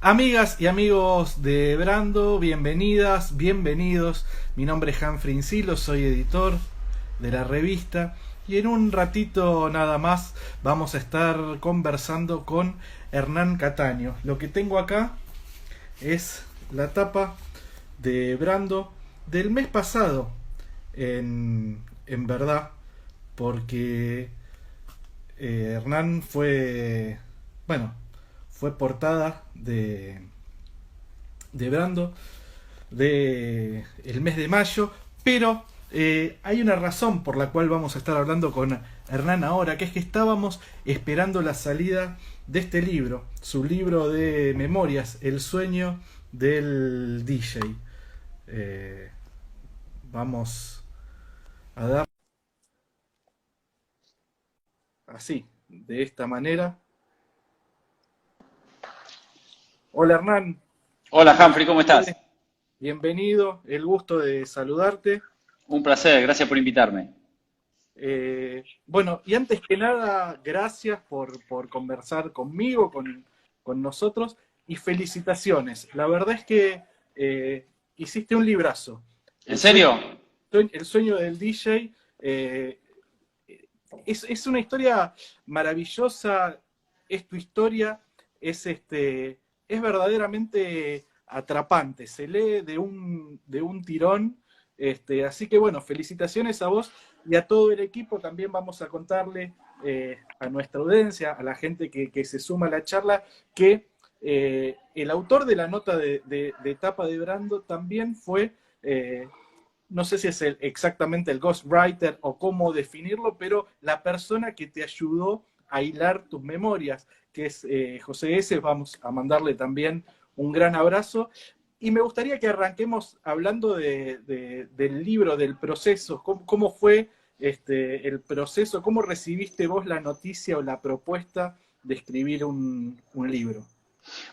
Amigas y amigos de Brando, bienvenidas, bienvenidos. Mi nombre es Humphrey Insilo, soy editor de la revista y en un ratito nada más vamos a estar conversando con Hernán Cataño. Lo que tengo acá es la tapa de Brando del mes pasado, en verdad, porque Hernán bueno, fue portada de Brando de el mes de mayo, pero hay una razón por la cual vamos a estar hablando con Hernán ahora, que es que estábamos esperando la salida de este libro, su libro de memorias, El sueño del DJ. Eh, Vamos a dar así, de esta manera. Hola Hernán, Hola ¿cómo Humphrey, ¿cómo estás? estás? Bienvenido, el gusto de saludarte. Un placer, gracias por invitarme. Bueno, y antes que nada, gracias por conversar conmigo, con nosotros, y felicitaciones. La verdad es que hiciste un librazo. ¿En El sueño, serio? el sueño del DJ es una historia maravillosa, es tu historia, es verdaderamente atrapante, se lee de un tirón, así que bueno, felicitaciones a vos y a todo el equipo. También vamos a contarle a nuestra audiencia, a la gente que se suma a la charla, que el autor de la nota de tapa de Brando también fue no sé si es exactamente el ghostwriter o cómo definirlo, pero la persona que te ayudó a hilar tus memorias, que es José S. Vamos a mandarle también un gran abrazo. Y me gustaría que arranquemos hablando del libro, del proceso, cómo fue el proceso, cómo recibiste vos la noticia o la propuesta de escribir un libro.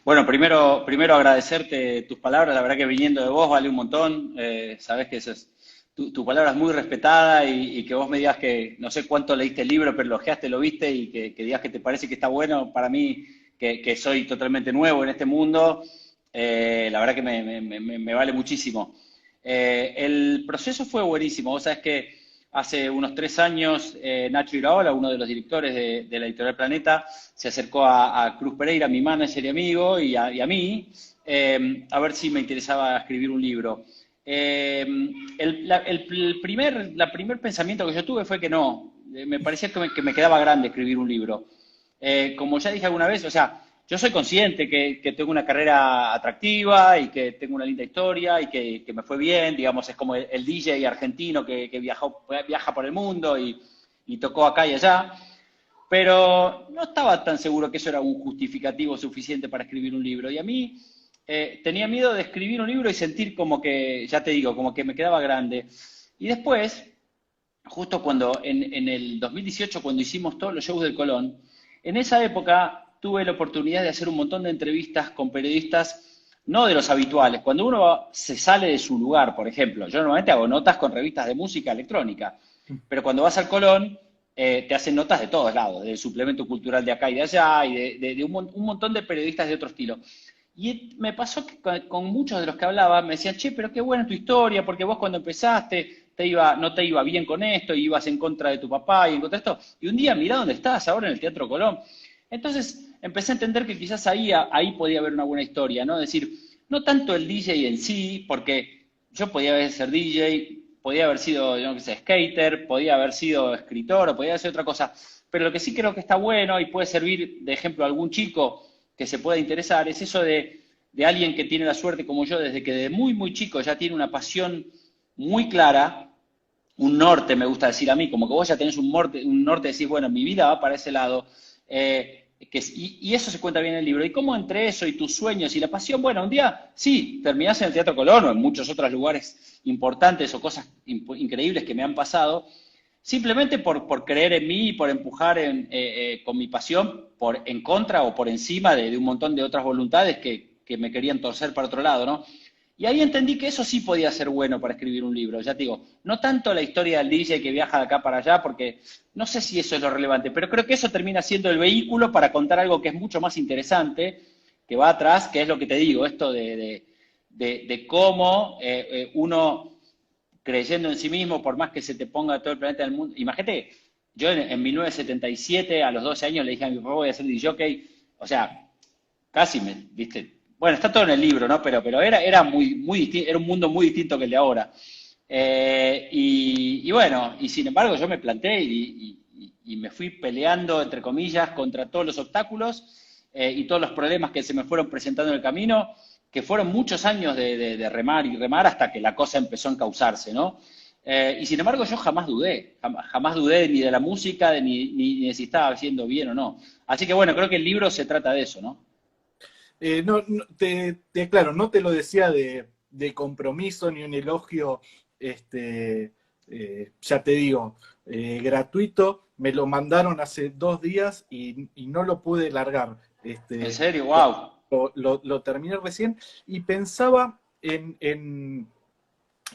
Bueno, primero agradecerte tus palabras, la verdad que viniendo de vos vale un montón, sabés que tu palabra es muy respetada y que vos me digas que no sé cuánto leíste el libro, pero lo ojeaste, lo viste y que digas que te parece que está bueno, para mí que soy totalmente nuevo en este mundo, la verdad que me vale muchísimo. El proceso fue buenísimo, vos sabés que hace unos 3 años Nacho Iraola, uno de los directores de la editorial Planeta, se acercó a Cruz Pereira, mi manager y amigo, y a mí, a ver si me interesaba escribir un libro. El primer pensamiento que yo tuve fue que no, me parecía que me quedaba grande escribir un libro. Como ya dije alguna vez, o sea, yo soy consciente que tengo una carrera atractiva y que tengo una linda historia y que me fue bien, digamos, es como el DJ argentino que viaja por el mundo y tocó acá y allá, pero no estaba tan seguro que eso era un justificativo suficiente para escribir un libro. Y a mí tenía miedo de escribir un libro y sentir como que, ya te digo, como que me quedaba grande. Y después, justo cuando en el 2018, cuando hicimos todos los shows del Colón, en esa época tuve la oportunidad de hacer un montón de entrevistas con periodistas, no de los habituales. Cuando uno se sale de su lugar, por ejemplo, yo normalmente hago notas con revistas de música electrónica, pero cuando vas al Colón, te hacen notas de todos lados, del suplemento cultural de acá y de allá, y de un montón de periodistas de otro estilo. Y me pasó que con muchos de los que hablaba me decían, che, pero qué buena tu historia, porque vos cuando empezaste no te iba bien con esto, y ibas en contra de tu papá y en contra de esto. Y un día mirá dónde estás, ahora en el Teatro Colón. Entonces empecé a entender que quizás ahí podía haber una buena historia, ¿no? Es decir, no tanto el DJ en sí, porque yo podía ser DJ, podía haber sido, yo no sé, skater, podía haber sido escritor o podía haber sido otra cosa. Pero lo que sí creo que está bueno y puede servir de ejemplo a algún chico que se pueda interesar es eso de alguien que tiene la suerte como yo, desde que de muy, muy chico ya tiene una pasión muy clara, un norte, me gusta decir a mí, como que vos ya tenés un norte, decís, bueno, mi vida va para ese lado, y eso se cuenta bien en el libro. Y cómo entre eso y tus sueños y la pasión, bueno, un día sí, terminás en el Teatro Colón o en muchos otros lugares importantes o cosas increíbles que me han pasado, simplemente por creer en mí y por empujar con mi pasión en contra o por encima de un montón de otras voluntades que me querían torcer para otro lado, ¿no? Y ahí entendí que eso sí podía ser bueno para escribir un libro, ya te digo, no tanto la historia del DJ que viaja de acá para allá, porque no sé si eso es lo relevante, pero creo que eso termina siendo el vehículo para contar algo que es mucho más interesante, que va atrás, que es lo que te digo, esto de cómo uno creyendo en sí mismo, por más que se te ponga todo el planeta del mundo. Imagínate, yo en 1977, a los 12 años, le dije a mi papá, voy a ser DJ, o sea, casi me, viste, bueno, está todo en el libro, ¿no? Pero era muy distinto, era un mundo muy distinto que el de ahora. Y bueno, y sin embargo yo me planté y me fui peleando, entre comillas, contra todos los obstáculos y todos los problemas que se me fueron presentando en el camino, que fueron muchos años de remar y remar hasta que la cosa empezó a encauzarse, ¿no? Y sin embargo yo jamás dudé, jamás dudé ni de la música, ni de si estaba haciendo bien o no. Así que bueno, creo que el libro se trata de eso, ¿no? No, claro, no te lo decía de compromiso ni un elogio, ya te digo, gratuito. Me lo mandaron hace 2 días y no lo pude largar. ¿En serio? ¡Wow! Lo terminé recién y pensaba en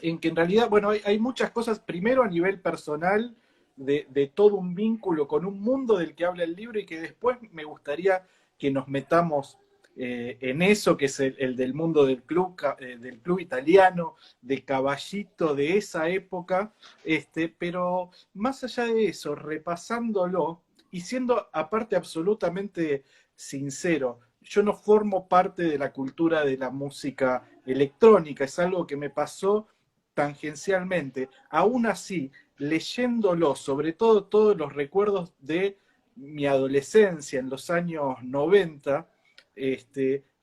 que en realidad, bueno, hay muchas cosas, primero a nivel personal, de todo un vínculo con un mundo del que habla el libro y que después me gustaría que nos metamos en eso, que es el del mundo del club italiano, de Caballito, de esa época, pero más allá de eso, repasándolo y siendo aparte absolutamente sincero, yo no formo parte de la cultura de la música electrónica, es algo que me pasó tangencialmente. Aún así, leyéndolo, sobre todo todos los recuerdos de mi adolescencia en los años 90,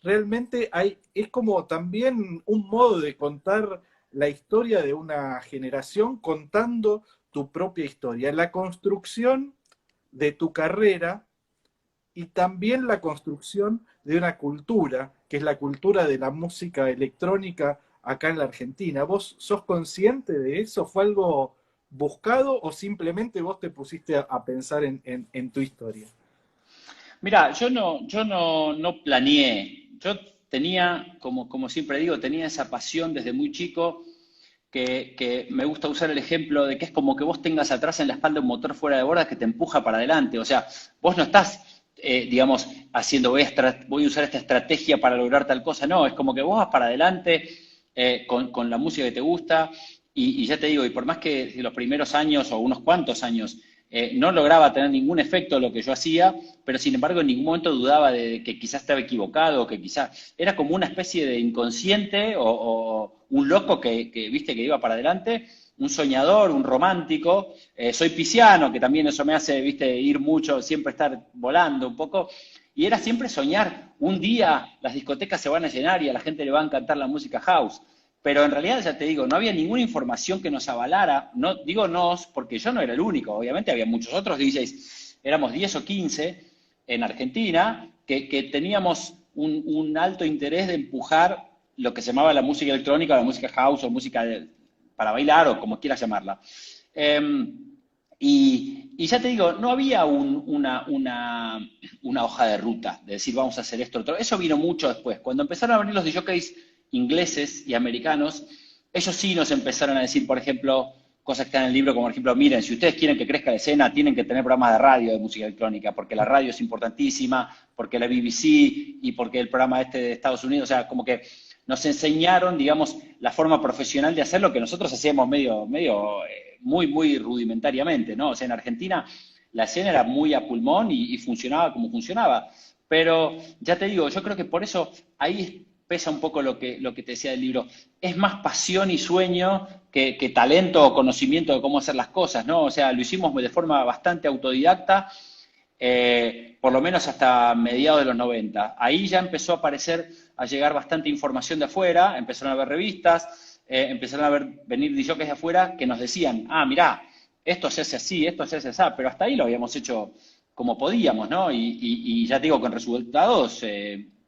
realmente es como también un modo de contar la historia de una generación contando tu propia historia, la construcción de tu carrera y también la construcción de una cultura, que es la cultura de la música electrónica acá en la Argentina. ¿Vos sos consciente de eso? ¿Fue algo buscado o simplemente vos te pusiste a pensar en tu historia? Mira, no planeé. Yo tenía, como siempre digo, tenía esa pasión desde muy chico que me gusta usar el ejemplo de que es como que vos tengas atrás en la espalda un motor fuera de borda que te empuja para adelante. O sea, vos no estás, digamos, haciendo voy a usar esta estrategia para lograr tal cosa. No, es como que vos vas para adelante con la música que te gusta y ya te digo, y por más que los primeros años o unos cuantos años no lograba tener ningún efecto lo que yo hacía, pero sin embargo en ningún momento dudaba de que quizás estaba equivocado, que quizás era como una especie de inconsciente o un loco viste, que iba para adelante, un soñador, un romántico. Soy pisciano, que también eso me hace, viste, ir mucho, siempre estar volando un poco. Y era siempre soñar, un día las discotecas se van a llenar y a la gente le va a encantar la música house. Pero en realidad, ya te digo, no había ninguna información que nos avalara. No, digo nos, porque yo no era el único. Obviamente había muchos otros DJs. Éramos 10 o 15 en Argentina que teníamos un alto interés de empujar lo que se llamaba la música electrónica, la música house o música para bailar o como quieras llamarla. Y ya te digo, no había una hoja de ruta de decir vamos a hacer esto, otro. Eso vino mucho después. Cuando empezaron a venir los DJs ingleses y americanos, ellos sí nos empezaron a decir, por ejemplo, cosas que están en el libro, como por ejemplo, miren, si ustedes quieren que crezca la escena, tienen que tener programas de radio de música electrónica, porque la radio es importantísima, porque la BBC y porque el programa este de Estados Unidos, o sea, como que nos enseñaron, digamos, la forma profesional de hacerlo que nosotros hacíamos muy rudimentariamente, ¿no? O sea, en Argentina la escena era muy a pulmón y funcionaba como funcionaba. Pero ya te digo, yo creo que por eso ahí pesa un poco lo que te decía del libro. Es más pasión y sueño que talento o conocimiento de cómo hacer las cosas, ¿no? O sea, lo hicimos de forma bastante autodidacta, por lo menos hasta mediados de los 90. Ahí ya empezó a llegar bastante información de afuera, empezaron a ver revistas, empezaron a venir DJs de afuera que nos decían, ah, mirá, esto se hace así, esto se hace así, pero hasta ahí lo habíamos hecho como podíamos, ¿no? Y ya te digo, con resultados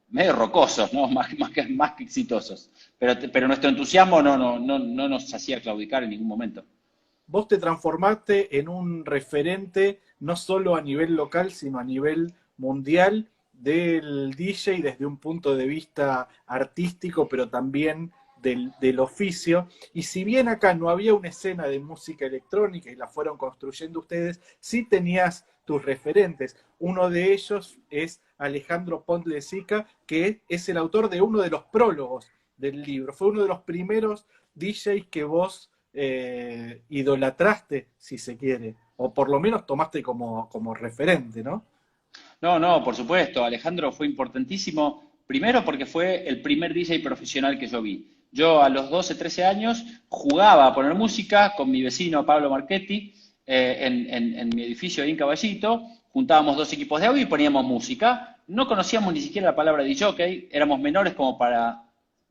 medio rocosos, ¿no? Más que exitosos. Pero nuestro entusiasmo no nos hacía claudicar en ningún momento. Vos te transformaste en un referente no solo a nivel local, sino a nivel mundial del DJ desde un punto de vista artístico, pero también del oficio. Y si bien acá no había una escena de música electrónica y la fueron construyendo ustedes, sí tenías tus referentes. Uno de ellos es Alejandro Pont de Sica, que es el autor de uno de los prólogos del libro. Fue uno de los primeros DJs que vos idolatraste, si se quiere, o por lo menos tomaste como referente, ¿no? No, no, por supuesto. Alejandro fue importantísimo, primero porque fue el primer DJ profesional que yo vi. Yo a los 12, 13 años jugaba a poner música con mi vecino Pablo Marchetti en mi edificio ahí en Caballito. Juntábamos dos equipos de audio y poníamos música. No conocíamos ni siquiera la palabra DJ, éramos menores como para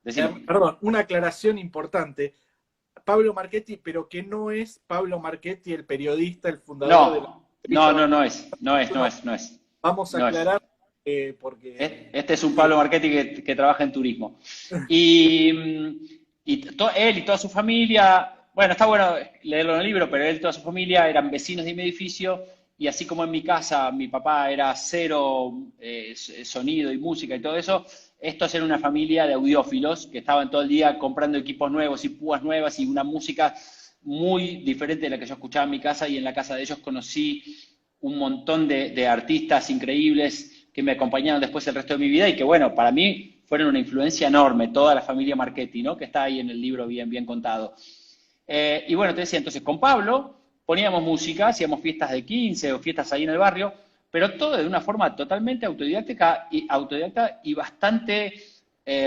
decirlo. Perdón, una aclaración importante. Pablo Marchetti, pero que no es Pablo Marchetti, el periodista, el fundador de la No, no, revista. no es. Vamos a No es. aclarar porque... Este es un Pablo Marchetti que trabaja en turismo. Y él y toda su familia, bueno, está bueno leerlo en el libro, pero él y toda su familia eran vecinos de mi edificio y así como en mi casa mi papá era cero sonido y música y todo eso, estos eran una familia de audiófilos que estaban todo el día comprando equipos nuevos y púas nuevas y una música muy diferente de la que yo escuchaba en mi casa y en la casa de ellos conocí un montón de artistas increíbles que me acompañaron después el resto de mi vida y que, bueno, para mí fueron una influencia enorme, toda la familia Marchetti, ¿no? Que está ahí en el libro bien, bien contado. Y bueno, te decía, entonces con Pablo poníamos música, hacíamos fiestas de 15 o fiestas ahí en el barrio, pero todo de una forma totalmente autodidacta y bastante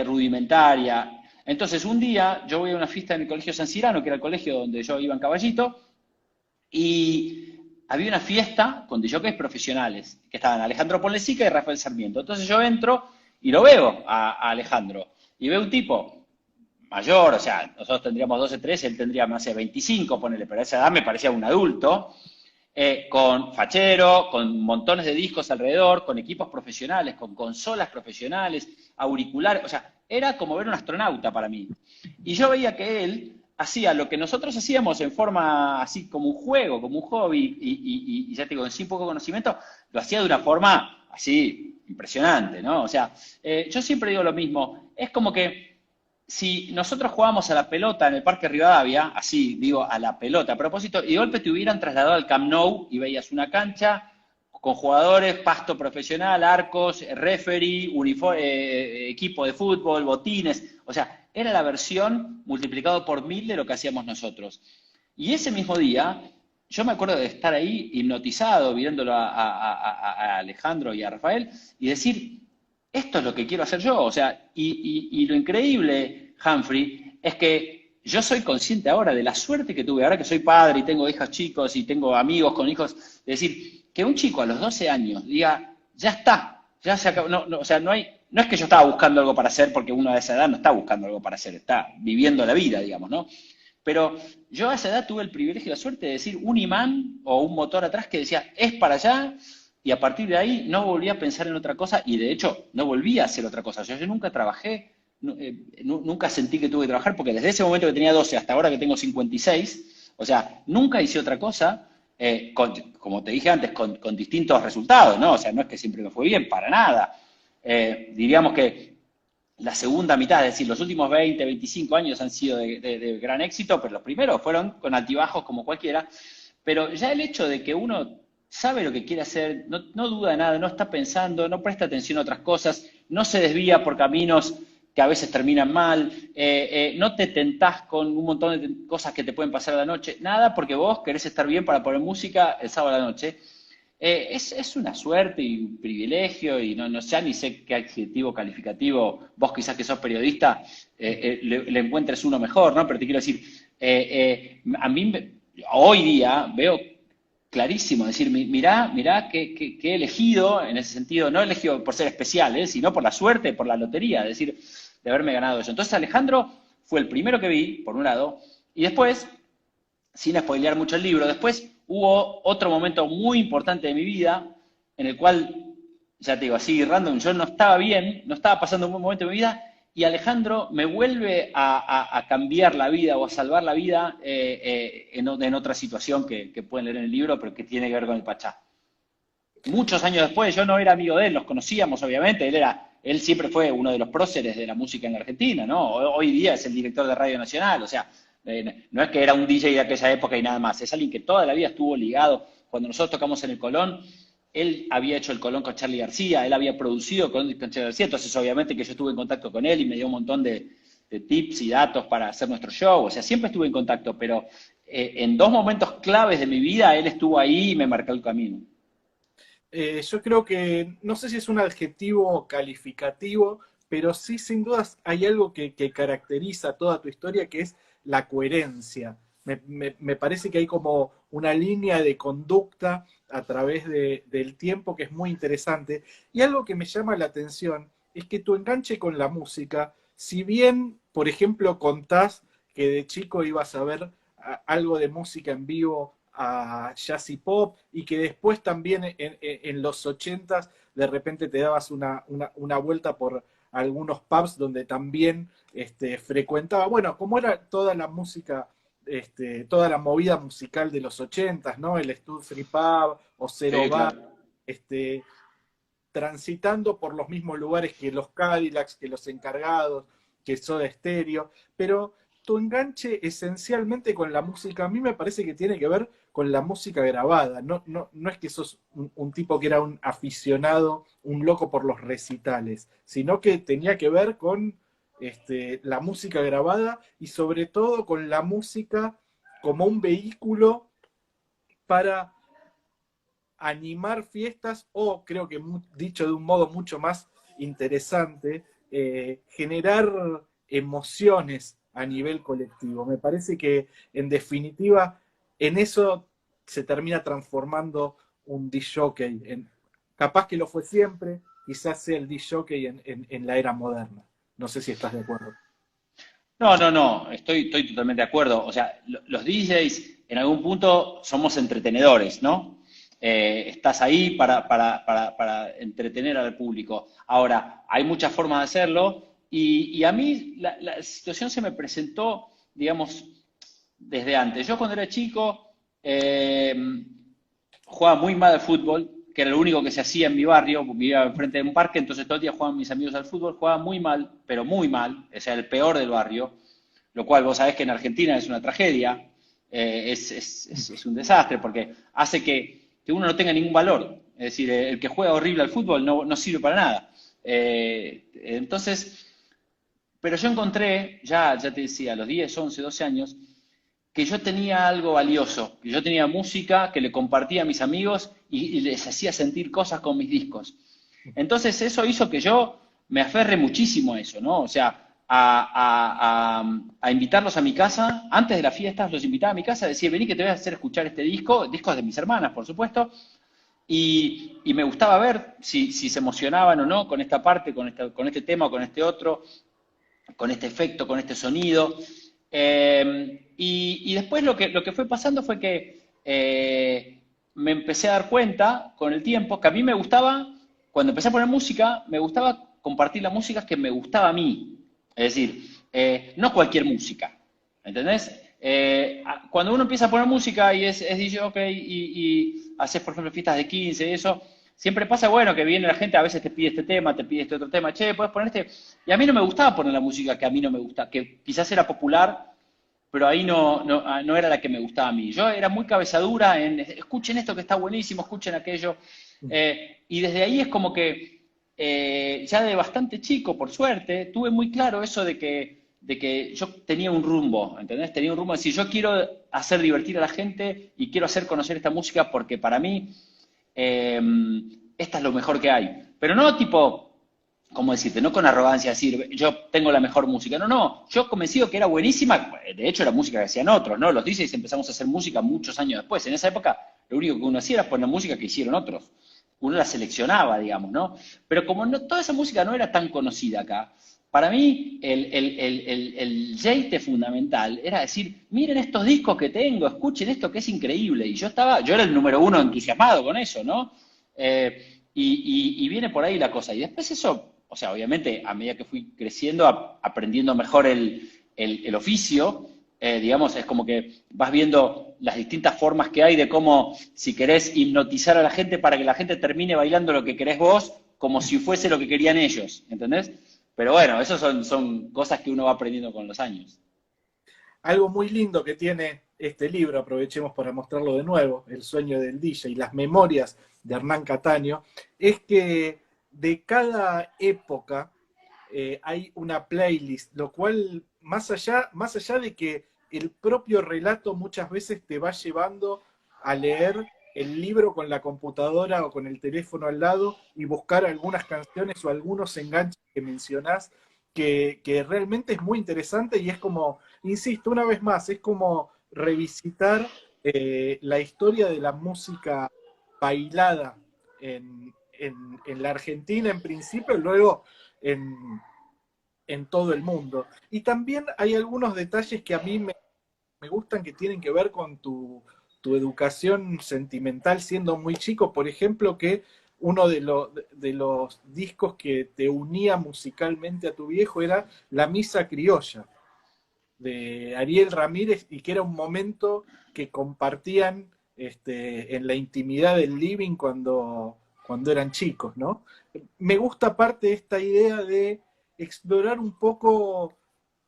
rudimentaria. Entonces, un día yo voy a una fiesta en el Colegio San Cirano, que era el colegio donde yo iba en Caballito, y había una fiesta con DJs profesionales, que estaban Alejandro Ponlecica y Rafael Sarmiento. Entonces yo entro y lo veo a Alejandro, y veo un tipo mayor, o sea, nosotros tendríamos 12, 13, él tendría, no sé, 25, ponele, pero a esa edad me parecía un adulto, con fachero, con montones de discos alrededor, con equipos profesionales, con consolas profesionales, auriculares, o sea, era como ver un astronauta para mí. Y yo veía que él hacía lo que nosotros hacíamos en forma así como un juego, como un hobby, y ya te digo, sin poco conocimiento, lo hacía de una forma así impresionante, ¿no? O sea, yo siempre digo lo mismo, es como que si nosotros jugábamos a la pelota en el Parque Rivadavia, así digo, a la pelota a propósito, y de golpe te hubieran trasladado al Camp Nou y veías una cancha con jugadores, pasto profesional, arcos, referee, equipo de fútbol, botines, o sea, era la versión multiplicado por 1000 de lo que hacíamos nosotros. Y ese mismo día, yo me acuerdo de estar ahí hipnotizado, viéndolo a Alejandro y a Rafael, y decir, esto es lo que quiero hacer yo. O sea, y lo increíble, Humphrey, es que yo soy consciente ahora de la suerte que tuve, ahora que soy padre y tengo hijos chicos y tengo amigos con hijos, de decir, que un chico a los 12 años diga, ya está, ya se acabó, no, no, o sea, no es que yo estaba buscando algo para hacer, porque uno a esa edad no está buscando algo para hacer, está viviendo la vida, digamos, ¿no? Pero yo a esa edad tuve el privilegio y la suerte de decir un imán o un motor atrás que decía, es para allá, y a partir de ahí no volví a pensar en otra cosa, y de hecho no volví a hacer otra cosa. Yo nunca trabajé, nunca sentí que tuve que trabajar, porque desde ese momento que tenía 12 hasta ahora que tengo 56, o sea, nunca hice otra cosa, como te dije antes, con distintos resultados, ¿no? O sea, no es que siempre me fue bien, para nada. Diríamos que la segunda mitad, es decir, los últimos 20, 25 años han sido de gran éxito, pero los primeros fueron con altibajos como cualquiera. Pero ya el hecho de que uno sabe lo que quiere hacer, no duda de nada, no está pensando, no presta atención a otras cosas, no se desvía por caminos que a veces terminan mal, no te tentás con un montón de cosas que te pueden pasar a la noche, nada porque vos querés estar bien para poner música el sábado a la noche. Es una suerte y un privilegio, y no sé, ni sé qué adjetivo calificativo, vos quizás que sos periodista, le encuentres uno mejor, ¿no? Pero te quiero decir, a mí hoy día veo clarísimo, decir, mirá que he elegido, en ese sentido, no he elegido por ser especial, sino por la suerte, por la lotería, es decir, de haberme ganado eso. Entonces Alejandro fue el primero que vi, por un lado, y después, sin spoilear mucho el libro, después hubo otro momento muy importante de mi vida, en el cual, ya te digo, así random, yo no estaba bien, no estaba pasando un buen momento de mi vida, y Alejandro me vuelve a cambiar la vida o a salvar la vida en otra situación que pueden leer en el libro, pero que tiene que ver con el Pachá. Muchos años después, yo no era amigo de él, nos conocíamos obviamente, él siempre fue uno de los próceres de la música en la Argentina, ¿no? Hoy día es el director de Radio Nacional, o sea, no es que era un DJ de aquella época y nada más, es alguien que toda la vida estuvo ligado. Cuando nosotros tocamos en el Colón, él había hecho el Colón con Charly García, él había producido con Charly García, entonces obviamente que yo estuve en contacto con él y me dio un montón de tips y datos para hacer nuestro show, o sea, siempre estuve en contacto, pero en dos momentos claves de mi vida él estuvo ahí y me marcó el camino. Yo creo que, no sé si es un adjetivo calificativo, pero sí sin dudas hay algo que caracteriza toda tu historia, que es la coherencia. Me parece que hay como una línea de conducta a través del tiempo que es muy interesante. Y algo que me llama la atención es que tu enganche con la música, si bien, por ejemplo, contás que de chico ibas a ver algo de música en vivo a jazz y pop, y que después también en los 80s de repente te dabas una vuelta por algunos pubs donde también frecuentaba, bueno, como era toda la música, toda la movida musical de los 80s, ¿no? El Stud Free Pub o Cero Sí, Bar, claro. este, transitando por los mismos lugares que los Cadillacs, que los Encargados, que Soda Stereo, pero tu enganche esencialmente con la música, a mí me parece que tiene que ver con la música grabada, no es que sos un tipo que era un aficionado, un loco por los recitales, sino que tenía que ver con la música grabada y sobre todo con la música como un vehículo para animar fiestas o, creo que dicho de un modo mucho más interesante, generar emociones a nivel colectivo. Me parece que, en definitiva, en eso se termina transformando un disc jockey. Capaz que lo fue siempre, quizás sea el disc jockey en la era moderna. No sé si estás de acuerdo. No, no, no, estoy totalmente de acuerdo. O sea, los DJs en algún punto somos entretenedores, ¿no? Estás ahí para entretener al público. Ahora, hay muchas formas de hacerlo y a mí la situación se me presentó, digamos, desde antes. Yo cuando era chico jugaba muy mal al fútbol, que era lo único que se hacía en mi barrio, vivía enfrente de un parque, entonces todo el día jugaban mis amigos al fútbol, jugaba muy mal, pero muy mal, o sea, el peor del barrio, lo cual vos sabés que en Argentina es una tragedia, es un desastre, porque hace que uno no tenga ningún valor, es decir, el que juega horrible al fútbol no sirve para nada. Entonces, pero yo encontré, ya te decía, a los 10, 11, 12 años, que yo tenía algo valioso, que yo tenía música que le compartía a mis amigos y les hacía sentir cosas con mis discos. Entonces eso hizo que yo me aferre muchísimo a eso, ¿no? O sea, a invitarlos a mi casa, antes de las fiestas los invitaba a mi casa, decía, vení que te voy a hacer escuchar este disco, discos de mis hermanas, por supuesto, y me gustaba ver si se emocionaban o no con esta parte, con este tema, con este otro, con este efecto, con este sonido. Y después lo que fue pasando fue que me empecé a dar cuenta con el tiempo que a mí me gustaba, cuando empecé a poner música, me gustaba compartir la música que me gustaba a mí. Es decir, no cualquier música. ¿Entendés? Cuando uno empieza a poner música y es DJ y haces, por ejemplo, fiestas de 15 y eso, siempre pasa, bueno, que viene la gente, a veces te pide este tema, te pide este otro tema, che, ¿puedes poner este? Y a mí no me gustaba poner la música que a mí no me gusta, que quizás era popular, pero ahí no era la que me gustaba a mí. Yo era muy cabezadura en, escuchen esto que está buenísimo, escuchen aquello. Y desde ahí es como que ya de bastante chico, por suerte, tuve muy claro eso de que yo tenía un rumbo, ¿entendés? Tenía un rumbo de decir, yo quiero hacer divertir a la gente y quiero hacer conocer esta música porque para mí eh, esta es lo mejor que hay. Pero no tipo, ¿cómo decirte? No con arrogancia decir, yo tengo la mejor música. No, yo convencido que era buenísima. De hecho, era música que hacían otros, ¿no? Los DJs empezamos a hacer música muchos años después. En esa época, lo único que uno hacía era poner música que hicieron otros. Uno la seleccionaba, digamos, ¿no? Pero como toda esa música no era tan conocida acá, para mí el jeite fundamental era decir, miren estos discos que tengo, escuchen esto que es increíble. Y yo era el número uno entusiasmado con eso, ¿no? Y viene por ahí la cosa. Y después eso, o sea, obviamente a medida que fui creciendo, aprendiendo mejor el oficio, digamos, es como que vas viendo las distintas formas que hay de cómo, si querés hipnotizar a la gente para que la gente termine bailando lo que querés vos, como si fuese lo que querían ellos, ¿entendés? Pero bueno, eso son cosas que uno va aprendiendo con los años. algo muy lindo que tiene este libro, aprovechemos para mostrarlo de nuevo, El sueño del DJ y las memorias de Hernán Cataño, es que de cada época hay una playlist, lo cual, más allá de que el propio relato muchas veces te va llevando a leer el libro con la computadora o con el teléfono al lado y buscar algunas canciones o algunos enganches que mencionás, que realmente es muy interesante y es como, insisto, una vez más, es como revisitar la historia de la música bailada en la Argentina en principio, y luego en todo el mundo. Y también hay algunos detalles que a mí me gustan que tienen que ver con tu educación sentimental siendo muy chico. Por ejemplo, que uno de los discos que te unía musicalmente a tu viejo era La Misa Criolla, de Ariel Ramírez, y que era un momento que compartían en la intimidad del living cuando eran chicos, ¿no? Me gusta aparte esta idea de explorar un poco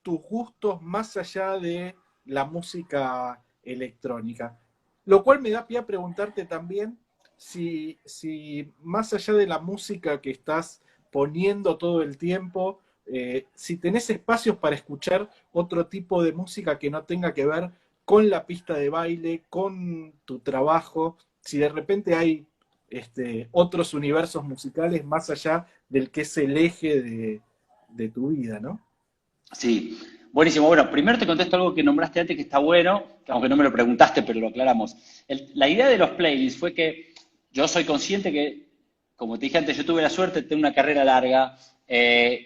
tus gustos más allá de la música electrónica. Lo cual me da pie a preguntarte también si más allá de la música que estás poniendo todo el tiempo, si tenés espacios para escuchar otro tipo de música que no tenga que ver con la pista de baile, con tu trabajo, si de repente hay otros universos musicales más allá del que es el eje de tu vida, ¿no? Sí, buenísimo. Bueno, primero te contesto algo que nombraste antes que está bueno, que aunque no me lo preguntaste, pero lo aclaramos. La idea de los playlists fue que yo soy consciente que, como te dije antes, yo tuve la suerte de tener una carrera larga.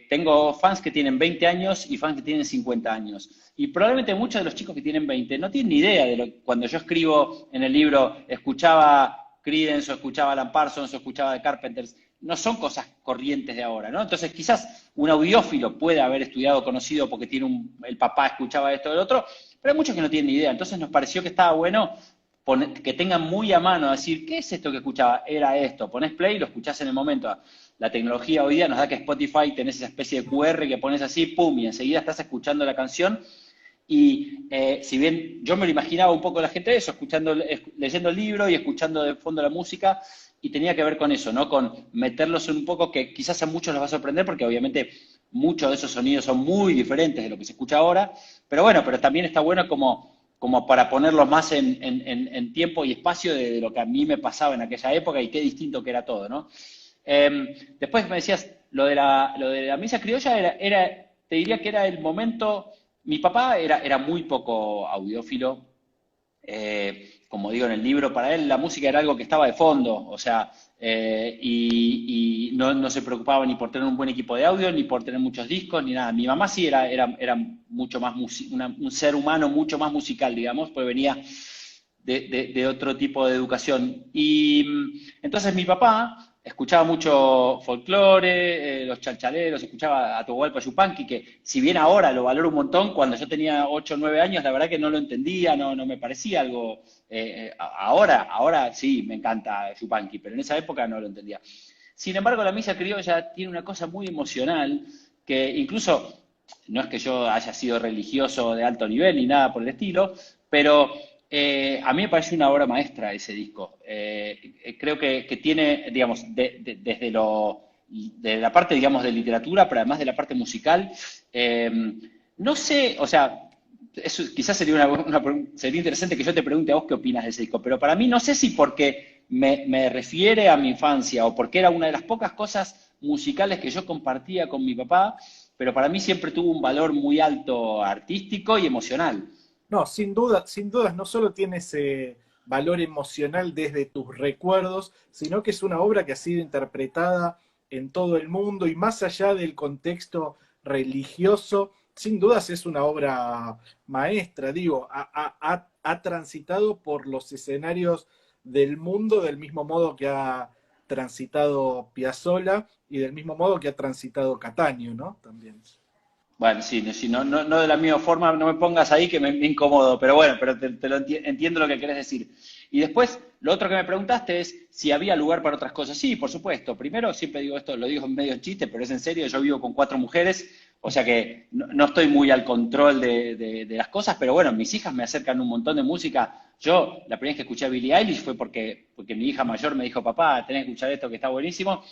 Tengo fans que tienen 20 años y fans que tienen 50 años. Y probablemente muchos de los chicos que tienen 20 no tienen ni idea de lo cuando yo escribo en el libro, escuchaba Creedence o escuchaba Alan Parsons o escuchaba The Carpenters, no son cosas corrientes de ahora, ¿no? Entonces quizás un audiófilo puede haber estudiado, conocido porque tiene el papá escuchaba esto o el otro, pero hay muchos que no tienen ni idea. Entonces nos pareció que estaba bueno que tengan muy a mano, decir, ¿qué es esto que escuchaba? Era esto. Ponés play y lo escuchás en el momento. La tecnología hoy día nos da que Spotify tenés esa especie de QR que pones así, pum, y enseguida estás escuchando la canción. Y si bien yo me lo imaginaba un poco la gente de eso, leyendo el libro y escuchando de fondo la música, y tenía que ver con eso, ¿no? Con meterlos en un poco que quizás a muchos les va a sorprender, porque obviamente muchos de esos sonidos son muy diferentes de lo que se escucha ahora, pero bueno, pero también está bueno como para ponerlos más en tiempo y espacio de lo que a mí me pasaba en aquella época y qué distinto que era todo, ¿no? Después me decías, lo de la misa criolla te diría que era el momento. Mi papá era muy poco audiófilo, como digo en el libro, para él la música era algo que estaba de fondo, o sea, y no se preocupaba ni por tener un buen equipo de audio, ni por tener muchos discos, ni nada. Mi mamá sí era mucho más un ser humano mucho más musical, digamos, pues venía de otro tipo de educación. Y entonces mi papá escuchaba mucho folclore, los chalchaleros, escuchaba a Atahualpa Yupanqui, que si bien ahora lo valoro un montón, cuando yo tenía 8 o 9 años, la verdad que no lo entendía, no me parecía algo. Ahora sí, me encanta Yupanqui, pero en esa época no lo entendía. Sin embargo, la misa criolla tiene una cosa muy emocional que incluso no es que yo haya sido religioso de alto nivel ni nada por el estilo, pero a mí me parece una obra maestra ese disco. Creo que tiene, digamos, de la parte, digamos, de literatura, pero además de la parte musical, no sé, o sea, eso quizás sería interesante que yo te pregunte a vos qué opinas de ese disco, pero para mí no sé si porque me refiere a mi infancia o porque era una de las pocas cosas musicales que yo compartía con mi papá, pero para mí siempre tuvo un valor muy alto artístico y emocional. No, sin dudas, no solo tiene ese valor emocional desde tus recuerdos, sino que es una obra que ha sido interpretada en todo el mundo y más allá del contexto religioso, sin dudas es una obra maestra, digo, ha transitado por los escenarios del mundo del mismo modo que ha transitado Piazzolla y del mismo modo que ha transitado Cataño, ¿no? También. Bueno, sí, sí, no de la misma forma, no me pongas ahí que me incomodo, pero bueno, pero entiendo lo que querés decir. Y después, lo otro que me preguntaste es si había lugar para otras cosas. Sí, por supuesto. Primero, siempre digo esto, lo digo en medio de chiste, pero es en serio, yo vivo con 4 mujeres, O sea que no estoy muy al control de las cosas, pero bueno, mis hijas me acercan un montón de música. Yo, la primera vez que escuché a Billie Eilish fue porque mi hija mayor me dijo, papá, tenés que escuchar esto que está buenísimo.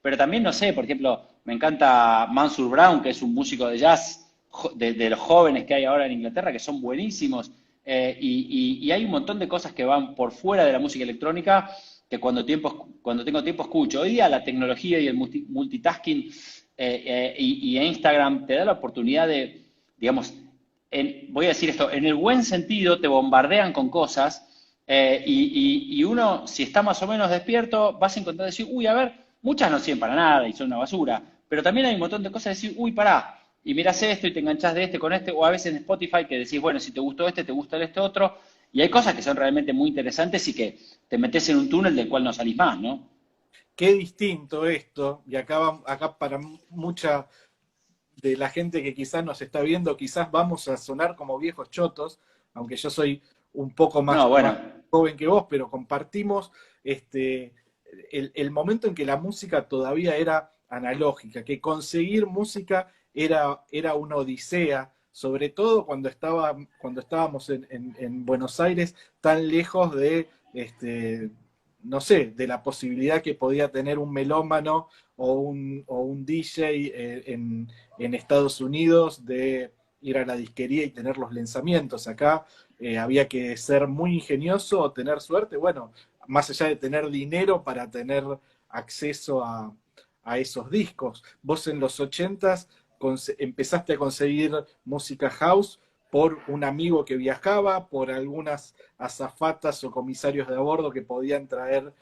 Pero también, no sé, por ejemplo, me encanta Mansur Brown, que es un músico de jazz de los jóvenes que hay ahora en Inglaterra, que son buenísimos. Y hay un montón de cosas que van por fuera de la música electrónica que cuando tengo tiempo escucho. Hoy día la tecnología y el multitasking y Instagram te da la oportunidad de, digamos, voy a decir esto, en el buen sentido te bombardean con cosas y uno, si está más o menos despierto, vas a encontrar decir, uy, a ver, muchas no sirven para nada y son una basura, pero también hay un montón de cosas de decir, uy, pará, y mirás esto y te enganchás de este con este, o a veces en Spotify que decís, bueno, si te gustó este, te gusta este otro, y hay cosas que son realmente muy interesantes y que te metes en un túnel del cual no salís más, ¿no? Qué distinto esto, y acá para mucha de la gente que quizás nos está viendo, quizás vamos a sonar como viejos chotos, aunque yo soy un poco No, más bueno, joven que vos, pero compartimos el momento en que la música todavía era analógica, que conseguir música era una odisea, sobre todo cuando estábamos en Buenos Aires, tan lejos de, no sé, de la posibilidad que podía tener un melómano o un DJ en Estados Unidos de ir a la disquería y tener los lanzamientos. Acá había que ser muy ingenioso o tener suerte, bueno, más allá de tener dinero para tener acceso a esos discos. Vos en los 80s empezaste a conseguir música house por un amigo que viajaba, por algunas azafatas o comisarios de a bordo que podían traer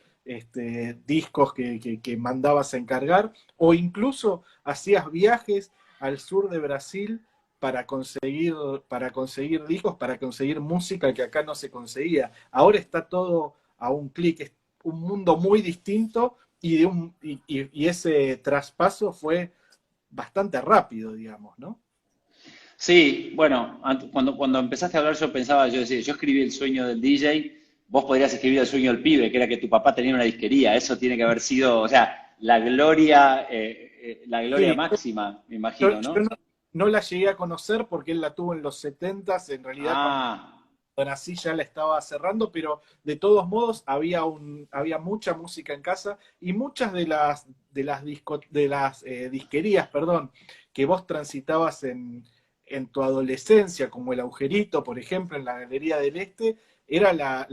discos que mandabas a encargar, o incluso hacías viajes al sur de Brasil para conseguir discos, para conseguir música que acá no se conseguía. Ahora está todo a un clic, es un mundo muy distinto y ese traspaso fue bastante rápido, digamos, ¿no? sí, bueno, cuando empezaste a hablar yo pensaba, yo decía, yo escribí el sueño del DJ, vos podrías escribir el sueño del pibe, que era que tu papá tenía una disquería, eso tiene que haber sido, o sea, la gloria Sí, máxima, me yo imagino, no, ¿no? no la llegué a conocer porque él la tuvo en los 70s, en realidad cuando Ah, así ya la estaba cerrando, pero de todos modos había mucha música en casa y muchas de las disquerías, perdón, que vos transitabas en tu adolescencia, como el Agujerito, por ejemplo, en la Galería del Este, era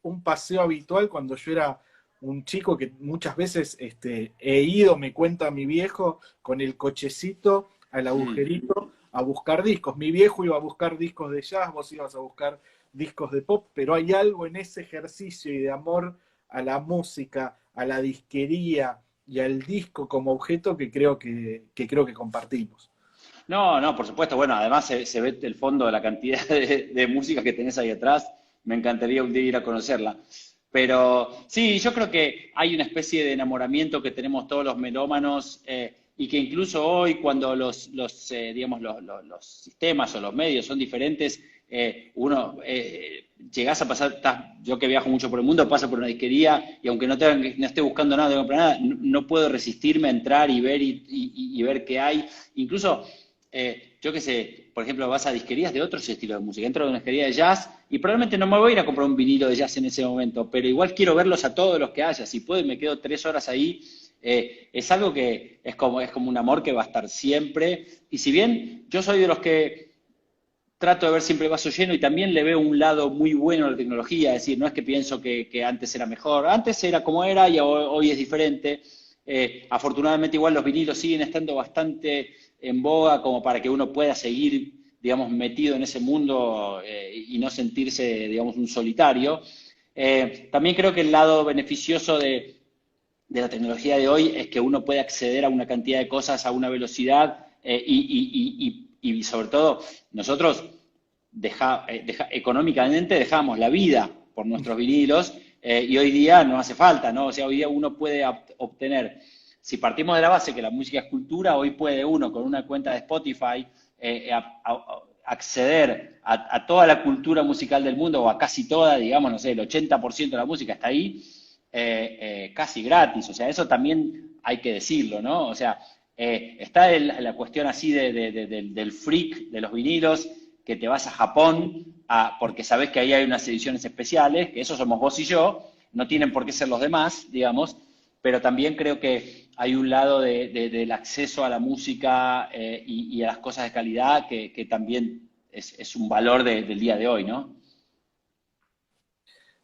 un paseo habitual cuando yo era un chico que muchas veces he ido, me cuenta mi viejo, con el cochecito al mm. Agujerito a buscar discos. Mi viejo iba a buscar discos de jazz, vos ibas a buscar discos de pop, pero hay algo en ese ejercicio y de amor a la música, a la disquería y al disco como objeto que creo que compartimos. No, no, por supuesto, bueno, además se ve el fondo de la cantidad de música que tenés ahí atrás, me encantaría un día ir a conocerla. Pero sí, yo creo que hay una especie de enamoramiento que tenemos todos los melómanos y que incluso hoy cuando digamos, los sistemas o los medios son diferentes, uno llegás a pasar, yo que viajo mucho por el mundo, paso por una disquería y aunque no esté buscando nada, no comprar nada, no puedo resistirme a entrar y ver y ver qué hay. Incluso yo qué sé, por ejemplo, vas a disquerías de otros estilos de música. Entro a una disquería de jazz y probablemente no me voy a ir a comprar un vinilo de jazz en ese momento, pero igual quiero verlos a todos los que haya. Si puedo y me quedo 3 horas ahí, es algo que es como un amor que va a estar siempre. Y si bien yo soy de los que trato de ver siempre el vaso lleno y también le veo un lado muy bueno a la tecnología, es decir, no es que pienso que antes era mejor, antes era como era y hoy es diferente. Afortunadamente igual los vinilos siguen estando bastante en boga como para que uno pueda seguir, digamos, metido en ese mundo y no sentirse, digamos, un solitario. También creo que el lado beneficioso de la tecnología de hoy es que uno puede acceder a una cantidad de cosas a una velocidad y sobre todo nosotros económicamente dejamos la vida por nuestros vinilos y hoy día no hace falta, ¿no? O sea, hoy día uno puede obtener, si partimos de la base que la música es cultura, hoy puede uno con una cuenta de Spotify acceder a toda la cultura musical del mundo o a casi toda, digamos, no sé, el 80% de la música está ahí casi gratis, o sea, eso también hay que decirlo, ¿no? O sea, Está la cuestión así del freak de los vinilos, que te vas a Japón porque sabes que ahí hay unas ediciones especiales, que eso somos vos y yo, no tienen por qué ser los demás, digamos, pero también creo que hay un lado del acceso a la música y a las cosas de calidad que también es un valor del día de hoy, ¿no?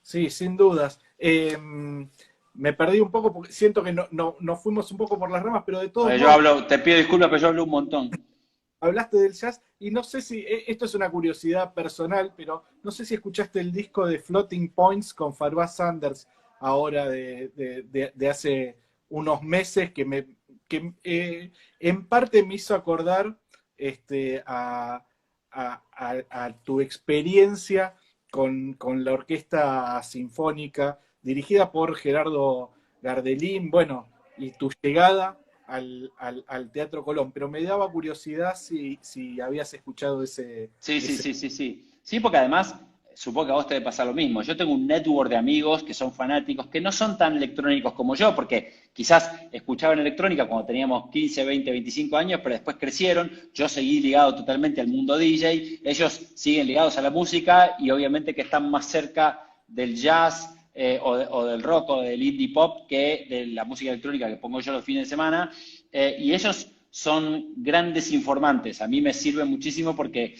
Sí, sin dudas. Me perdí un poco porque siento que nos fuimos un poco por las ramas, pero de todos Yo modos hablo, te pido disculpas, pero yo hablo un montón. hablaste del jazz y no sé si, esto es una curiosidad personal, pero no sé si escuchaste el disco de Floating Points con Farrah Sanders ahora de hace unos meses que en parte me hizo acordar a tu experiencia con la orquesta sinfónica dirigida por Gerardo Gardelín, bueno, y tu llegada al Teatro Colón, pero me daba curiosidad si habías escuchado Sí, sí, ese... sí, sí, sí. Sí, porque además, supongo que a vos te debe pasar lo mismo. Yo tengo un network de amigos que son fanáticos, que no son tan electrónicos como yo, porque quizás escuchaban electrónica cuando teníamos 15, 20, 25 años, pero después crecieron. Yo seguí ligado totalmente al mundo DJ, ellos siguen ligados a la música y obviamente que están más cerca del jazz o del rock o del indie pop que de la música electrónica que pongo yo los fines de semana. Y ellos son grandes informantes. A mí me sirve muchísimo porque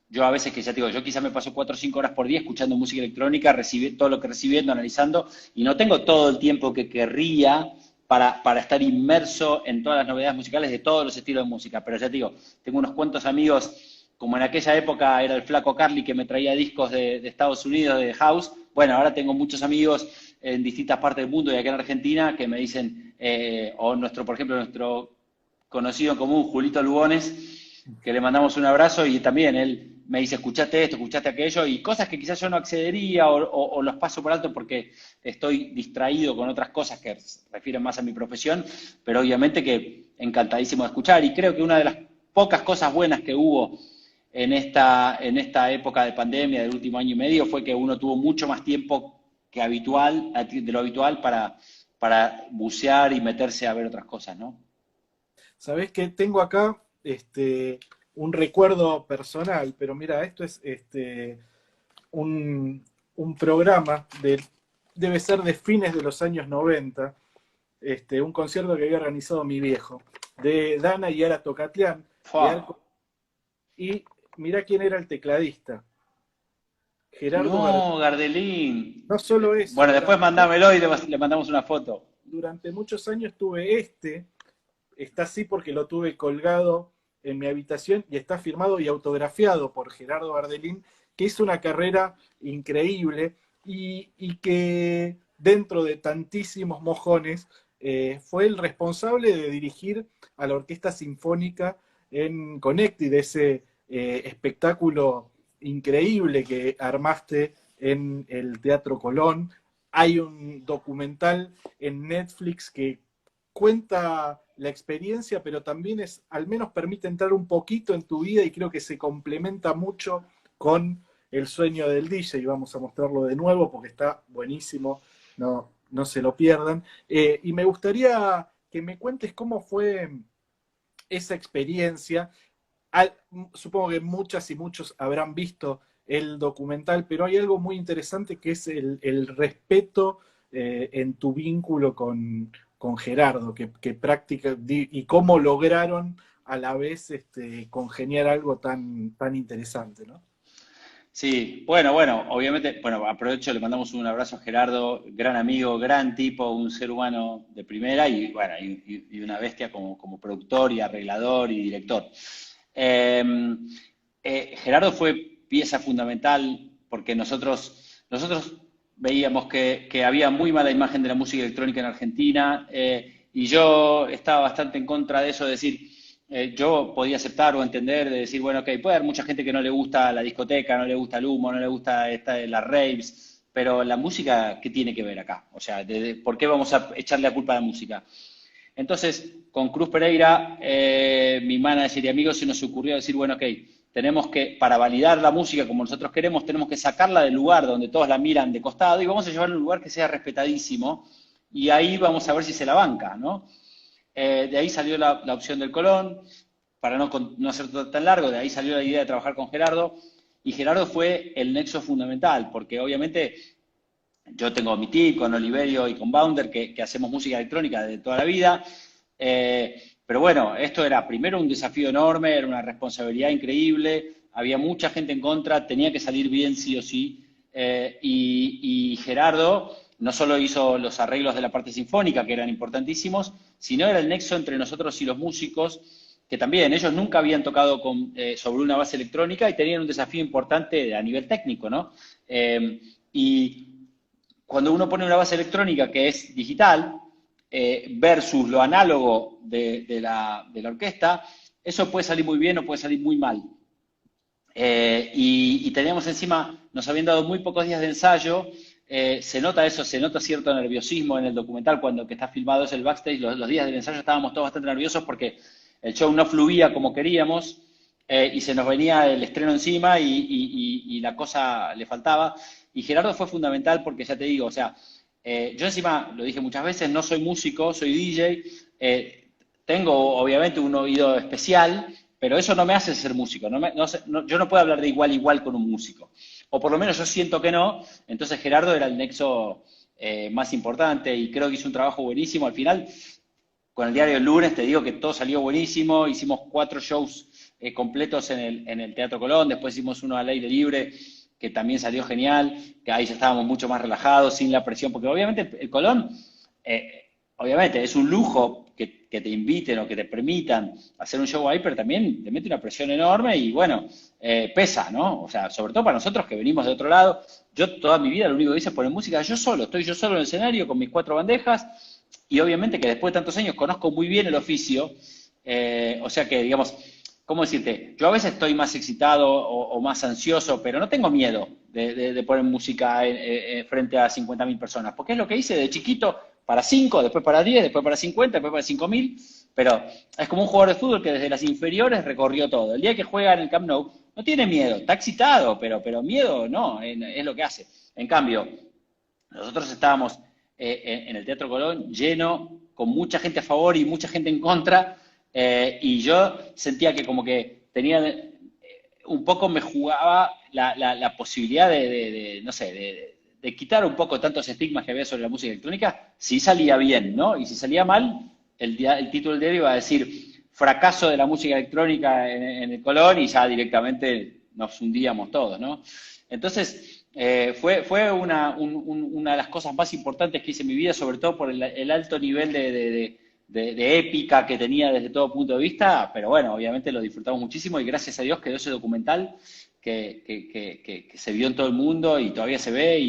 yo a veces, que ya te digo, yo quizá me paso 4 o 5 horas por día escuchando música electrónica, todo lo que recibiendo, analizando, y no tengo todo el tiempo que querría para estar inmerso en todas las novedades musicales de todos los estilos de música. Pero ya te digo, tengo unos cuantos amigos, como en aquella época era el Flaco Carly que me traía discos de Estados Unidos, de House. Bueno, ahora tengo muchos amigos en distintas partes del mundo y aquí en Argentina que me dicen, o por ejemplo, nuestro conocido en común, Julito Lugones, que le mandamos un abrazo y también él me dice, escuchaste esto, escuchaste aquello, y cosas que quizás yo no accedería o los paso por alto porque estoy distraído con otras cosas que refieren más a mi profesión, pero obviamente que encantadísimo de escuchar. Y creo que una de las pocas cosas buenas que hubo en esta época de pandemia del último año y medio fue que uno tuvo mucho más tiempo de lo habitual para bucear y meterse a ver otras cosas, ¿no? Sabés que tengo acá un recuerdo personal, pero mira, esto es un programa debe ser de fines de los años 90, un concierto que había organizado mi viejo, de Dana y Ara Tocatlián, de Fua. Arco, y mira quién era el tecladista, Gerardo Gardel. No, Gardelín. No solo eso, Bueno, después mandámelo y le mandamos una foto. durante muchos años tuve está así porque lo tuve colgado en mi habitación y está firmado y autografiado por Gerardo Bardelín, que hizo una carrera increíble y que dentro de tantísimos mojones fue el responsable de dirigir a la Orquesta Sinfónica en Connecticut, ese espectáculo increíble que armaste en el Teatro Colón. Hay un documental en Netflix que cuenta la experiencia, pero también al menos permite entrar un poquito en tu vida y creo que se complementa mucho con el sueño del DJ. Y vamos a mostrarlo de nuevo porque está buenísimo, no se lo pierdan. Y me gustaría que me cuentes cómo fue esa experiencia. Supongo que muchas y muchos habrán visto el documental, pero hay algo muy interesante que es el respeto en tu vínculo con Gerardo, que practica y cómo lograron a la vez congeniar algo tan interesante, ¿no? Sí, bueno, obviamente, bueno, aprovecho, le mandamos un abrazo a Gerardo, gran amigo, gran tipo, un ser humano de primera y bueno, y una bestia como productor y arreglador y director. Eh, Gerardo fue pieza fundamental porque nosotros veíamos que había muy mala imagen de la música electrónica en Argentina y yo estaba bastante en contra de eso, de decir, yo podía aceptar o entender, de decir, bueno, ok, puede haber mucha gente que no le gusta la discoteca, no le gusta el humo, no le gusta las raves, pero la música, ¿qué tiene que ver acá? O sea, ¿por qué vamos a echarle la culpa a la música? Entonces, con Cruz Pereira, mi manager y amigos, se nos ocurrió decir, bueno, ok, tenemos que, para validar la música como nosotros queremos, tenemos que sacarla del lugar donde todos la miran de costado y vamos a llevarla a un lugar que sea respetadísimo y ahí vamos a ver si se la banca, ¿no? De ahí salió la opción del Colón, para no hacer todo tan largo, de ahí salió la idea de trabajar con Gerardo, y Gerardo fue el nexo fundamental, porque obviamente yo tengo mi team con Oliverio y con Bounder, que hacemos música electrónica de toda la vida, pero bueno, esto era primero un desafío enorme, era una responsabilidad increíble, había mucha gente en contra, tenía que salir bien sí o sí, y Gerardo no solo hizo los arreglos de la parte sinfónica, que eran importantísimos, sino era el nexo entre nosotros y los músicos, que también ellos nunca habían tocado sobre una base electrónica y tenían un desafío importante a nivel técnico, ¿no? Y cuando uno pone una base electrónica que es digital versus lo análogo de la orquesta, eso puede salir muy bien o puede salir muy mal. Y teníamos encima, nos habían dado muy pocos días de ensayo, se nota eso, se nota cierto nerviosismo en el documental cuando que está filmado es el backstage, los días del ensayo estábamos todos bastante nerviosos porque el show no fluía como queríamos y se nos venía el estreno encima y la cosa le faltaba. Y Gerardo fue fundamental porque ya te digo, o sea, yo encima, lo dije muchas veces, no soy músico, soy DJ, tengo obviamente un oído especial, pero eso no me hace ser músico, yo no puedo hablar de igual a igual con un músico, o por lo menos yo siento que no, entonces Gerardo era el nexo más importante y creo que hizo un trabajo buenísimo. Al final, con el diario El Lunes, te digo que todo salió buenísimo, hicimos 4 shows completos en el Teatro Colón, después hicimos uno al aire libre, que también salió genial, que ahí ya estábamos mucho más relajados, sin la presión, porque obviamente el Colón, obviamente es un lujo que te inviten o que te permitan hacer un show ahí, pero también te mete una presión enorme y bueno, pesa, ¿no? O sea, sobre todo para nosotros que venimos de otro lado, yo toda mi vida lo único que hice es poner música estoy yo solo en el escenario con mis 4 bandejas y obviamente que después de tantos años conozco muy bien el oficio, o sea que digamos, ¿cómo decirte? Yo a veces estoy más excitado o más ansioso, pero no tengo miedo de poner música frente a 50.000 personas, porque es lo que hice de chiquito para 5, después para 10, después para 50, después para 5.000, pero es como un jugador de fútbol que desde las inferiores recorrió todo. El día que juega en el Camp Nou no tiene miedo, está excitado, pero miedo no, es lo que hace. En cambio, nosotros estábamos en el Teatro Colón lleno, con mucha gente a favor y mucha gente en contra, y yo sentía que como que tenía, un poco me jugaba la posibilidad no sé, de quitar un poco tantos estigmas que había sobre la música electrónica, si salía bien, ¿no? Y si salía mal, el título del diario iba a decir fracaso de la música electrónica en el Colón y ya directamente nos hundíamos todos, ¿no? Entonces, fue una de las cosas más importantes que hice en mi vida, sobre todo por el alto nivel de épica que tenía desde todo punto de vista, pero bueno, obviamente lo disfrutamos muchísimo y gracias a Dios quedó ese documental que se vio en todo el mundo y todavía se ve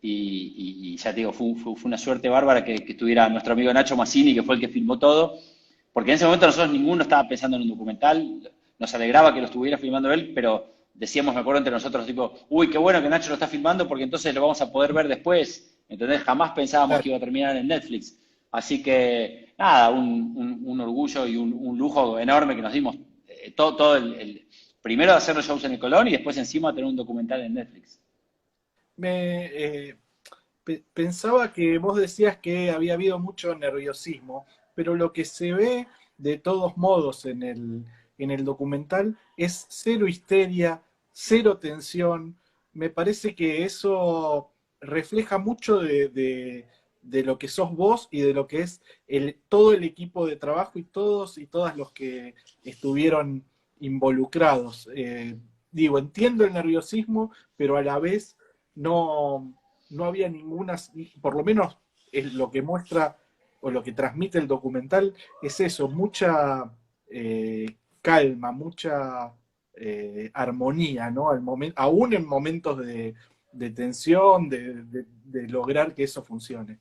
y ya te digo, fue una suerte bárbara que estuviera nuestro amigo Nacho Massini, que fue el que filmó todo, porque en ese momento nosotros ninguno estaba pensando en un documental, nos alegraba que lo estuviera filmando él, pero decíamos, me acuerdo entre nosotros, tipo, uy, qué bueno que Nacho lo está filmando porque entonces lo vamos a poder ver después, ¿entendés? Jamás pensábamos que iba a terminar en Netflix. Así que, nada, un orgullo y un lujo enorme que nos dimos todo primero hacer los shows en el Colón y después encima tener un documental en Netflix. Pensaba que vos decías que había habido mucho nerviosismo, pero lo que se ve de todos modos en el documental es cero histeria, cero tensión. Me parece que eso refleja mucho de lo que sos vos y de lo que es todo el equipo de trabajo y todos y todas los que estuvieron involucrados. Digo, entiendo el nerviosismo, pero a la vez no había ninguna, por lo menos es lo que muestra o lo que transmite el documental, es eso, mucha calma, mucha armonía, ¿no? Aún en momentos de tensión, de lograr que eso funcione.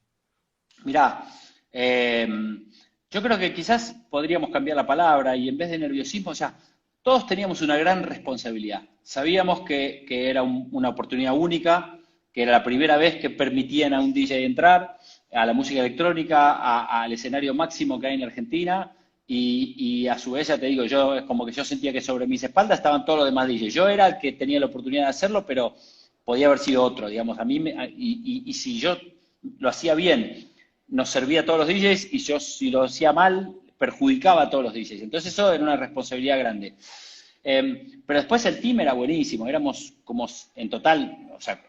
Mirá, yo creo que quizás podríamos cambiar la palabra y en vez de nerviosismo, o sea, todos teníamos una gran responsabilidad. Sabíamos que era una oportunidad única, que era la primera vez que permitían a un DJ entrar a la música electrónica, al escenario máximo que hay en Argentina, y a su vez, ya te digo, yo es como que yo sentía que sobre mis espaldas estaban todos los demás DJs. Yo era el que tenía la oportunidad de hacerlo, pero podía haber sido otro, digamos. Y si yo lo hacía bien nos servía a todos los DJs y yo si lo hacía mal perjudicaba a todos los DJs. Entonces eso era una responsabilidad grande. Pero después el team era buenísimo, éramos como en total, o sea,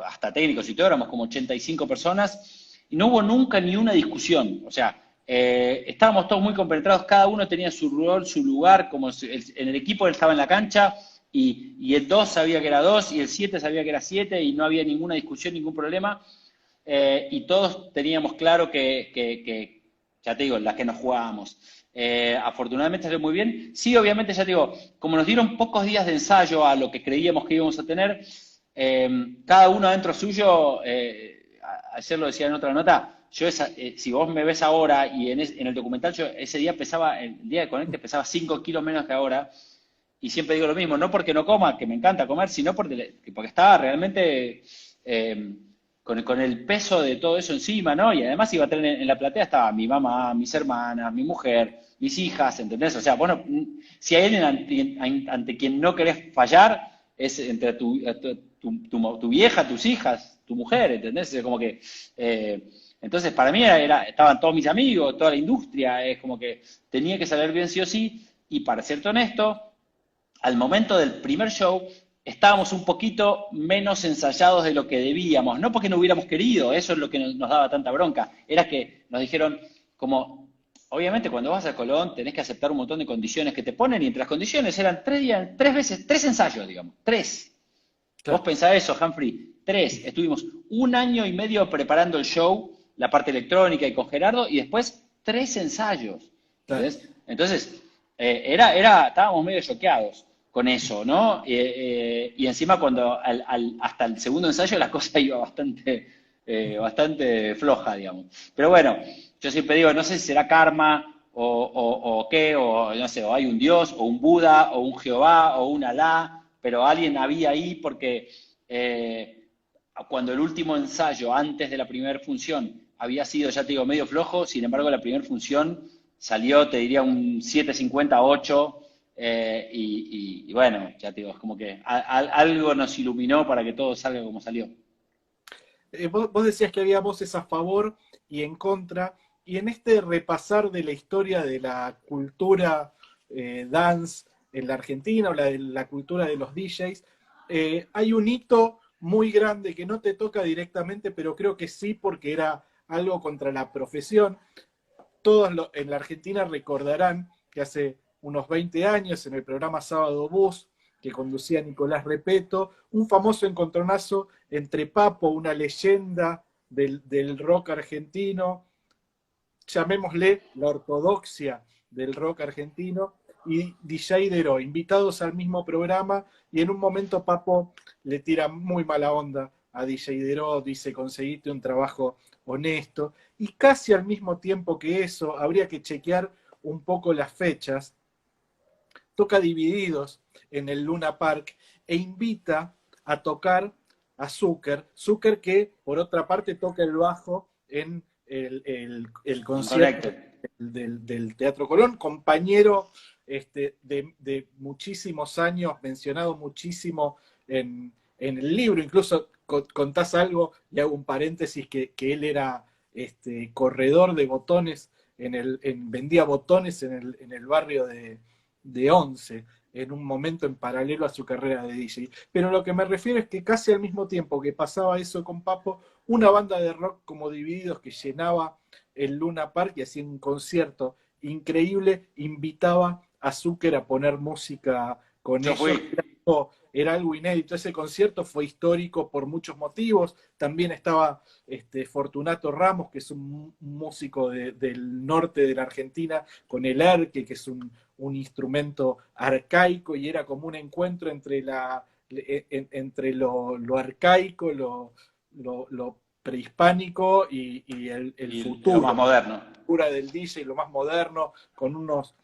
hasta técnicos y todo, éramos como 85 personas y no hubo nunca ni una discusión. O sea, estábamos todos muy compenetrados, cada uno tenía su rol, su lugar, como en el equipo él estaba en la cancha y el 2 sabía que era 2 y el 7 sabía que era 7 y no había ninguna discusión, ningún problema. Y todos teníamos claro que, ya te digo, las que nos jugábamos. Afortunadamente salió muy bien. Sí, obviamente, ya te digo, como nos dieron pocos días de ensayo a lo que creíamos que íbamos a tener, cada uno adentro suyo, ayer lo decía en otra nota, yo si vos me ves ahora y en el documental, yo ese día pesaba, el día de Conecte pesaba 5 kilos menos que ahora, y siempre digo lo mismo, no porque no coma, que me encanta comer, sino porque estaba realmente con el peso de todo eso encima, ¿no? Y además iba a tener en la platea estaba mi mamá, mis hermanas, mi mujer, mis hijas, ¿entendés? O sea, bueno, si hay alguien ante quien no querés fallar, es entre tu vieja, tus hijas, tu mujer, ¿entendés? Es como que... entonces, para mí estaban todos mis amigos, toda la industria, es como que tenía que salir bien sí o sí, y para serte honesto, al momento del primer show estábamos un poquito menos ensayados de lo que debíamos, no porque no hubiéramos querido, eso es lo que nos daba tanta bronca, era que nos dijeron como, obviamente cuando vas a Colón tenés que aceptar un montón de condiciones que te ponen y entre las condiciones eran 3 ensayos, digamos, 3. Claro. Vos pensás eso, Humphrey, 3. Estuvimos 1 año y medio preparando el show, la parte electrónica y con Gerardo, y después 3 ensayos. Claro. Entonces, estábamos medio choqueados con eso, ¿no? Y encima cuando hasta el segundo ensayo la cosa iba bastante floja, digamos. Pero bueno, yo siempre digo, no sé si será karma o qué, o no sé, o hay un Dios, o un Buda, o un Jehová, o un Alá, pero alguien había ahí porque cuando el último ensayo, antes de la primera función, había sido, ya te digo, medio flojo, sin embargo la primera función salió, te diría, un 7.50, 8, y bueno, ya te digo, es como que algo nos iluminó para que todo salga como salió. Vos decías que había voces a favor y en contra, y en este repasar de la historia de la cultura dance en la Argentina, o la cultura de los DJs, hay un hito muy grande que no te toca directamente, pero creo que sí, porque era algo contra la profesión. Todos en la Argentina recordarán que hace unos 20 años, en el programa Sábado Bus, que conducía Nicolás Repeto, un famoso encontronazo entre Papo, una leyenda del rock argentino, llamémosle la ortodoxia del rock argentino, y DJ Dero, invitados al mismo programa, y en un momento Papo le tira muy mala onda a DJ Dero, dice, conseguiste un trabajo honesto, y casi al mismo tiempo que eso, habría que chequear un poco las fechas, toca Divididos en el Luna Park e invita a tocar a Zucker que por otra parte toca el bajo en el concierto del Teatro Colón, compañero de muchísimos años, mencionado muchísimo en el libro, incluso contás algo, y hago un paréntesis, que él era corredor de botones, vendía botones en el barrio de Once, en un momento en paralelo a su carrera de DJ. Pero lo que me refiero es que casi al mismo tiempo que pasaba eso con Papo, una banda de rock como Divididos, que llenaba el Luna Park y hacía un concierto increíble, invitaba a Zucker a poner música con ellos. Era algo inédito. Ese concierto fue histórico por muchos motivos. También estaba Fortunato Ramos, que es un músico del norte de la Argentina, con el arque, que es un instrumento arcaico, y era como un encuentro entre lo arcaico, lo prehispánico y el futuro. Lo más moderno. La cultura del DJ, lo más moderno, con unos...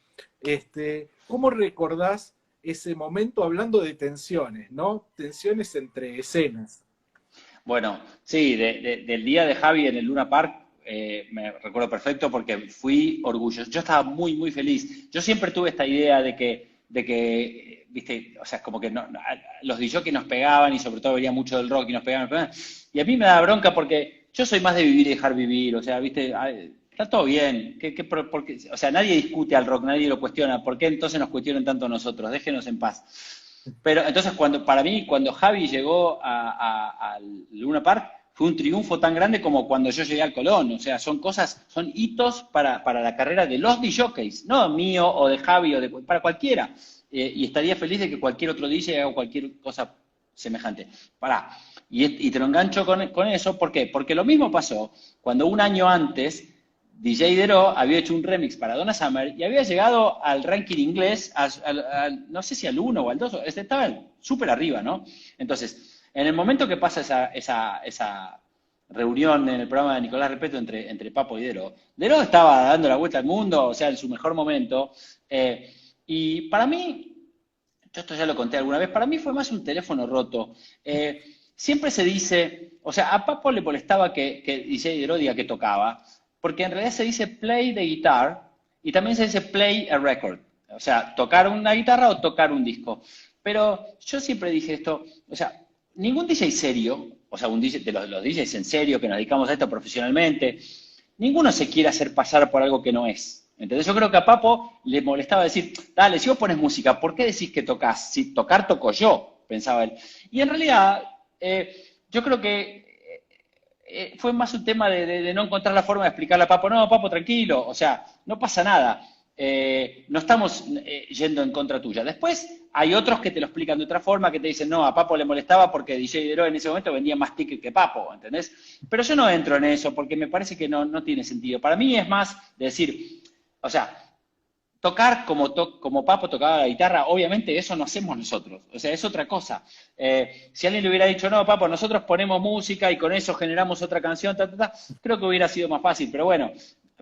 ¿Cómo recordás ese momento, hablando de tensiones, ¿no? Tensiones entre escenas? Bueno, sí, del día de Javi en el Luna Park, me recuerdo perfecto porque fui orgulloso. Yo estaba muy, muy feliz. Yo siempre tuve esta idea de que viste, o sea, como que los DJs nos pegaban, y sobre todo venía mucho del rock y nos pegaban. Y a mí me daba bronca porque yo soy más de vivir y dejar vivir, o sea, viste, está todo bien, porque, o sea, nadie discute al rock, nadie lo cuestiona, ¿por qué entonces nos cuestionan tanto a nosotros? Déjenos en paz. Pero entonces, para mí, cuando Javi llegó al Luna Park, fue un triunfo tan grande como cuando yo llegué al Colón. O sea, son hitos para la carrera de los DJs, no mío o de Javi para cualquiera. Y estaría feliz de que cualquier otro DJ haga cualquier cosa semejante. Pará. Y te lo engancho con eso, ¿por qué? Porque lo mismo pasó cuando un año antes DJ Dero había hecho un remix para Donna Summer y había llegado al ranking inglés, no sé si al 1 o al 2, estaba súper arriba, ¿no? Entonces, en el momento que pasa esa reunión en el programa de Nicolás Repeto entre Papo y Dero, Dero estaba dando la vuelta al mundo, o sea, en su mejor momento, y para mí, yo esto ya lo conté alguna vez, para mí fue más un teléfono roto. Siempre se dice, o sea, a Papo le molestaba que DJ Dero diga que tocaba, porque en realidad se dice play the guitar y también se dice play a record, o sea, tocar una guitarra o tocar un disco. Pero yo siempre dije esto, o sea, ningún DJ serio, o sea, un DJ, de los DJs en serio que nos dedicamos a esto profesionalmente, ninguno se quiere hacer pasar por algo que no es. Entonces yo creo que a Papo le molestaba decir, dale, si vos pones música, ¿por qué decís que tocas? Si tocar toco yo, pensaba él. Y en realidad, yo creo que fue más un tema de no encontrar la forma de explicarle a Papo, no, Papo, tranquilo, o sea, no pasa nada, no estamos yendo en contra tuya. Después hay otros que te lo explican de otra forma, que te dicen, no, a Papo le molestaba porque DJ Dero en ese momento vendía más ticket que Papo, ¿entendés? Pero yo no entro en eso porque me parece que no tiene sentido. Para mí es más de decir, o sea, tocar como Papo tocaba la guitarra, obviamente eso no hacemos nosotros, o sea, es otra cosa. Si alguien le hubiera dicho, no, Papo, nosotros ponemos música y con eso generamos otra canción, creo que hubiera sido más fácil, pero bueno,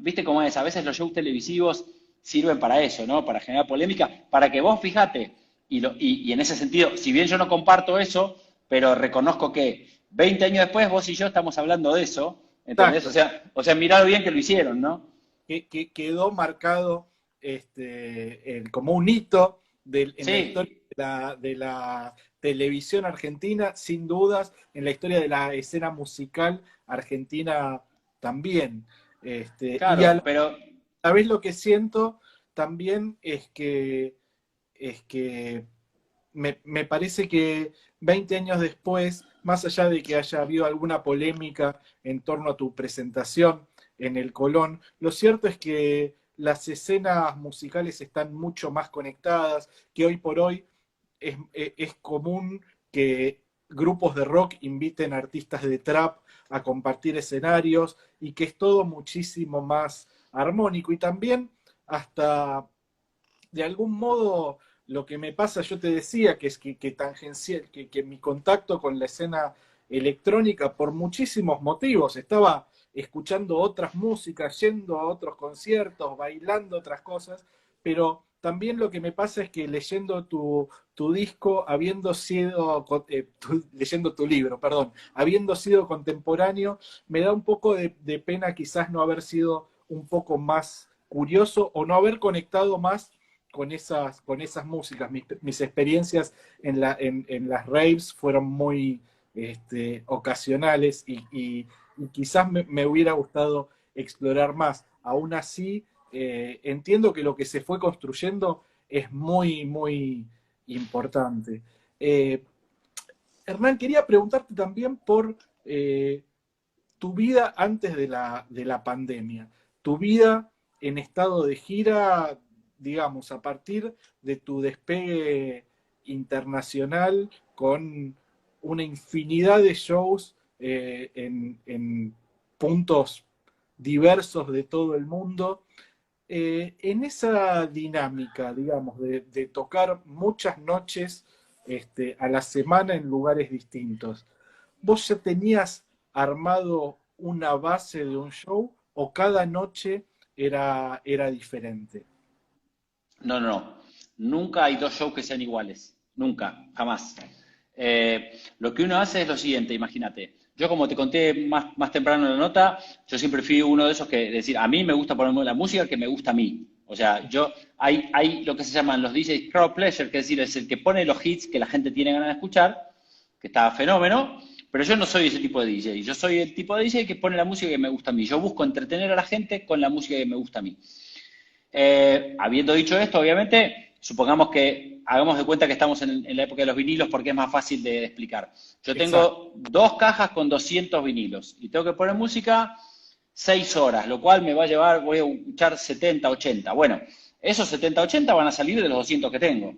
viste cómo es, a veces los shows televisivos sirven para eso, ¿no? Para generar polémica, para que vos fijate, y en ese sentido, si bien yo no comparto eso, pero reconozco que 20 años después vos y yo estamos hablando de eso, ¿entendés? Exacto. O sea, mirá lo bien que lo hicieron, ¿no? Que quedó marcado como un hito en la historia Sí, de la televisión argentina, sin dudas, en la historia de la escena musical argentina también. Y a claro, pero la vez lo que siento también es que me parece que 20 años después, más allá de que haya habido alguna polémica en torno a tu presentación en el Colón, lo cierto es que las escenas musicales están mucho más conectadas, que hoy por hoy es común que grupos de rock inviten artistas de trap a compartir escenarios y que es todo muchísimo más armónico y también hasta de algún modo lo que me pasa, yo te decía, que es que tangencial, que mi contacto con la escena electrónica por muchísimos motivos, estaba escuchando otras músicas, yendo a otros conciertos, bailando otras cosas, pero también lo que me pasa es que leyendo tu disco, habiendo sido, leyendo tu libro, perdón, habiendo sido contemporáneo, me da un poco de pena quizás no haber sido un poco más curioso o no haber conectado más con esas músicas. Mis experiencias en las raves fueron muy ocasionales y quizás me hubiera gustado explorar más. Aún así, entiendo que lo que se fue construyendo es muy, muy importante. Eh, Hernán, quería preguntarte también por tu vida antes de la pandemia, tu vida en estado de gira, digamos, a partir de tu despegue internacional con una infinidad de shows en puntos diversos de todo el mundo. En esa dinámica, digamos, de tocar muchas noches a la semana en lugares distintos, ¿vos ya tenías armado una base de un show o cada noche era diferente? no, no, no. Nunca hay dos shows que sean iguales. Nunca, jamás. Lo que uno hace es lo siguiente, imagínate. Yo, como te conté más temprano en la nota, yo siempre fui uno de esos que decir, a mí me gusta poner la música que me gusta a mí. O sea, hay lo que se llaman los DJs crowd pleasure, que es decir, es el que pone los hits que la gente tiene ganas de escuchar, que está fenómeno, Pero yo no soy ese tipo de DJ. Yo soy el tipo de DJ que pone la música que me gusta a mí. Yo busco entretener a la gente con la música que me gusta a mí. Habiendo dicho esto, obviamente, supongamos que hagamos de cuenta que estamos en la época de los vinilos porque es más fácil de explicar. Yo Exacto. tengo 2 cajas con 200 vinilos y tengo que poner música 6 horas, lo cual me va a llevar, voy a escuchar 70, 80. Bueno, esos 70, 80 van a salir de los 200 que tengo.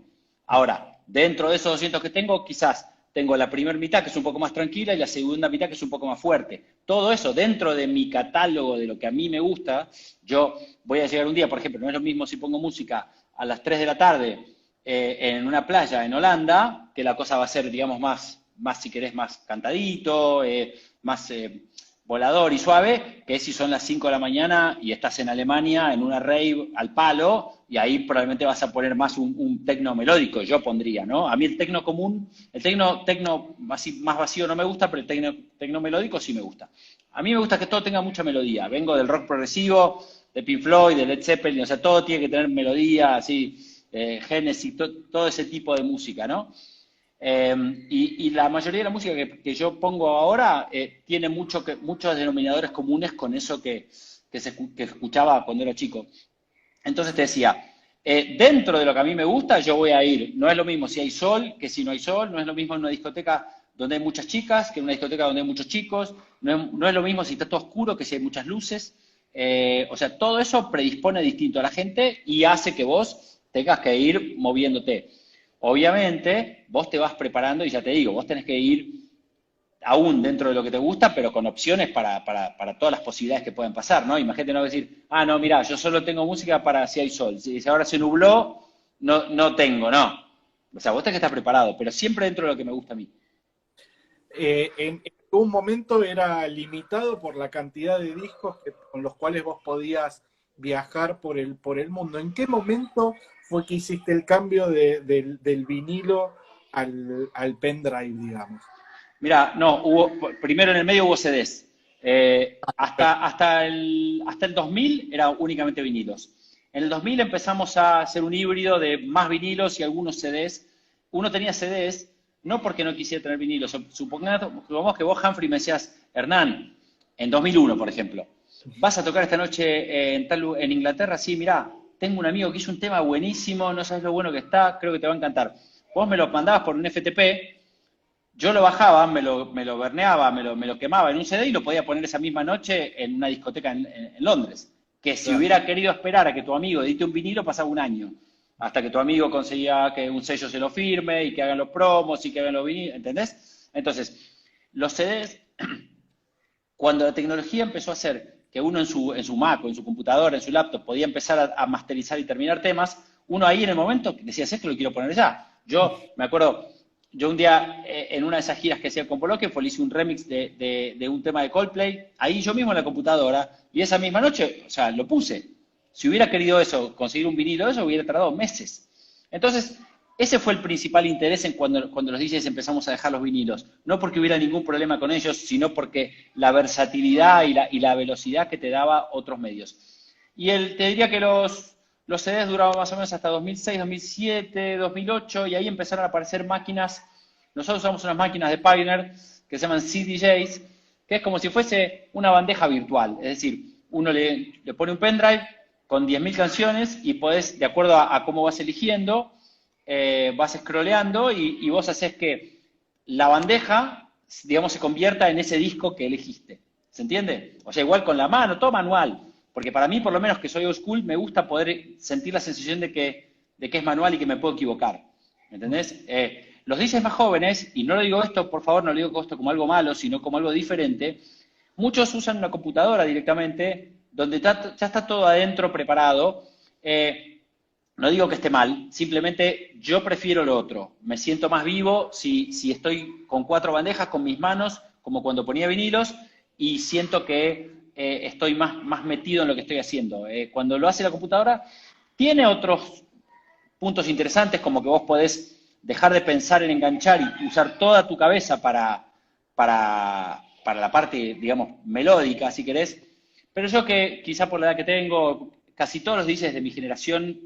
Ahora, dentro de esos 200 que tengo, quizás tengo la primera mitad que es un poco más tranquila y la segunda mitad que es un poco más fuerte. Todo eso dentro de mi catálogo de lo que a mí me gusta, yo voy a llegar un día, por ejemplo, no es lo mismo si pongo música a las 3 de la tarde en una playa en Holanda, que la cosa va a ser, digamos, más si querés, más cantadito, más volador y suave, que si son las 5 de la mañana y estás en Alemania en una rave al palo, y ahí probablemente vas a poner más un tecno melódico, yo pondría, ¿no? A mí el tecno común, el tecno más vacío no me gusta, pero el tecno melódico sí me gusta. A mí me gusta que todo tenga mucha melodía. Vengo del rock progresivo, de Pink Floyd, de Led Zeppelin, o sea, todo tiene que tener melodía, así, Genesis, todo ese tipo de música, ¿no? Y la mayoría de la música que yo pongo ahora tiene muchos denominadores comunes con eso que escuchaba cuando era chico. Entonces te decía, dentro de lo que a mí me gusta, yo voy a ir. No es lo mismo si hay sol que si no hay sol, no es lo mismo en una discoteca donde hay muchas chicas que en una discoteca donde hay muchos chicos, no es lo mismo si está todo oscuro que si hay muchas luces. O sea, todo eso predispone distinto a la gente y hace que vos tengas que ir moviéndote. Obviamente, vos te vas preparando y ya te digo, vos tenés que ir aún dentro de lo que te gusta, pero con opciones para todas las posibilidades que pueden pasar, ¿no? Imagínate no decir, ah, no, mira, yo solo tengo música para si hay sol, si ahora se nubló, no tengo, no. O sea, vos tenés que estar preparado, pero siempre dentro de lo que me gusta a mí. En un momento era limitado por la cantidad de discos con los cuales vos podías viajar por el mundo. ¿En qué momento fue que hiciste el cambio del vinilo al pendrive, digamos? Mira, no, primero en el medio hubo CDs. Hasta el 2000 era únicamente vinilos. En el 2000 empezamos a hacer un híbrido de más vinilos y algunos CDs. Uno tenía CDs, no porque no quisiera tener vinilos. Supongamos que vos, Humphrey, me decías, Hernán, en 2001, por ejemplo, vas a tocar esta noche en Inglaterra. Sí, mirá, tengo un amigo que hizo un tema buenísimo, no sabes lo bueno que está, creo que te va a encantar. Vos me lo mandabas por un FTP, yo lo bajaba, me lo berneaba, me lo quemaba en un CD y lo podía poner esa misma noche en una discoteca en Londres. Que si Claro. hubiera querido esperar a que tu amigo edite un vinilo, pasaba un año. Hasta que tu amigo conseguía que un sello se lo firme y que hagan los promos y que hagan los vinilos, ¿entendés? Entonces, los CDs, cuando la tecnología empezó a hacer que uno en su Mac o en su computadora, en su laptop, podía empezar a masterizar y terminar temas, uno ahí en el momento decía, esto lo quiero poner ya. Yo me acuerdo, yo un día en una de esas giras que hacía con Poloque, le hice un remix de un tema de Coldplay, ahí yo mismo en la computadora, y esa misma noche, o sea, lo puse. Si hubiera querido eso, conseguir un vinilo de eso, hubiera tardado meses. Entonces, ese fue el principal interés cuando los DJs empezamos a dejar los vinilos. No porque hubiera ningún problema con ellos, sino porque la versatilidad y la velocidad que te daba otros medios. Te diría que los CDs duraban más o menos hasta 2006, 2007, 2008, y ahí empezaron a aparecer máquinas. Nosotros usamos unas máquinas de Pioneer que se llaman CDJs, que es como si fuese una bandeja virtual. Es decir, uno le pone un pendrive con 10.000 canciones y podés, de acuerdo a cómo vas eligiendo, vas scrolleando y vos haces que la bandeja, digamos, se convierta en ese disco que elegiste. ¿Se entiende? O sea, igual con la mano, todo manual. Porque para mí, por lo menos que soy old school, me gusta poder sentir la sensación de que es manual y que me puedo equivocar. ¿Me entendés? Los DJs más jóvenes, y no lo digo esto, por favor, no lo digo esto como algo malo, sino como algo diferente, muchos usan una computadora directamente, donde ya está todo adentro preparado. No digo que esté mal, simplemente yo prefiero lo otro. Me siento más vivo si estoy con 4 bandejas, con mis manos, como cuando ponía vinilos, y siento que estoy más metido en lo que estoy haciendo. Cuando lo hace la computadora, tiene otros puntos interesantes, como que vos podés dejar de pensar en enganchar y usar toda tu cabeza para la parte, digamos, melódica, si querés. Pero yo que quizá por la edad que tengo, casi todos los DJs de mi generación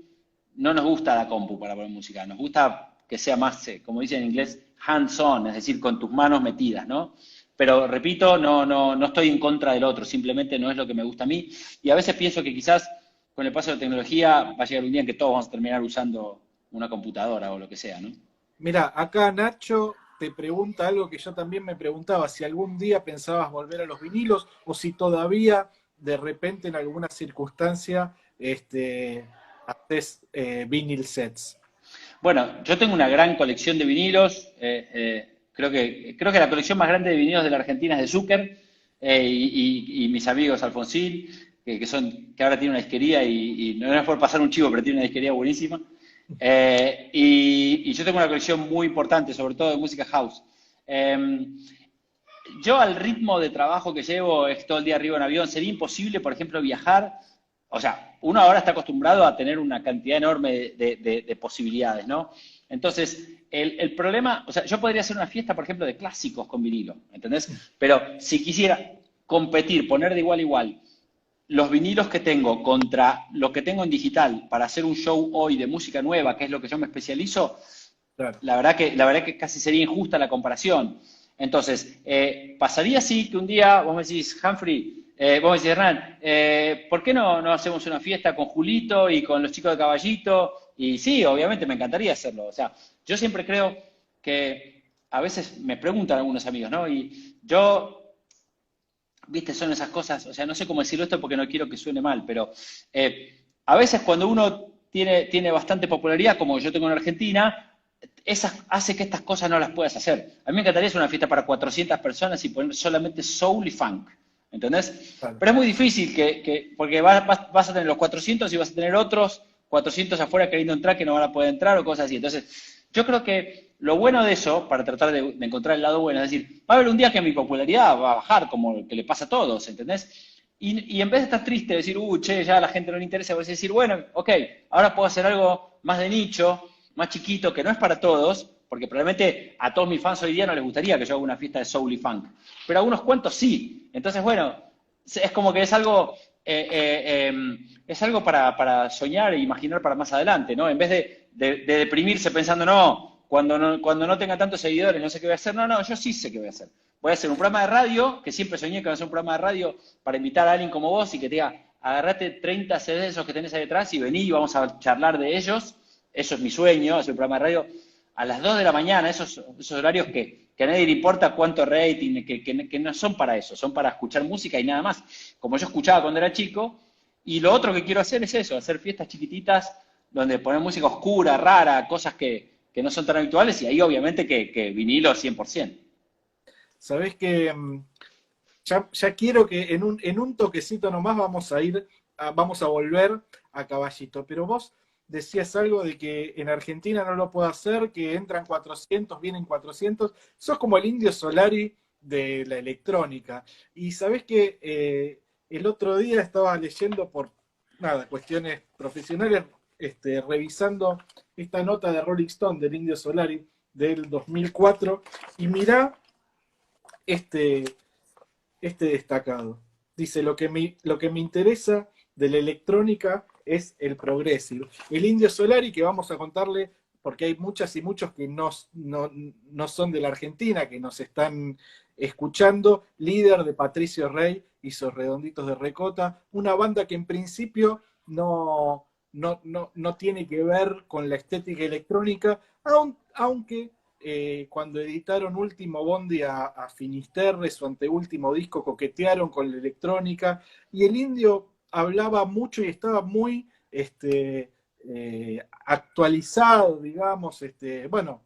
no nos gusta la compu para poner música, nos gusta que sea más, como dicen en inglés, hands-on, es decir, con tus manos metidas, ¿no? pero repito, no estoy en contra del otro, simplemente no es lo que me gusta a mí. Y a veces pienso que quizás con el paso de la tecnología va a llegar un día en que todos vamos a terminar usando una computadora o lo que sea, ¿no? Mira, acá Nacho te pregunta algo que yo también me preguntaba, si algún día pensabas volver a los vinilos o si todavía de repente en alguna circunstancia haces vinyl sets. Bueno, yo tengo una gran colección de vinilos. Creo que la colección más grande de vinilos de la Argentina es de Zucker y mis amigos Alfonsín, que ahora tiene una disquería y no es por pasar un chivo, pero tiene una disquería buenísima. Y yo tengo una colección muy importante, sobre todo de música house. Eh, yo al ritmo de trabajo que llevo, es todo el día arriba en avión, sería imposible, por ejemplo, viajar. O sea, uno ahora está acostumbrado a tener una cantidad enorme de posibilidades, ¿no? Entonces, el problema, o sea, yo podría hacer una fiesta, por ejemplo, de clásicos con vinilo, ¿entendés? Pero si quisiera competir, poner de igual a igual los vinilos que tengo contra lo que tengo en digital para hacer un show hoy de música nueva, que es lo que yo me especializo, Claro. la verdad que casi sería injusta la comparación. Entonces, pasaría así que un día vos me decís, Humphrey, vos me decís, Hernán, ¿por qué no hacemos una fiesta con Julito y con los chicos de Caballito? Y sí, obviamente me encantaría hacerlo. O sea, yo siempre creo que a veces me preguntan algunos amigos, ¿no? Y yo, viste, son esas cosas, o sea, no sé cómo decirlo esto porque no quiero que suene mal, pero a veces cuando uno tiene bastante popularidad, como yo tengo en Argentina, hace que estas cosas no las puedas hacer. A mí me encantaría hacer una fiesta para 400 personas y poner solamente soul y funk, ¿entendés? Claro. Pero es muy difícil porque vas a tener los 400 y vas a tener otros 400 afuera queriendo entrar que no van a poder entrar o cosas así. Entonces, yo creo que lo bueno de eso, para tratar de encontrar el lado bueno, es decir, va a haber un día que mi popularidad va a bajar, como el que le pasa a todos, ¿entendés? Y en vez de estar triste, decir, che, ya a la gente no le interesa, vas a decir, bueno, ok, ahora puedo hacer algo más de nicho, más chiquito, que no es para todos, porque probablemente a todos mis fans hoy día no les gustaría que yo haga una fiesta de soul y funk, pero a unos cuantos sí. Entonces, bueno, es como que es algo para soñar e imaginar para más adelante, ¿no? En vez de deprimirse pensando, no, cuando no tenga tantos seguidores, no sé qué voy a hacer. No, yo sí sé qué voy a hacer. Voy a hacer un programa de radio, que siempre soñé que iba a hacer un programa de radio para invitar a alguien como vos y que te diga, agarrate 30 CDs de esos que tenés ahí detrás y vení y vamos a charlar de ellos. Eso es mi sueño, hacer un programa de radio a las 2 de la mañana, esos horarios que a nadie le importa cuánto rating, que no son para eso, son para escuchar música y nada más. Como yo escuchaba cuando era chico, y lo otro que quiero hacer es eso, hacer fiestas chiquititas donde poner música oscura, rara, cosas que no son tan habituales, y ahí obviamente que vinilo 100%. Sabés que ya quiero que en un toquecito nomás vamos a volver a Caballito, pero vos decías algo de que en Argentina no lo puedo hacer, que entran 400, vienen 400, sos como el Indio Solari de la electrónica. Y sabés que el otro día estaba leyendo por, nada, cuestiones profesionales, revisando esta nota de Rolling Stone del Indio Solari del 2004, y mirá este, este destacado. Dice, lo que me interesa de la electrónica es el progressive. El Indio Solari, que vamos a contarle, porque hay muchas y muchos que no son de la Argentina, que nos están escuchando, líder de Patricio Rey y sus Redonditos de Ricota, una banda que en principio no tiene que ver con la estética electrónica, aunque cuando editaron Último Bondi a Finisterre, su anteúltimo disco, coquetearon con la electrónica, y el Indio hablaba mucho y estaba muy actualizado, digamos, bueno,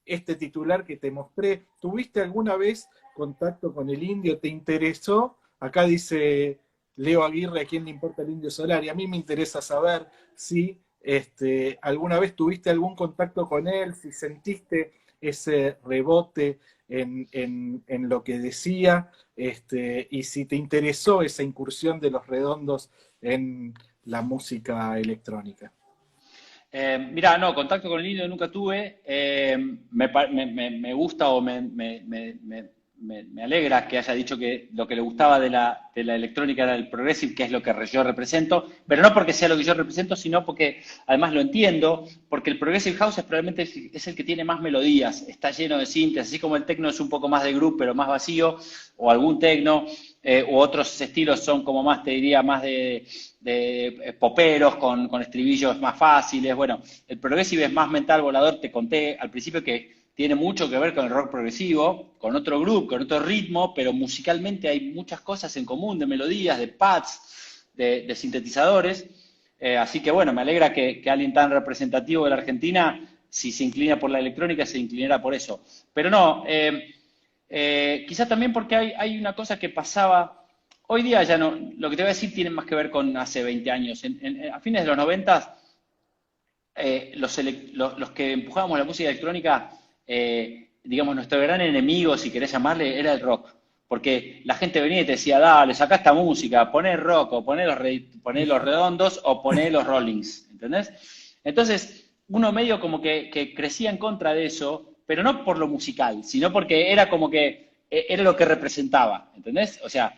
este titular que te mostré. ¿Tuviste alguna vez contacto con el Indio? ¿Te interesó? Acá dice Leo Aguirre, ¿a quién le importa el Indio Solari? A mí me interesa saber si alguna vez tuviste algún contacto con él, si sentiste ese rebote en lo que decía, y si te interesó esa incursión de los Redondos en la música electrónica. Mira, no, contacto con el indio nunca tuve. Me gusta o me me alegra que haya dicho que lo que le gustaba de la electrónica era el progressive, que es lo que yo represento, pero no porque sea lo que yo represento, sino porque además lo entiendo, porque el progressive house probablemente es el que tiene más melodías, está lleno de sintes, así como el techno es un poco más de groove, pero más vacío, o algún techno, u otros estilos son como más, te diría, más de poperos con estribillos más fáciles. Bueno, el progressive es más mental volador, te conté al principio que tiene mucho que ver con el rock progresivo, con otro grupo, con otro ritmo, pero musicalmente hay muchas cosas en común, de melodías, de pads, de sintetizadores. Así que bueno, me alegra que alguien tan representativo de la Argentina, si se inclina por la electrónica, se inclinara por eso. Pero no, quizá también porque hay una cosa que pasaba, hoy día ya no, lo que te voy a decir tiene más que ver con hace 20 años. A fines de los 90, los que empujábamos la música electrónica, digamos, nuestro gran enemigo, si querés llamarle, era el rock. Porque la gente venía y te decía, dale, sacá esta música, poné rock, o poné los redondos, o poné los rollings, ¿entendés? Entonces, uno medio como que crecía en contra de eso, pero no por lo musical, sino porque era como que era lo que representaba, ¿entendés? O sea,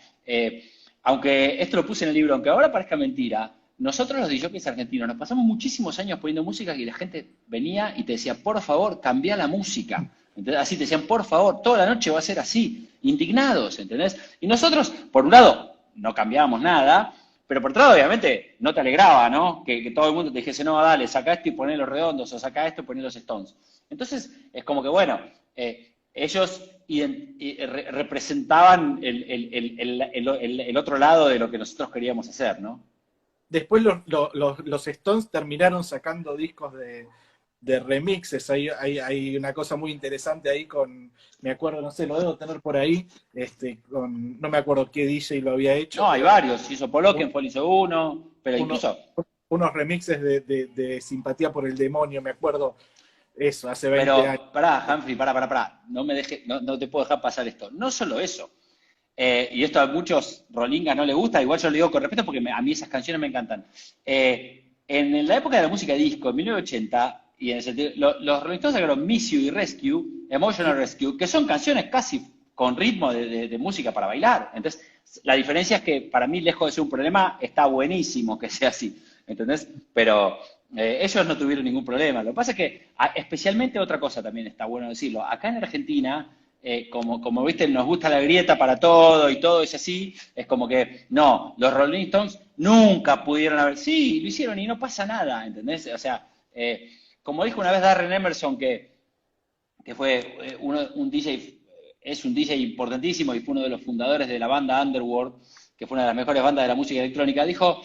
aunque esto lo puse en el libro, aunque ahora parezca mentira, nosotros los DJs argentinos nos pasamos muchísimos años poniendo música y la gente venía y te decía, por favor, cambia la música. ¿Entendés? Así te decían, por favor, toda la noche va a ser así, indignados, ¿entendés? Y nosotros, por un lado, no cambiábamos nada, pero por otro lado, obviamente, no te alegraba, ¿no? Que todo el mundo te dijese, no, dale, saca esto y poné los redondos, o saca esto y poné los Stones. Entonces, es como que, bueno, ellos representaban el otro lado de lo que nosotros queríamos hacer, ¿no? Después los Stones terminaron sacando discos de remixes. Hay una cosa muy interesante ahí con, me acuerdo, no sé, lo debo tener por ahí, no me acuerdo qué DJ lo había hecho, No, hay pero varios. Hizo Polokenfol, hizo uno, pero uno- incluso, unos remixes de Simpatía por el Demonio, me acuerdo eso, hace 20 años. pero pará, Humphrey, pará. No te puedo dejar pasar esto. No solo eso. Y esto a muchos rolingas no les gusta, igual yo lo digo con respeto porque a mí esas canciones me encantan. En la época de la música disco, en 1980, y en el sentido, los Rolling Stones sacaron Miss You y Rescue, Emotional Rescue, que son canciones casi con ritmo de música para bailar. Entonces, la diferencia es que para mí, lejos de ser un problema, está buenísimo que sea así. ¿Entendés? Pero ellos no tuvieron ningún problema. Lo que pasa es que, especialmente otra cosa también está bueno decirlo, acá en Argentina como viste, nos gusta la grieta para todo y todo es así, es como que, no, los Rolling Stones nunca pudieron haber, sí, lo hicieron y no pasa nada, ¿entendés? O sea, como dijo una vez Darren Emerson, que fue un DJ, es un DJ importantísimo y fue uno de los fundadores de la banda Underworld, que fue una de las mejores bandas de la música electrónica, dijo,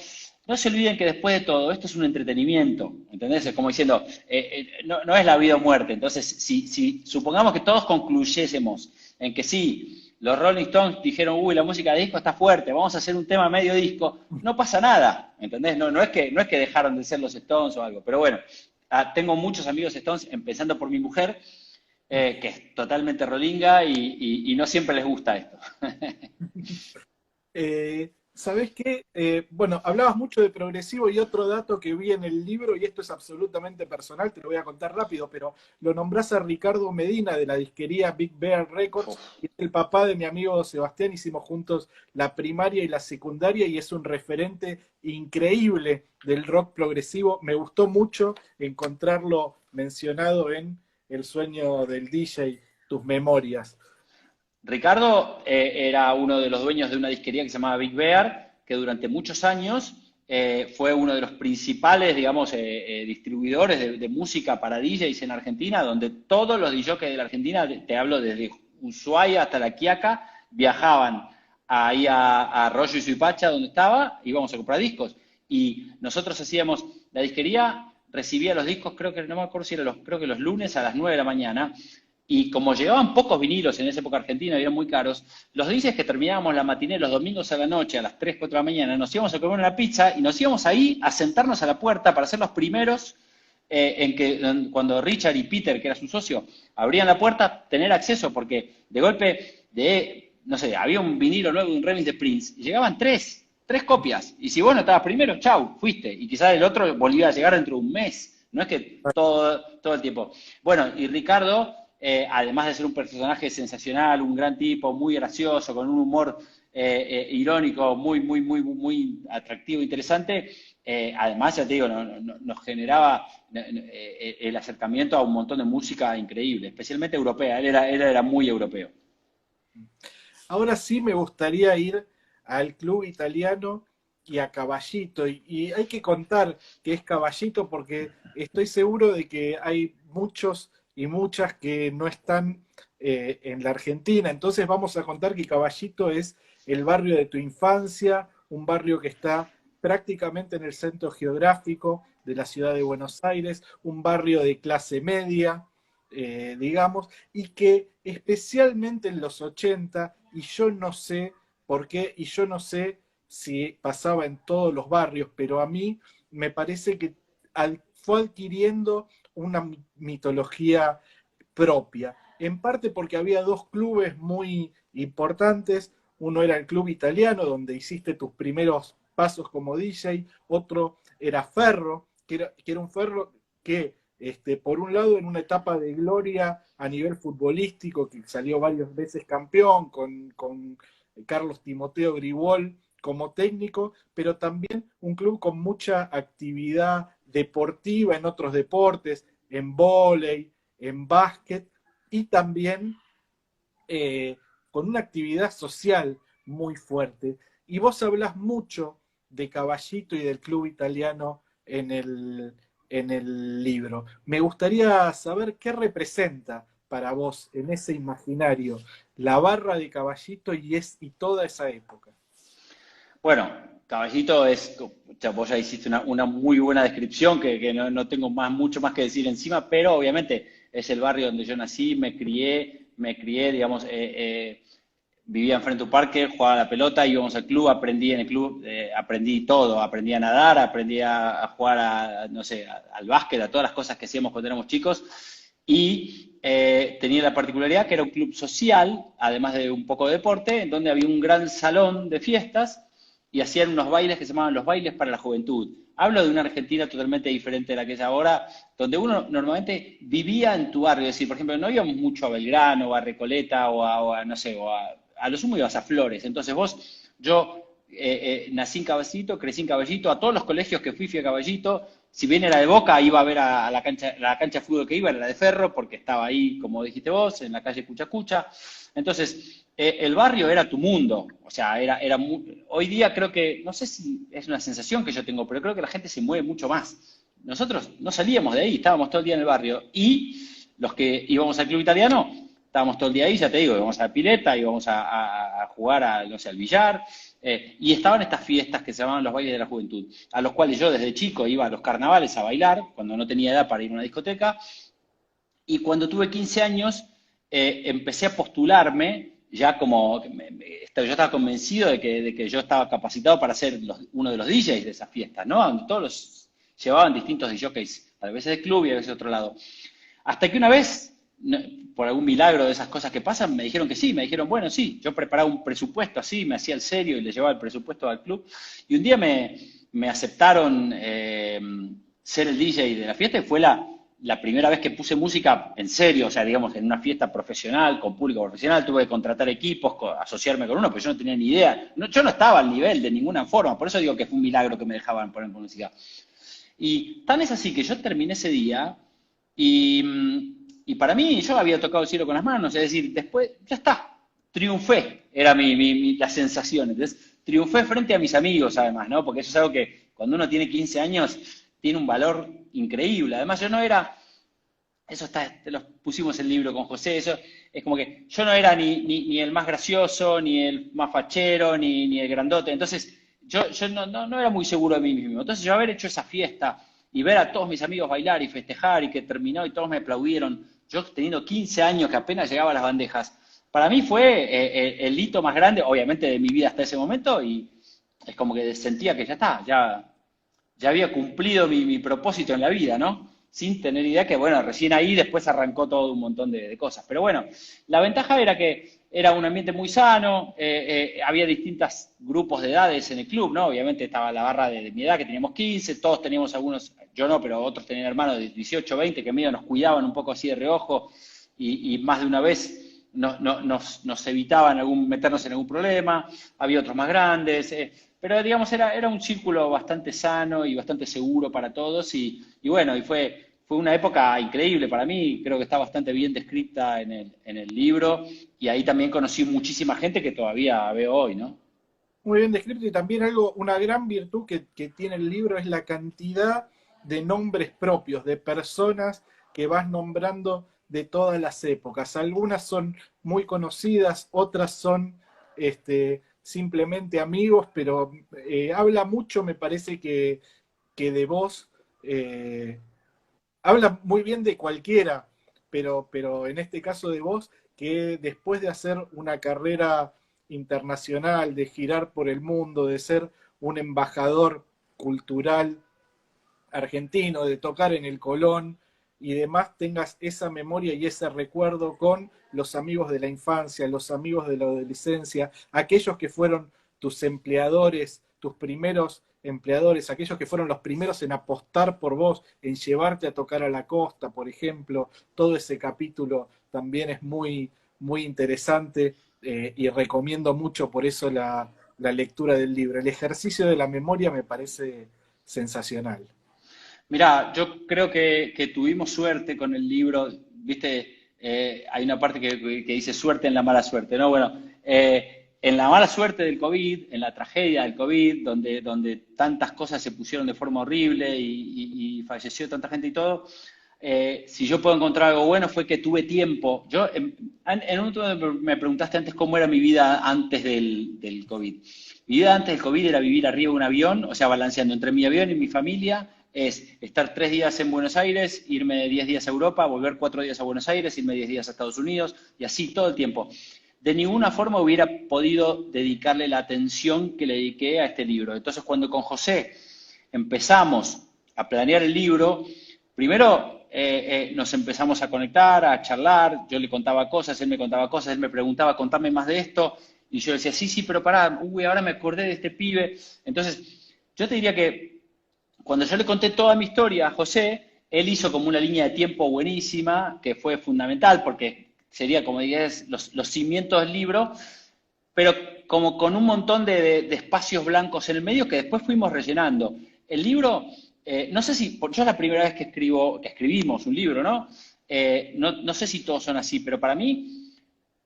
no se olviden que después de todo, esto es un entretenimiento, ¿entendés? Es como diciendo, no es la vida o muerte. Entonces, si supongamos que todos concluyésemos en que sí, los Rolling Stones dijeron, uy, la música de disco está fuerte, vamos a hacer un tema medio disco, no pasa nada, ¿entendés? No es que dejaron de ser los Stones o algo, pero bueno, tengo muchos amigos Stones, empezando por mi mujer, que es totalmente rolinga y no siempre les gusta esto. ¿Sabés qué? Bueno, hablabas mucho de progresivo y otro dato que vi en el libro, y esto es absolutamente personal, te lo voy a contar rápido, pero lo nombrás a Ricardo Medina de la disquería Big Bear Records, y es el papá de mi amigo Sebastián, hicimos juntos la primaria y la secundaria y es un referente increíble del rock progresivo. Me gustó mucho encontrarlo mencionado en El sueño del DJ, tus memorias. Ricardo era uno de los dueños de una disquería que se llamaba Big Bear, que durante muchos años fue uno de los principales, digamos, distribuidores de música para DJs en Argentina, donde todos los DJs de la Argentina, te hablo desde Ushuaia hasta La Quiaca, viajaban ahí a Arroyo y Suipacha, donde estaba, íbamos a comprar discos. Y nosotros hacíamos, la disquería recibía los discos, creo que no me acuerdo si eran creo que los lunes a las 9 de la mañana, y como llegaban pocos vinilos en esa época argentina, eran muy caros, los DJs que terminábamos la matiné los domingos a la noche, a las 3, 4 de la mañana, nos íbamos a comer una pizza y nos íbamos ahí a sentarnos a la puerta para ser los primeros cuando Richard y Peter, que era su socio, abrían la puerta, tener acceso, porque de golpe, no sé, había un vinilo nuevo de un remix de Prince, y llegaban tres copias, y si vos no estabas primero, chau, fuiste, y quizás el otro volvía a llegar dentro de un mes, no es que todo el tiempo. Bueno, y Ricardo además de ser un personaje sensacional, un gran tipo, muy gracioso, con un humor irónico, muy atractivo, interesante, además, ya te digo, nos generaba el acercamiento a un montón de música increíble, especialmente europea. Él era muy europeo. Ahora sí me gustaría ir al club italiano y a Caballito. Y hay que contar que es Caballito porque estoy seguro de que hay muchos y muchas que no están en la Argentina. Entonces vamos a contar que Caballito es el barrio de tu infancia, un barrio que está prácticamente en el centro geográfico de la ciudad de Buenos Aires, un barrio de clase media, digamos, y que especialmente en los 80 y yo no sé por qué, y yo no sé si pasaba en todos los barrios, pero a mí me parece que fue adquiriendo una mitología propia, en parte porque había dos clubes muy importantes, uno era el club italiano, donde hiciste tus primeros pasos como DJ, otro era Ferro, que era un Ferro que por un lado, en una etapa de gloria a nivel futbolístico, que salió varias veces campeón con Carlos Timoteo Gribol como técnico, pero también un club con mucha actividad deportiva en otros deportes, en vóley, en básquet, y también con una actividad social muy fuerte. Y vos hablás mucho de Caballito y del club italiano en el libro. Me gustaría saber qué representa para vos en ese imaginario la barra de Caballito y toda esa época. Bueno, Caballito es, ya vos ya hiciste una muy buena descripción, que no tengo mucho más que decir encima, pero obviamente es el barrio donde yo nací, me crié, digamos, vivía enfrente de un parque, jugaba a la pelota, íbamos al club, aprendí en el club, aprendí todo, aprendí a nadar, aprendí a jugar no sé, al básquet, a todas las cosas que hacíamos cuando éramos chicos, y tenía la particularidad que era un club social, además de un poco de deporte, en donde había un gran salón de fiestas y hacían unos bailes que se llamaban los bailes para la juventud. Hablo de una Argentina totalmente diferente de la que es ahora, donde uno normalmente vivía en tu barrio. Es decir, por ejemplo, no íbamos mucho a Belgrano o a Recoleta no sé, a lo sumo ibas a Flores. Entonces yo nací en Caballito, crecí en Caballito, a todos los colegios que fui a Caballito. Si bien era de Boca, iba a ver a la cancha de fútbol que iba, era la de Ferro, porque estaba ahí, como dijiste vos, en la calle Cuchacucha. Entonces, el barrio era tu mundo. O sea, hoy día creo que, no sé si es una sensación que yo tengo, pero creo que la gente se mueve mucho más. Nosotros no salíamos de ahí, estábamos todo el día en el barrio. Y los que íbamos al club italiano, estábamos todo el día ahí, ya te digo, íbamos a la pileta, íbamos a jugar no sé, al billar, y estaban estas fiestas que se llamaban los bailes de la juventud, a los cuales yo desde chico iba a los carnavales a bailar, cuando no tenía edad para ir a una discoteca, y cuando tuve 15 años empecé a postularme, ya como, yo estaba convencido de que yo estaba capacitado para ser uno de los DJs de esas fiestas, ¿no? Donde todos llevaban distintos DJs, a veces de club y a veces de otro lado. Hasta que una vez, por algún milagro de esas cosas que pasan, me dijeron que sí, me dijeron, bueno, sí, yo preparaba un presupuesto así, me hacía el serio y le llevaba el presupuesto al club. Y un día me aceptaron ser el DJ de la fiesta y fue la primera vez que puse música en serio, o sea, digamos, en una fiesta profesional, con público profesional, tuve que contratar equipos, asociarme con uno, pero yo no tenía ni idea. Yo no estaba al nivel de ninguna forma, por eso digo que fue un milagro que me dejaban poner música. Y tan es así que yo terminé ese día y para mí yo había tocado el cielo con las manos, es decir, después ya está, triunfé, era la sensación. Entonces, triunfé frente a mis amigos además, ¿no? Porque eso es algo que cuando uno tiene 15 años tiene un valor increíble. Además, yo no era, eso está, te lo pusimos en el libro con José, eso es como que yo no era ni el más gracioso, ni el más fachero, ni el grandote. Entonces, yo no era muy seguro de mí mismo. Entonces, yo haber hecho esa fiesta y ver a todos mis amigos bailar y festejar y que terminó y todos me aplaudieron, yo teniendo 15 años que apenas llegaba a las bandejas, para mí fue el hito más grande, obviamente, de mi vida hasta ese momento y es como que sentía que ya está, ya había cumplido mi propósito en la vida, ¿no? Sin tener idea que, bueno, recién ahí después arrancó todo un montón de cosas. Pero bueno, la ventaja era que era un ambiente muy sano, había distintos grupos de edades en el club, ¿no? Obviamente estaba la barra de mi edad, que teníamos 15, todos teníamos algunos, yo no, pero otros tenían hermanos de 18, 20, que medio nos cuidaban un poco así de reojo, y más de una vez nos evitaban meternos en algún problema, había otros más grandes, pero digamos era un círculo bastante sano y bastante seguro para todos y bueno, fue una época increíble para mí, creo que está bastante bien descrita en el libro y ahí también conocí muchísima gente que todavía veo hoy, ¿no? Muy bien descrito y también una gran virtud que tiene el libro es la cantidad de nombres propios, de personas que vas nombrando de todas las épocas. Algunas son muy conocidas, otras son simplemente amigos, pero habla mucho, me parece que de vos, habla muy bien de cualquiera, pero en este caso de vos, que después de hacer una carrera internacional, de girar por el mundo, de ser un embajador cultural argentino, de tocar en el Colón y demás, tengas esa memoria y ese recuerdo con los amigos de la infancia, los amigos de la adolescencia, aquellos que fueron tus empleadores, tus primeros empleadores, aquellos que fueron los primeros en apostar por vos, en llevarte a tocar a la costa, por ejemplo, todo ese capítulo también es muy interesante y recomiendo mucho por eso la lectura del libro. El ejercicio de la memoria me parece sensacional. Mira, yo creo que tuvimos suerte con el libro, viste, hay una parte que dice suerte en la mala suerte, ¿no? Bueno, en la mala suerte del COVID, en la tragedia del COVID, donde tantas cosas se pusieron de forma horrible y falleció tanta gente y todo, si yo puedo encontrar algo bueno fue que tuve tiempo. Yo, en un momento me preguntaste antes cómo era mi vida antes del COVID. Mi vida antes del COVID era vivir arriba de un avión, o sea, balanceando entre mi avión y mi familia, es estar 3 días en Buenos Aires, irme 10 días a Europa, volver 4 días a Buenos Aires, irme 10 días a Estados Unidos, y así todo el tiempo. De ninguna forma hubiera podido dedicarle la atención que le dediqué a este libro. Entonces, cuando con José empezamos a planear el libro, primero nos empezamos a conectar, a charlar, yo le contaba cosas, él me contaba cosas, él me preguntaba, contame más de esto, y yo decía, sí, pero pará, uy, ahora me acordé de este pibe. Entonces, yo te diría que cuando yo le conté toda mi historia a José, él hizo como una línea de tiempo buenísima, que fue fundamental, porque sería, como digas, los cimientos del libro, pero como con un montón de espacios blancos en el medio que después fuimos rellenando. El libro, no sé si, yo es la primera vez que escribimos un libro, ¿no? No sé si todos son así, pero para mí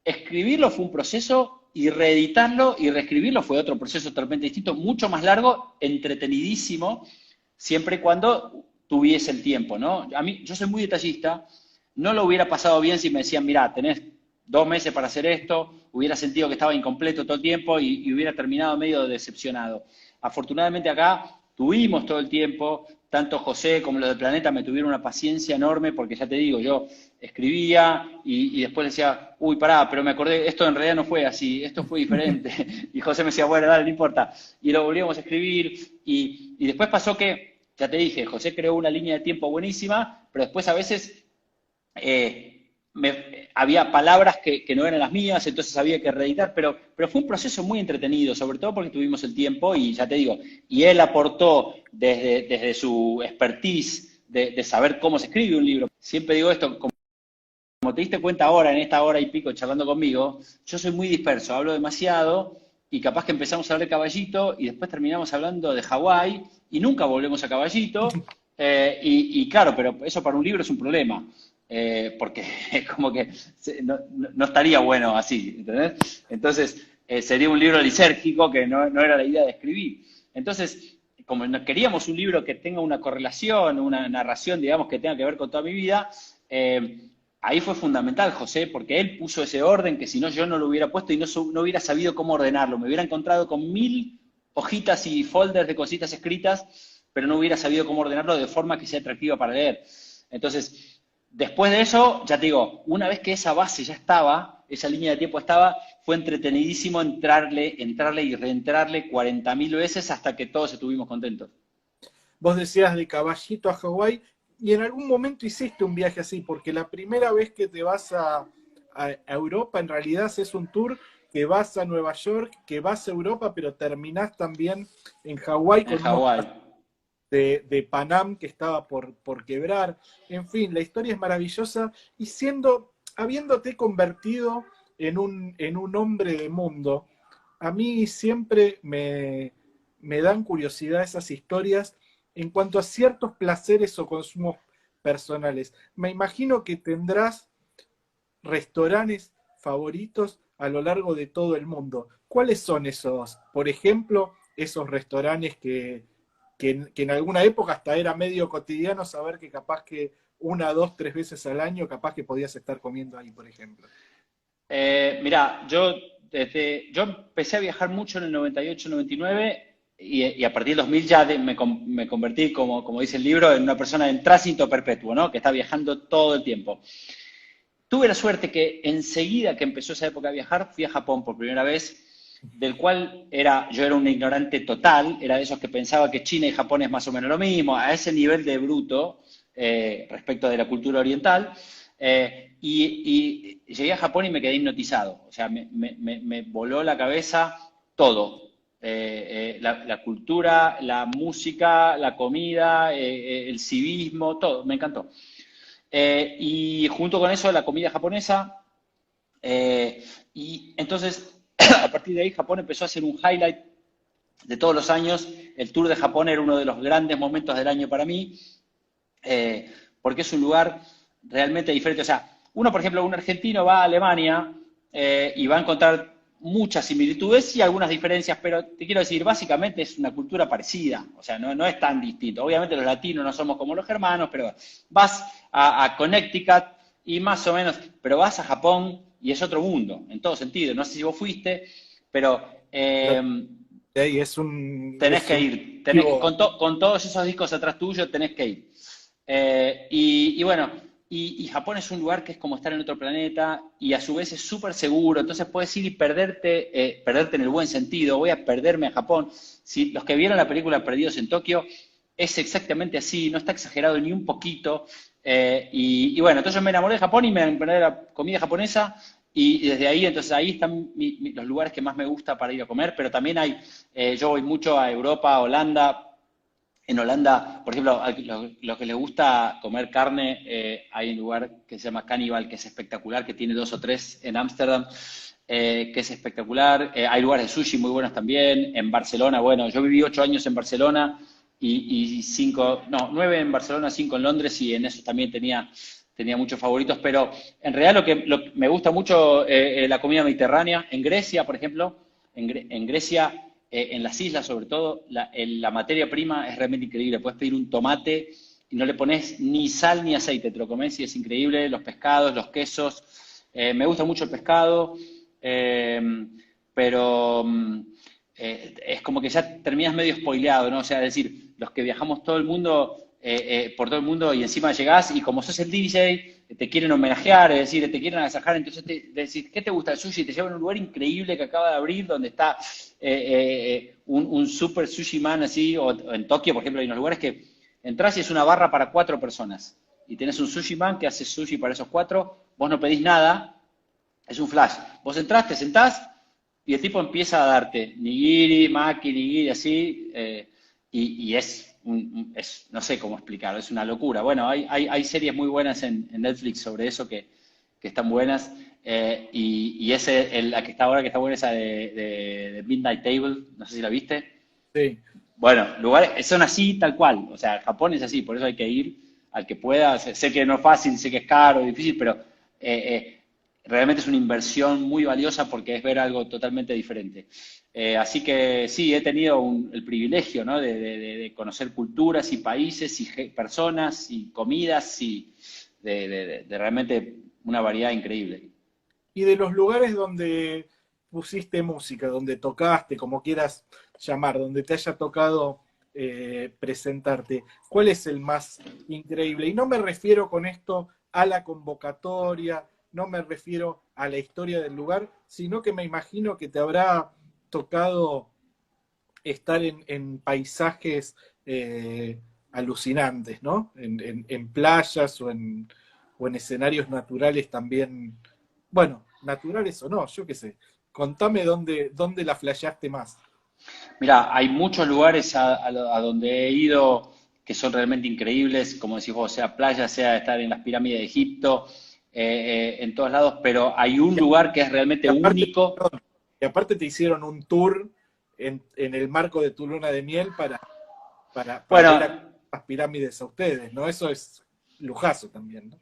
escribirlo fue un proceso y reeditarlo y reescribirlo fue otro proceso totalmente distinto, mucho más largo, entretenidísimo, siempre y cuando tuviese el tiempo, ¿no? A mí, yo soy muy detallista, no lo hubiera pasado bien si me decían, mirá, tenés 2 meses para hacer esto, hubiera sentido que estaba incompleto todo el tiempo y hubiera terminado medio decepcionado. Afortunadamente acá tuvimos todo el tiempo, tanto José como los de Planeta me tuvieron una paciencia enorme porque ya te digo, yo escribía y después decía, uy, pará, pero me acordé, esto en realidad no fue así, esto fue diferente. Y José me decía, bueno, dale, no importa. Y lo volvíamos a escribir y después pasó que, ya te dije, José creó una línea de tiempo buenísima, pero después a veces había palabras que no eran las mías, entonces había que reeditar, pero fue un proceso muy entretenido, sobre todo porque tuvimos el tiempo y ya te digo, y él aportó desde su expertise de saber cómo se escribe un libro. Siempre digo esto, como te diste cuenta ahora, en esta hora y pico charlando conmigo, yo soy muy disperso, hablo demasiado y capaz que empezamos a hablar de Caballito y después terminamos hablando de Hawái y nunca volvemos a Caballito. Y claro, pero eso para un libro es un problema, porque como que no estaría bueno así, ¿entendés? Entonces, sería un libro lisérgico que no era la idea de escribir. Entonces, como queríamos un libro que tenga una correlación, una narración, digamos, que tenga que ver con toda mi vida, ahí fue fundamental, José, porque él puso ese orden que si no yo no lo hubiera puesto y no hubiera sabido cómo ordenarlo. Me hubiera encontrado con 1000 hojitas y folders de cositas escritas, pero no hubiera sabido cómo ordenarlo de forma que sea atractiva para leer. Entonces, después de eso, ya te digo, una vez que esa base ya estaba, esa línea de tiempo estaba, fue entretenidísimo entrarle y reentrarle 40.000 veces hasta que todos estuvimos contentos. Vos decías de Caballito a Hawái, y en algún momento hiciste un viaje así, porque la primera vez que te vas a Europa, en realidad haces un tour que vas a Nueva York, que vas a Europa, pero terminás también en Hawái En con unos Hawái. de Panam que estaba por quebrar. En fin, la historia es maravillosa y siendo habiéndote convertido en un hombre de mundo, a mí siempre me dan curiosidad esas historias en cuanto a ciertos placeres o consumos personales. Me imagino que tendrás restaurantes favoritos a lo largo de todo el mundo. ¿Cuáles son esos? Por ejemplo, esos restaurantes que en alguna época hasta era medio cotidiano saber que capaz que una, dos, tres veces al año capaz que podías estar comiendo ahí, por ejemplo. Mira, yo empecé a viajar mucho en el 98, 99 y a partir del 2000 ya me convertí, como dice el libro, en una persona en tránsito perpetuo, ¿no? Que está viajando todo el tiempo. Tuve la suerte que enseguida que empezó esa época de viajar, fui a Japón por primera vez, del cual yo era un ignorante total, era de esos que pensaba que China y Japón es más o menos lo mismo, a ese nivel de bruto respecto de la cultura oriental. Y llegué a Japón y me quedé hipnotizado, o sea, me voló la cabeza todo. La cultura, la música, la comida, el civismo, todo, me encantó. Y junto con eso la comida japonesa. Y entonces, a partir de ahí, Japón empezó a hacer un highlight de todos los años. El Tour de Japón era uno de los grandes momentos del año para mí, porque es un lugar realmente diferente. O sea, uno, por ejemplo, un argentino va a Alemania y va a encontrar muchas similitudes y algunas diferencias, pero te quiero decir, básicamente es una cultura parecida, o sea, no es tan distinto. Obviamente los latinos no somos como los germanos, pero vas a Connecticut y más o menos, pero vas a Japón y es otro mundo, en todo sentido. No sé si vos fuiste, pero Ahí tenés es que un ir, vivo. con todos esos discos atrás tuyo tenés que ir. Y bueno, y Japón es un lugar que es como estar en otro planeta y a su vez es súper seguro, entonces puedes ir y perderte en el buen sentido, voy a perderme a Japón. Si los que vieron la película Perdidos en Tokio, es exactamente así, no está exagerado ni un poquito. Y bueno, entonces me enamoré de Japón y me enamoré de la comida japonesa y desde ahí, entonces ahí están los lugares que más me gusta para ir a comer, pero también yo voy mucho a Europa, a Holanda. En Holanda, por ejemplo, a los que les gusta comer carne, hay un lugar que se llama Cannibal, que es espectacular, que tiene dos o tres en Ámsterdam, que es espectacular. Hay lugares de sushi muy buenos también. En Barcelona, bueno, yo viví 8 años en Barcelona y 9 en Barcelona, 5 en Londres y en eso también tenía muchos favoritos. Pero en realidad me gusta mucho la comida mediterránea. En Grecia, por ejemplo, en Grecia en las islas sobre todo, la materia prima es realmente increíble. Puedes pedir un tomate y no le pones ni sal ni aceite, te lo comes y es increíble. Los pescados, los quesos. Me gusta mucho el pescado, eh, pero es como que ya terminas medio spoileado, ¿no? O sea, es decir, los que viajamos todo el mundo, por todo el mundo y encima llegás y como sos el DJ, te quieren homenajear, es decir, te quieren agasajar, entonces te decís, ¿qué te gusta el sushi? Te llevan a un lugar increíble que acaba de abrir donde está un super sushi man así, o en Tokio, por ejemplo, hay unos lugares que entras y es una barra para 4 personas y tenés un sushi man que hace sushi para esos 4, vos no pedís nada, es un flash. Vos entrás, te sentás y el tipo empieza a darte nigiri, maki, nigiri, así, y no sé cómo explicarlo, es una locura. Bueno, hay series muy buenas en Netflix sobre eso que están buenas. La que está ahora, que está buena, esa de Midnight Table, no sé si la viste. Sí. Bueno, lugares son así tal cual, o sea, Japón es así, por eso hay que ir al que pueda. Sé que no es fácil, sé que es caro, difícil, pero realmente es una inversión muy valiosa porque es ver algo totalmente diferente. Así que sí, he tenido el privilegio, ¿no? de conocer culturas y países y personas y comidas y de realmente una variedad increíble. Y de los lugares donde pusiste música, donde tocaste, como quieras llamar, donde te haya tocado presentarte, ¿cuál es el más increíble? Y no me refiero con esto a la convocatoria, no me refiero a la historia del lugar, sino que me imagino que te habrá tocado estar en paisajes alucinantes, ¿no? En playas o en escenarios naturales también, bueno, naturales o no, yo qué sé. Contame dónde la flasheaste más. Mira, hay muchos lugares a donde he ido que son realmente increíbles, como decís vos, sea playa, sea estar en las pirámides de Egipto, en todos lados, pero hay un lugar que es Y realmente aparte, único. perdón, y aparte te hicieron un tour en el marco de tu luna de miel para ver a Bueno, las pirámides a ustedes, ¿no? Eso es lujazo también, ¿no?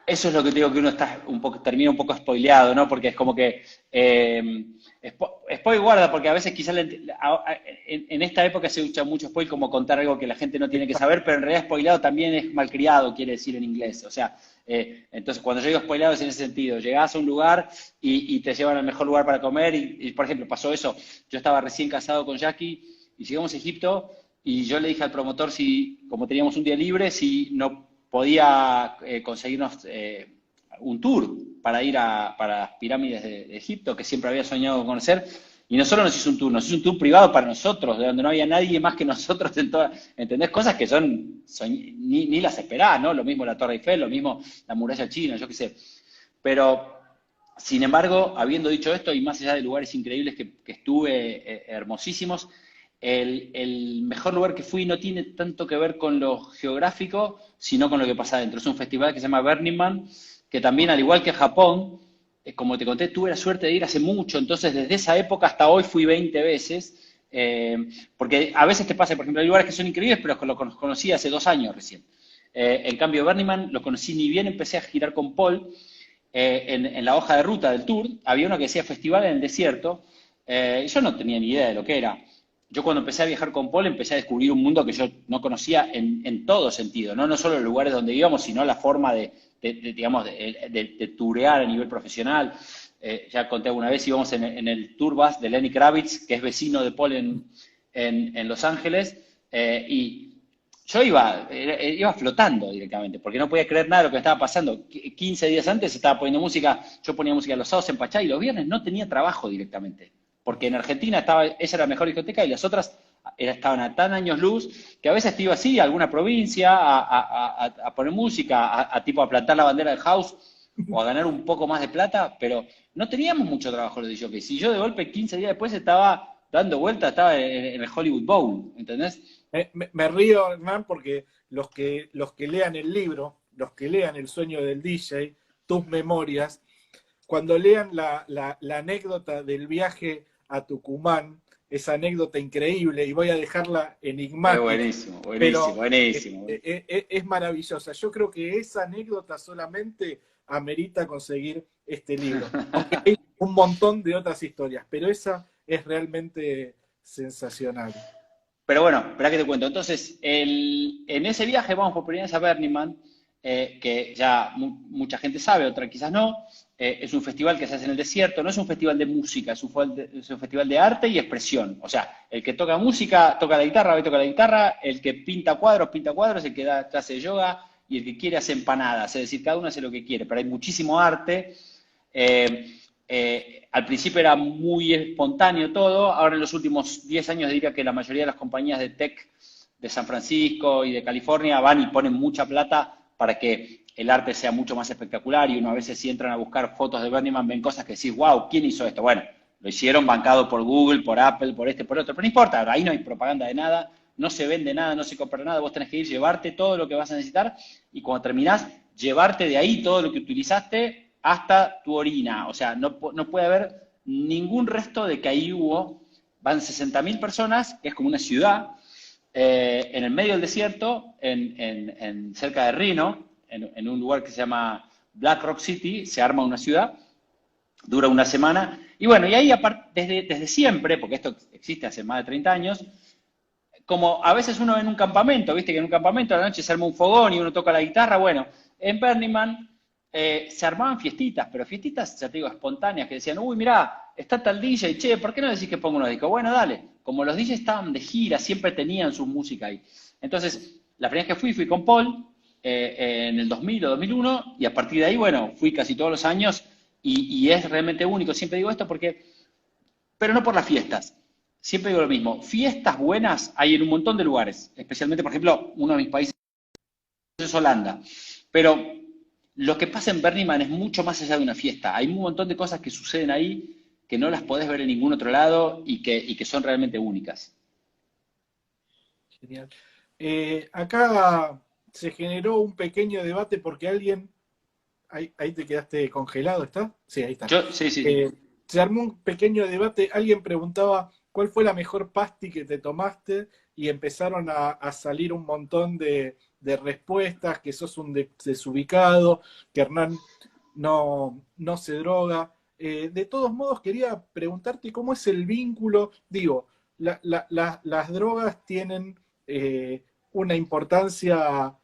eso es lo que te digo que uno está un poco, termina un poco spoileado, ¿no? Porque es como que spoil guarda, porque a veces quizás en esta época se usa mucho spoil como contar algo que la gente no tiene que saber, pero en realidad spoileado también es malcriado, quiere decir en inglés. O sea, entonces cuando yo digo spoileado es en ese sentido. Llegás a un lugar y te llevan al mejor lugar para comer y, por ejemplo, pasó eso. Yo estaba recién casado con Jackie y llegamos a Egipto y yo le dije al promotor si, como teníamos un día libre, si no podía conseguirnos un tour para ir para las pirámides de Egipto, que siempre había soñado conocer. Y no solo nos hizo un tour, nos hizo un tour privado para nosotros, de donde no había nadie más que nosotros en todas, ¿entendés? Cosas que ni las esperás, ¿no? Lo mismo la Torre Eiffel, lo mismo la muralla china, yo qué sé. Pero, sin embargo, habiendo dicho esto, y más allá de lugares increíbles que estuve, hermosísimos, el mejor lugar que fui no tiene tanto que ver con lo geográfico, sino con lo que pasa adentro. Es un festival que se llama Burning Man, que también, al igual que Japón, como te conté, tuve la suerte de ir hace mucho, entonces desde esa época hasta hoy fui 20 veces, porque a veces te pasa, por ejemplo, hay lugares que son increíbles, pero los conocí hace 2 años recién. En cambio, Burning Man lo conocí ni bien empecé a girar con Paul, en la hoja de ruta del tour, había uno que decía Festival en el Desierto, y yo no tenía ni idea de lo que era. Yo cuando empecé a viajar con Paul empecé a descubrir un mundo que yo no conocía en todo sentido, ¿no? No solo los lugares donde íbamos, sino la forma digamos, de turear a nivel profesional. Ya conté alguna vez, íbamos en el tour bus de Lenny Kravitz, que es vecino de Paul en Los Ángeles, y yo iba flotando directamente, porque no podía creer nada de lo que estaba pasando. 15 días antes estaba poniendo música, yo ponía música los sábados en Pachá y los viernes no tenía trabajo directamente, porque en Argentina esa era la mejor discoteca y las otras estaban a tan años luz que a veces te iba así a alguna provincia a poner música, tipo a plantar la bandera del house o a ganar un poco más de plata, pero no teníamos mucho trabajo los DJs. Y yo de golpe 15 días después estaba dando vueltas, estaba en el Hollywood Bowl, ¿entendés? Me río, Hernán, porque los que lean el libro, los que lean El sueño del DJ, tus memorias, cuando lean la anécdota del viaje a Tucumán, esa anécdota increíble, y voy a dejarla Es enigmática, buenísimo, buenísimo, pero buenísimo. es maravillosa. Yo creo que esa anécdota solamente amerita conseguir este libro, aunque hay un montón de otras historias, pero esa es realmente sensacional. Pero bueno, espera que te cuento. Entonces, en ese viaje vamos por primera vez a Burning Man, que ya mucha gente sabe, otra quizás no. Es un festival que se hace en el desierto, no es un festival de música, es un festival de arte y expresión. O sea, el que toca música, toca la guitarra, va y toca la guitarra, el que pinta cuadros, el que da clase de yoga y el que quiere hace empanadas. Es decir, cada uno hace lo que quiere, pero hay muchísimo arte. Al principio era muy espontáneo todo, ahora en los últimos 10 años diría que la mayoría de las compañías de tech de San Francisco y de California van y ponen mucha plata para que el arte sea mucho más espectacular y uno a veces si entran a buscar fotos de Burning Man ven cosas que decís, wow, ¿quién hizo esto? Bueno, lo hicieron bancado por Google, por Apple, por este, por otro, pero no importa, ahí no hay propaganda de nada, no se vende nada, no se compra nada, vos tenés que ir, llevarte todo lo que vas a necesitar y cuando terminás, llevarte de ahí todo lo que utilizaste hasta tu orina. O sea, no puede haber ningún resto de que ahí van 60.000 personas, que es como una ciudad, en el medio del desierto, cerca de Reno, en un lugar que se llama Black Rock City, se arma una ciudad, dura una semana, y bueno, y ahí desde siempre, porque esto existe hace más de 30 años, como a veces uno en un campamento, viste que en un campamento a la noche se arma un fogón y uno toca la guitarra, bueno, en Burning Man se armaban fiestitas, pero fiestitas, ya te digo, espontáneas, que decían, uy, mirá, está tal DJ, che, ¿por qué no decís que pongo unos discos? Bueno, dale, como los DJs estaban de gira, siempre tenían su música ahí. Entonces, la primera vez que fui con Paul, en el 2000 o 2001, y a partir de ahí, bueno, fui casi todos los años, y es realmente único, siempre digo esto porque, pero no por las fiestas, siempre digo lo mismo, fiestas buenas hay en un montón de lugares, especialmente, por ejemplo, uno de mis países es Holanda, pero lo que pasa en Burning Man es mucho más allá de una fiesta, hay un montón de cosas que suceden ahí que no las podés ver en ningún otro lado y que son realmente únicas. Genial. Acá se generó un pequeño debate porque alguien ahí te quedaste congelado, ¿está? Sí, ahí está. Sí, sí, sí. Eh, Se armó un pequeño debate, alguien preguntaba cuál fue la mejor pasti que te tomaste y empezaron a salir un montón de respuestas, que sos un desubicado, que Hernán no se droga. De todos modos, quería preguntarte cómo es el vínculo, digo, las drogas tienen una importancia,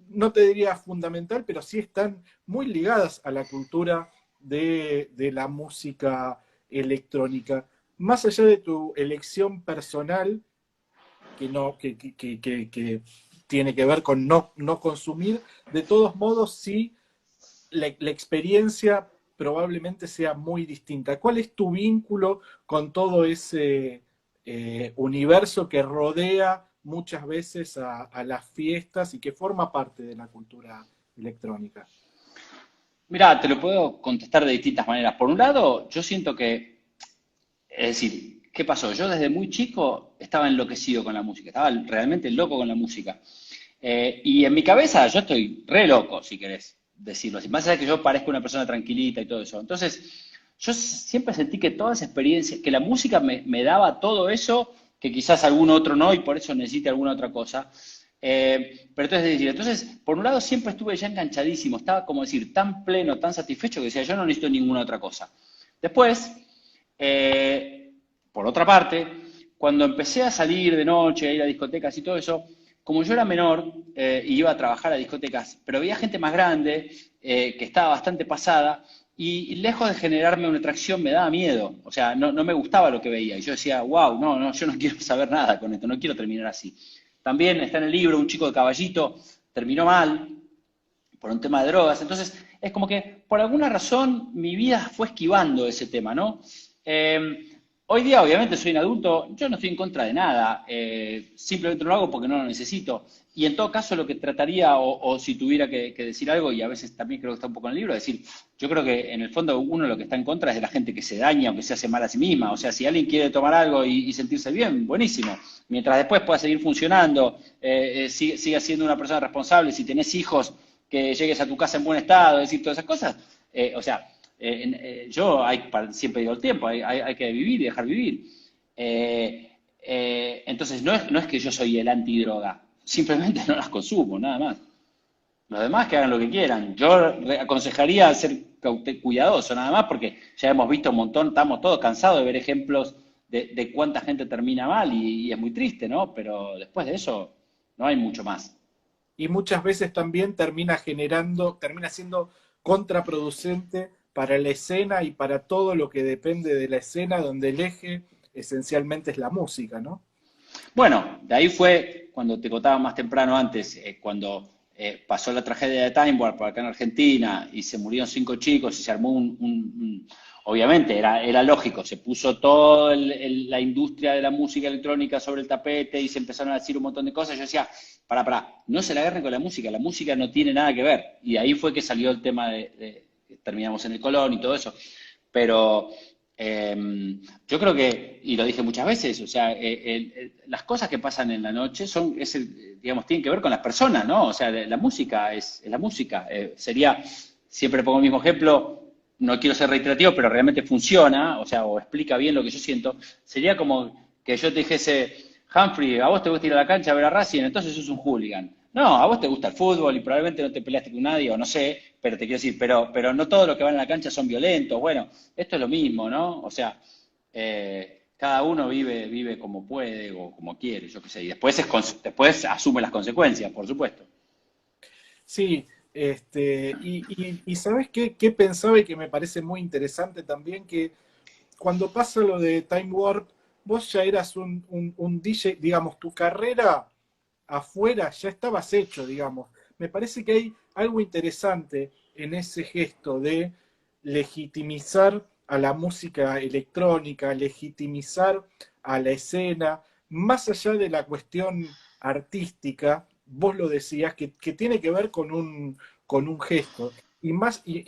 no te diría fundamental, pero sí están muy ligadas a la cultura de la música electrónica. Más allá de tu elección personal, que, no, que tiene que ver con no consumir, de todos modos sí la experiencia probablemente sea muy distinta. ¿Cuál es tu vínculo con todo ese universo que rodea muchas veces a las fiestas y que forma parte de la cultura electrónica? Mira, te lo puedo contestar de distintas maneras. Por un lado, yo siento que, es decir, ¿qué pasó? Yo desde muy chico estaba enloquecido con la música, estaba realmente loco con la música. Y en mi cabeza yo estoy re loco, si querés decirlo así. Más allá de que yo parezca una persona tranquilita y todo eso. Entonces, yo siempre sentí que toda esa experiencia, que la música me daba todo eso, que quizás algún otro no, y por eso necesite alguna otra cosa. Pero entonces, es decir, entonces, por un lado siempre estuve ya enganchadísimo, estaba como decir, tan pleno, tan satisfecho que decía, yo no necesito ninguna otra cosa. Después, eh, por otra parte, cuando empecé a salir de noche, a ir a discotecas y todo eso, como yo era menor y iba a trabajar a discotecas, pero había gente más grande que estaba bastante pasada y lejos de generarme una atracción me daba miedo, o sea, no me gustaba lo que veía y yo decía, wow, no, yo no quiero saber nada con esto, no quiero terminar así. También está en el libro un chico de Caballito, terminó mal por un tema de drogas, entonces es como que por alguna razón mi vida fue esquivando ese tema, ¿no? Hoy día, obviamente, soy un adulto, yo no estoy en contra de nada, simplemente no lo hago porque no lo necesito. Y en todo caso, lo que trataría, o si tuviera que decir algo, y a veces también creo que está un poco en el libro, es decir, yo creo que en el fondo uno lo que está en contra es de la gente que se daña o que se hace mal a sí misma. O sea, si alguien quiere tomar algo y sentirse bien, buenísimo. Mientras después pueda seguir funcionando, siga siendo una persona responsable, si tenés hijos, que llegues a tu casa en buen estado, decir todas esas cosas. O sea, yo siempre digo el tiempo, hay que vivir y dejar vivir. Entonces, no es que yo soy el antidroga, simplemente no las consumo, nada más. Los demás que hagan lo que quieran. Yo aconsejaría ser cuidadoso, nada más, porque ya hemos visto un montón, estamos todos cansados de ver ejemplos de cuánta gente termina mal y es muy triste, ¿no? Pero después de eso, no hay mucho más. Y muchas veces también termina siendo contraproducente para la escena y para todo lo que depende de la escena, donde el eje esencialmente es la música, ¿no? Bueno, de ahí fue cuando te contaba más temprano antes, cuando pasó la tragedia de Time Warp acá en Argentina y se murieron 5 chicos y se armó obviamente era lógico, se puso toda la industria de la música electrónica sobre el tapete y se empezaron a decir un montón de cosas. Yo decía, no se la agarren con la música no tiene nada que ver. Y de ahí fue que salió el tema terminamos en el Colón y todo eso. Pero yo creo que, y lo dije muchas veces, o sea, las cosas que pasan en la noche digamos, tienen que ver con las personas, ¿no? O sea, la música es la música. Siempre pongo el mismo ejemplo, no quiero ser reiterativo, pero realmente funciona, o sea, o explica bien lo que yo siento. Sería como que yo te dijese, Humphrey, a vos te gusta ir a la cancha a ver a Racing, entonces sos un hooligan. No, a vos te gusta el fútbol y probablemente no te peleaste con nadie, o no sé, pero te quiero decir, pero no todos los que van a la cancha son violentos. Bueno, esto es lo mismo, ¿no? O sea, cada uno vive como puede o como quiere, yo qué sé, y después asume las consecuencias, por supuesto. Sí, y ¿sabes qué pensaba y que me parece muy interesante también? Que cuando pasa lo de Time Warp, vos ya eras un DJ, digamos, tu carrera afuera ya estabas hecho, digamos. Me parece que hay algo interesante en ese gesto de legitimizar a la música electrónica, legitimizar a la escena, más allá de la cuestión artística, vos lo decías, que tiene que ver con un gesto. Y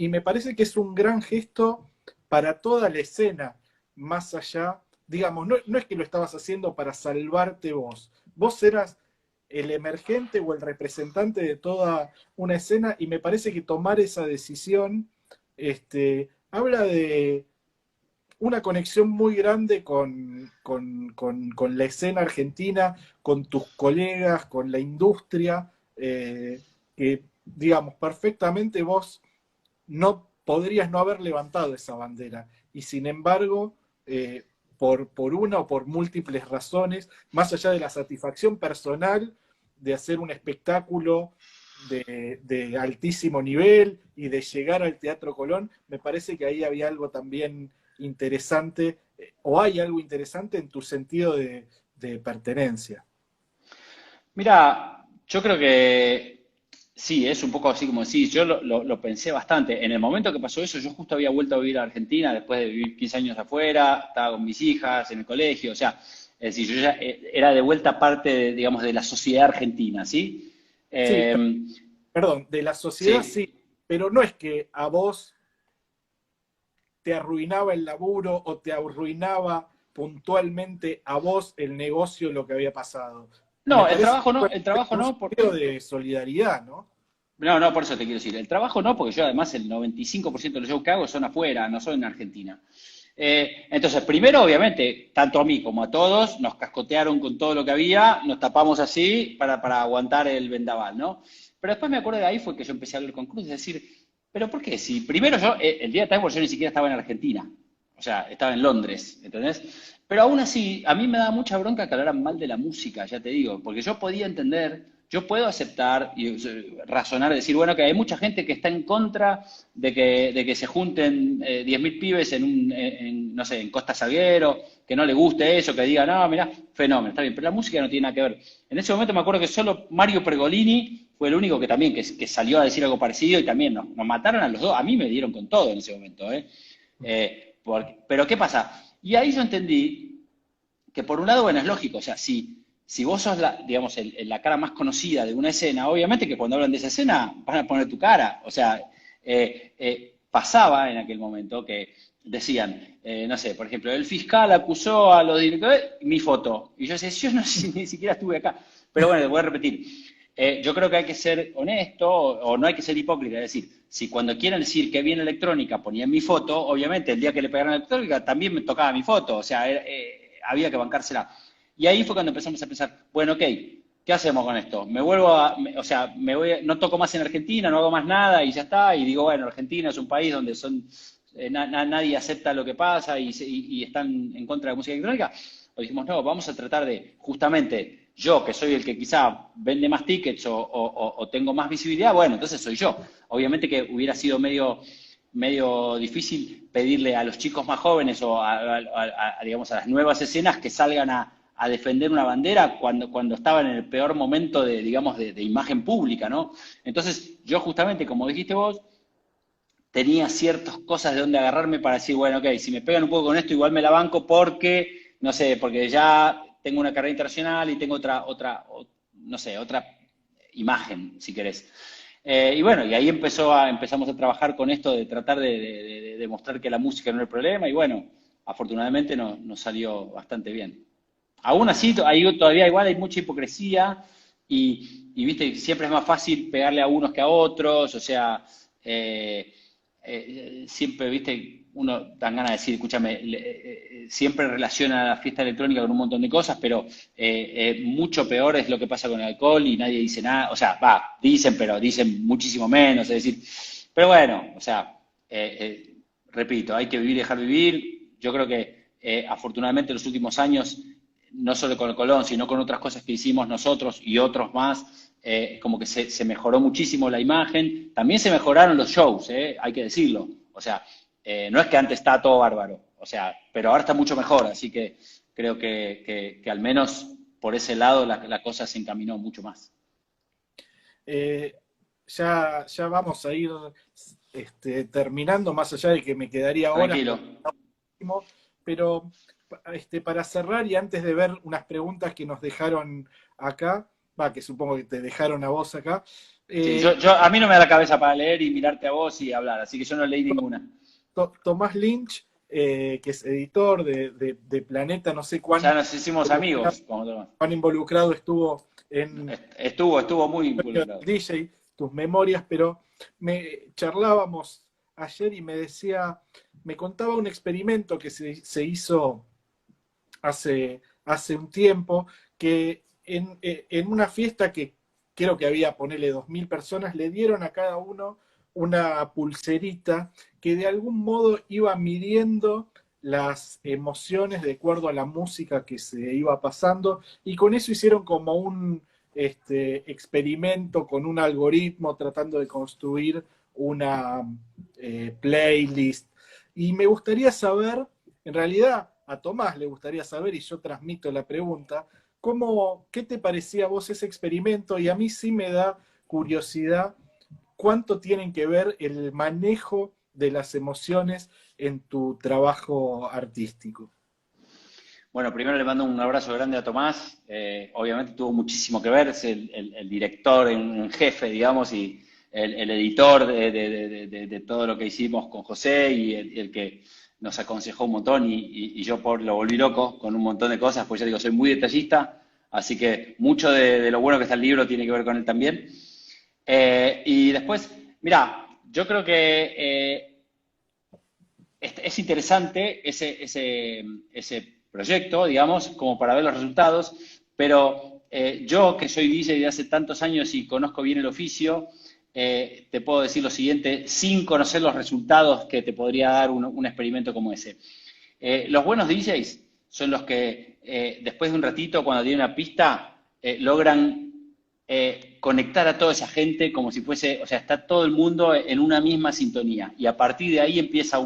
me parece que es un gran gesto para toda la escena, más allá, digamos, no es que lo estabas haciendo para salvarte vos. Vos eras el emergente o el representante de toda una escena, y me parece que tomar esa decisión habla de una conexión muy grande con la escena argentina, con tus colegas, con la industria, que, digamos, perfectamente vos no podrías no haber levantado esa bandera. Y sin embargo, por una o por múltiples razones, más allá de la satisfacción personal de hacer un espectáculo de altísimo nivel y de llegar al Teatro Colón, me parece que ahí había algo también interesante, o hay algo interesante en tu sentido de pertenencia. Mira, yo creo que sí, es un poco así como decís, yo lo pensé bastante. En el momento que pasó eso, yo justo había vuelto a vivir a Argentina después de vivir 15 años afuera, estaba con mis hijas en el colegio, o sea, es decir, yo ya era de vuelta parte, digamos, de la sociedad argentina, ¿sí? Sí, Eh, perdón, de la sociedad sí. sí, pero no es que a vos te arruinaba el laburo o te arruinaba puntualmente a vos el negocio lo que había pasado. Me No, parece el trabajo un no, sentido de solidaridad, ¿no? no, no, por eso te quiero decir. El trabajo no, porque yo además el 95% de los shows que hago son afuera, no son en Argentina. Entonces, primero, obviamente, tanto a mí como a todos, nos cascotearon con todo lo que había, nos tapamos así para aguantar el vendaval, ¿no? Pero después me acuerdo de ahí fue que yo empecé a hablar con Cruz, es decir, ¿pero por qué? Si primero yo, el día de Time yo ni siquiera estaba en Argentina, o sea, estaba en Londres, ¿entendés? Pero aún así, a mí me da mucha bronca que hablaran mal de la música, ya te digo, porque yo podía entender, yo puedo aceptar y razonar, decir, bueno, que hay mucha gente que está en contra de que se junten 10.000 pibes no sé, en Costa Salguero, que no le guste eso, que diga, no, mirá, fenómeno, está bien, pero la música no tiene nada que ver. En ese momento me acuerdo que solo Mario Pergolini fue el único que también, que salió a decir algo parecido y también nos mataron a los dos, a mí me dieron con todo en ese momento, ¿eh? Pero ¿qué pasa? Y ahí yo entendí que por un lado, bueno, es lógico, o sea, si vos sos digamos, la cara más conocida de una escena, obviamente que cuando hablan de esa escena van a poner tu cara, o sea, pasaba en aquel momento que decían, no sé, por ejemplo, el fiscal acusó a los directores, mi foto, y yo decía, yo no, ni siquiera estuve acá, pero bueno, voy a repetir, yo creo que hay que ser honesto o no hay que ser hipócrita. Es decir, si cuando quieran decir que viene electrónica ponían mi foto, obviamente el día que le pegaron a electrónica también me tocaba mi foto. O sea, había que bancársela. Y ahí fue cuando empezamos a pensar, bueno, ok, ¿qué hacemos con esto? Me vuelvo o sea, no toco más en Argentina, no hago más nada y ya está. Y digo, bueno, Argentina es un país donde nadie acepta lo que pasa y están en contra de la música electrónica. O dijimos, no, vamos a tratar de, justamente, yo, que soy el que quizá vende más tickets o tengo más visibilidad, bueno, entonces soy yo. Obviamente que hubiera sido medio difícil pedirle a los chicos más jóvenes o digamos, a las nuevas escenas que salgan a defender una bandera cuando estaban en el peor momento digamos, de imagen pública, ¿no? Entonces, yo justamente, como dijiste vos, tenía ciertas cosas de donde agarrarme para decir, bueno, ok, si me pegan un poco con esto, igual me la banco porque, no sé, porque ya tengo una carrera internacional y tengo no sé, otra imagen, si querés. Y bueno, y ahí empezamos a trabajar con esto de tratar de demostrar que la música no era el problema y bueno, afortunadamente nos salió bastante bien. Aún así, todavía igual hay mucha hipocresía viste, siempre es más fácil pegarle a unos que a otros, o sea, siempre, viste, uno dan ganas de decir, escúchame, siempre relaciona la fiesta electrónica con un montón de cosas, pero mucho peor es lo que pasa con el alcohol y nadie dice nada, o sea, dicen, pero dicen muchísimo menos, es decir, pero bueno, o sea, repito, hay que vivir y dejar vivir. Yo creo que afortunadamente en los últimos años, no solo con el Colón, sino con otras cosas que hicimos nosotros y otros más, como que se mejoró muchísimo la imagen. También se mejoraron los shows, hay que decirlo. O sea, no es que antes estaba todo bárbaro, o sea, pero ahora está mucho mejor, así que creo que al menos por ese lado la cosa se encaminó mucho más. Eh, ya vamos a ir terminando, más allá de que me quedaría horas, Tranquilo. pero para cerrar y antes de ver unas preguntas que nos dejaron acá, que supongo que te dejaron a vos acá, Sí, eh, a mí no me da la cabeza para leer y mirarte a vos y hablar, así que yo no leí ninguna. Tomás Lynch que es editor de Planeta, no sé cuán Ya nos hicimos amigos. cuán involucrado estuvo en Estuvo muy involucrado. DJ, tus memorias, pero me charlábamos ayer y me decía, me contaba un experimento que se hizo hace un tiempo, que en una fiesta que creo que había, ponele 2000 personas, le dieron a cada uno una pulserita que de algún modo iba midiendo las emociones de acuerdo a la música que se iba pasando, y con eso hicieron como un experimento con un algoritmo tratando de construir una playlist. Y me gustaría saber, en realidad a Tomás le gustaría saber, y yo transmito la pregunta, ¿qué te parecía a vos ese experimento? Y a mí sí me da curiosidad cuánto tienen que ver el manejo de las emociones en tu trabajo artístico. Bueno, primero le mando un abrazo grande a Tomás. Obviamente tuvo muchísimo que ver, es el director en jefe, digamos, y el editor de todo lo que hicimos con José y el que nos aconsejó un montón y yo lo volví loco con un montón de cosas, pues ya digo, soy muy detallista, así que mucho de lo bueno que está el libro tiene que ver con él también. Y después, mira, yo creo que es interesante ese proyecto, digamos, como para ver los resultados, pero yo que soy DJ de hace tantos años y conozco bien el oficio, te puedo decir lo siguiente, sin conocer los resultados que te podría dar un experimento como ese. Los buenos DJs son los que después de un ratito, cuando tienen una pista, logran conectar a toda esa gente como si fuese, o sea, está todo el mundo en una misma sintonía y a partir de ahí empieza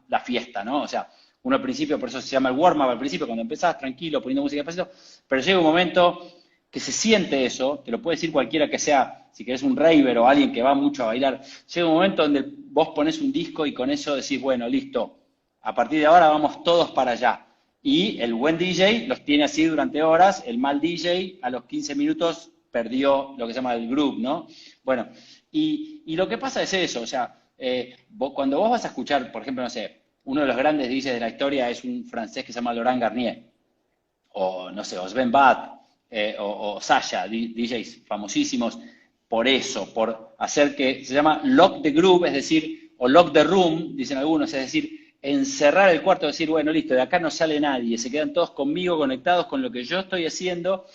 la fiesta, ¿no? O sea, uno al principio, por eso se llama el warm-up al principio, cuando empezás tranquilo, poniendo música despacito, pero llega un momento que se siente eso, te lo puede decir cualquiera que sea, si querés un raver o alguien que va mucho a bailar, llega un momento donde vos pones un disco y con eso decís, bueno, listo, a partir de ahora vamos todos para allá. Y el buen DJ los tiene así durante horas, el mal DJ a los 15 minutos perdió lo que se llama el groove, ¿no? Bueno, y lo que pasa es eso, o sea, cuando vos vas a escuchar, por ejemplo, no sé, uno de los grandes DJs de la historia es un francés que se llama Laurent Garnier, o no sé, o Sven Bat, o Sasha, DJs famosísimos, por eso, por hacer que se llama lock the groove, es decir, o lock the room, dicen algunos, es decir, encerrar el cuarto, decir, bueno, listo, de acá no sale nadie, se quedan todos conmigo conectados con lo que yo estoy haciendo,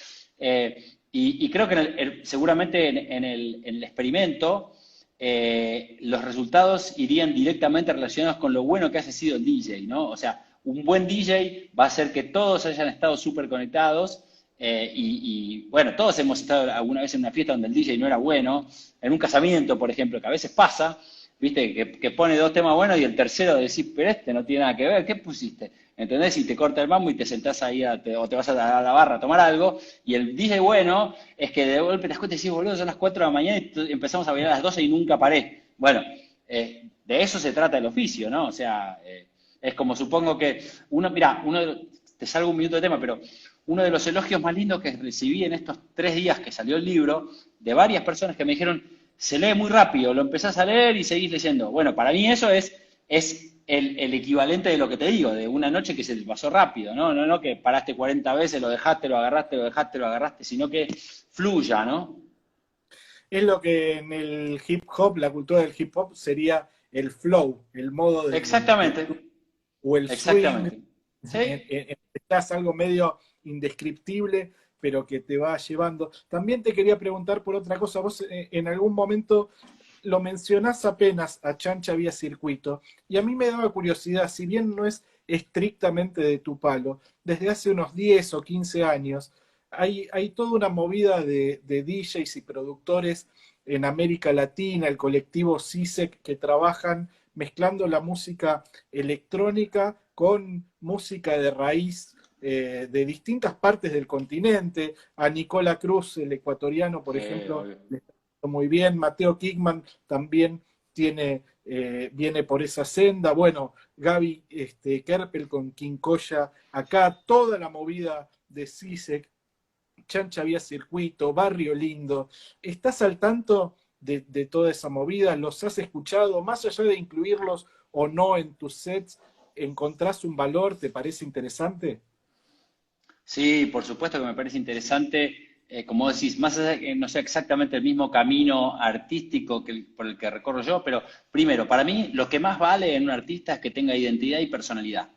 y creo que seguramente en el experimento los resultados irían directamente relacionados con lo bueno que haya sido el DJ, ¿no? O sea, un buen DJ va a hacer que todos hayan estado súper conectados bueno, todos hemos estado alguna vez en una fiesta donde el DJ no era bueno, en un casamiento, por ejemplo, que a veces pasa, viste, que pone dos temas buenos y el tercero decís, pero este no tiene nada que ver, ¿qué pusiste? ¿Entendés? Y te corta el mambo y te sentás ahí o te vas a la barra a tomar algo, y el DJ bueno es que de golpe te das cuenta y decís, boludo, son las 4 de la mañana y empezamos a bailar a las 12 y nunca paré. Bueno, de eso se trata el oficio, ¿no? O sea, es como supongo que mira, te salgo un minuto de tema, pero uno de los elogios más lindos que recibí en estos 3 días que salió el libro, de varias personas que me dijeron, se lee muy rápido, lo empezás a leer y seguís leyendo. Bueno, para mí eso es el equivalente de lo que te digo, de una noche que se te pasó rápido, ¿no? No que paraste 40 veces, lo dejaste, lo agarraste, lo dejaste, lo agarraste, sino que fluya, ¿no? Es lo que en el hip hop, la cultura del hip hop, sería el flow, el modo Exactamente. o el swing. Exactamente. ¿Sí? Estás algo medio indescriptible, pero que te va llevando. También te quería preguntar por otra cosa. Vos en algún momento lo mencionás apenas a Chancha Vía Circuito, y a mí me daba curiosidad, si bien no es estrictamente de tu palo, desde hace unos 10 o 15 años, hay toda una movida de DJs y productores en América Latina, el colectivo CISEC, que trabajan mezclando la música electrónica con música de raíz de distintas partes del continente. A Nicola Cruz, el ecuatoriano, por ejemplo, le está yendo muy bien. Mateo Kigman también viene por esa senda. Bueno, Gaby Kerpel con Quincoya acá, toda la movida de CISEC, Chancha Vía Circuito, Barrio Lindo. ¿Estás al tanto de toda esa movida? ¿Los has escuchado? Más allá de incluirlos o no en tus sets, encontrás un valor, te parece interesante. Sí, por supuesto que me parece interesante, como decís, más allá de que no sea exactamente el mismo camino artístico por el que recorro yo, pero primero, para mí lo que más vale en un artista es que tenga identidad y personalidad.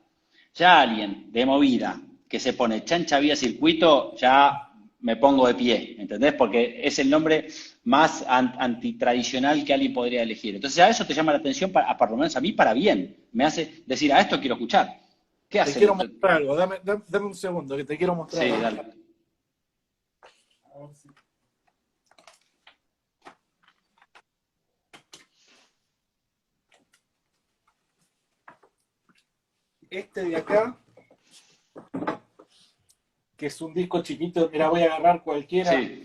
Ya alguien de movida que se pone chancha vía circuito, ya me pongo de pie, ¿entendés? Porque es el nombre más antitradicional que alguien podría elegir. Entonces, a eso te llama la atención, por lo menos a mí, para bien. Me hace decir, a esto quiero escuchar. ¿Qué Te hace el quiero otro? mostrar algo, dame un segundo, que te quiero mostrar Sí, algo. dale. Este de acá, que es un disco chiquito, mira, voy a agarrar cualquiera Sí,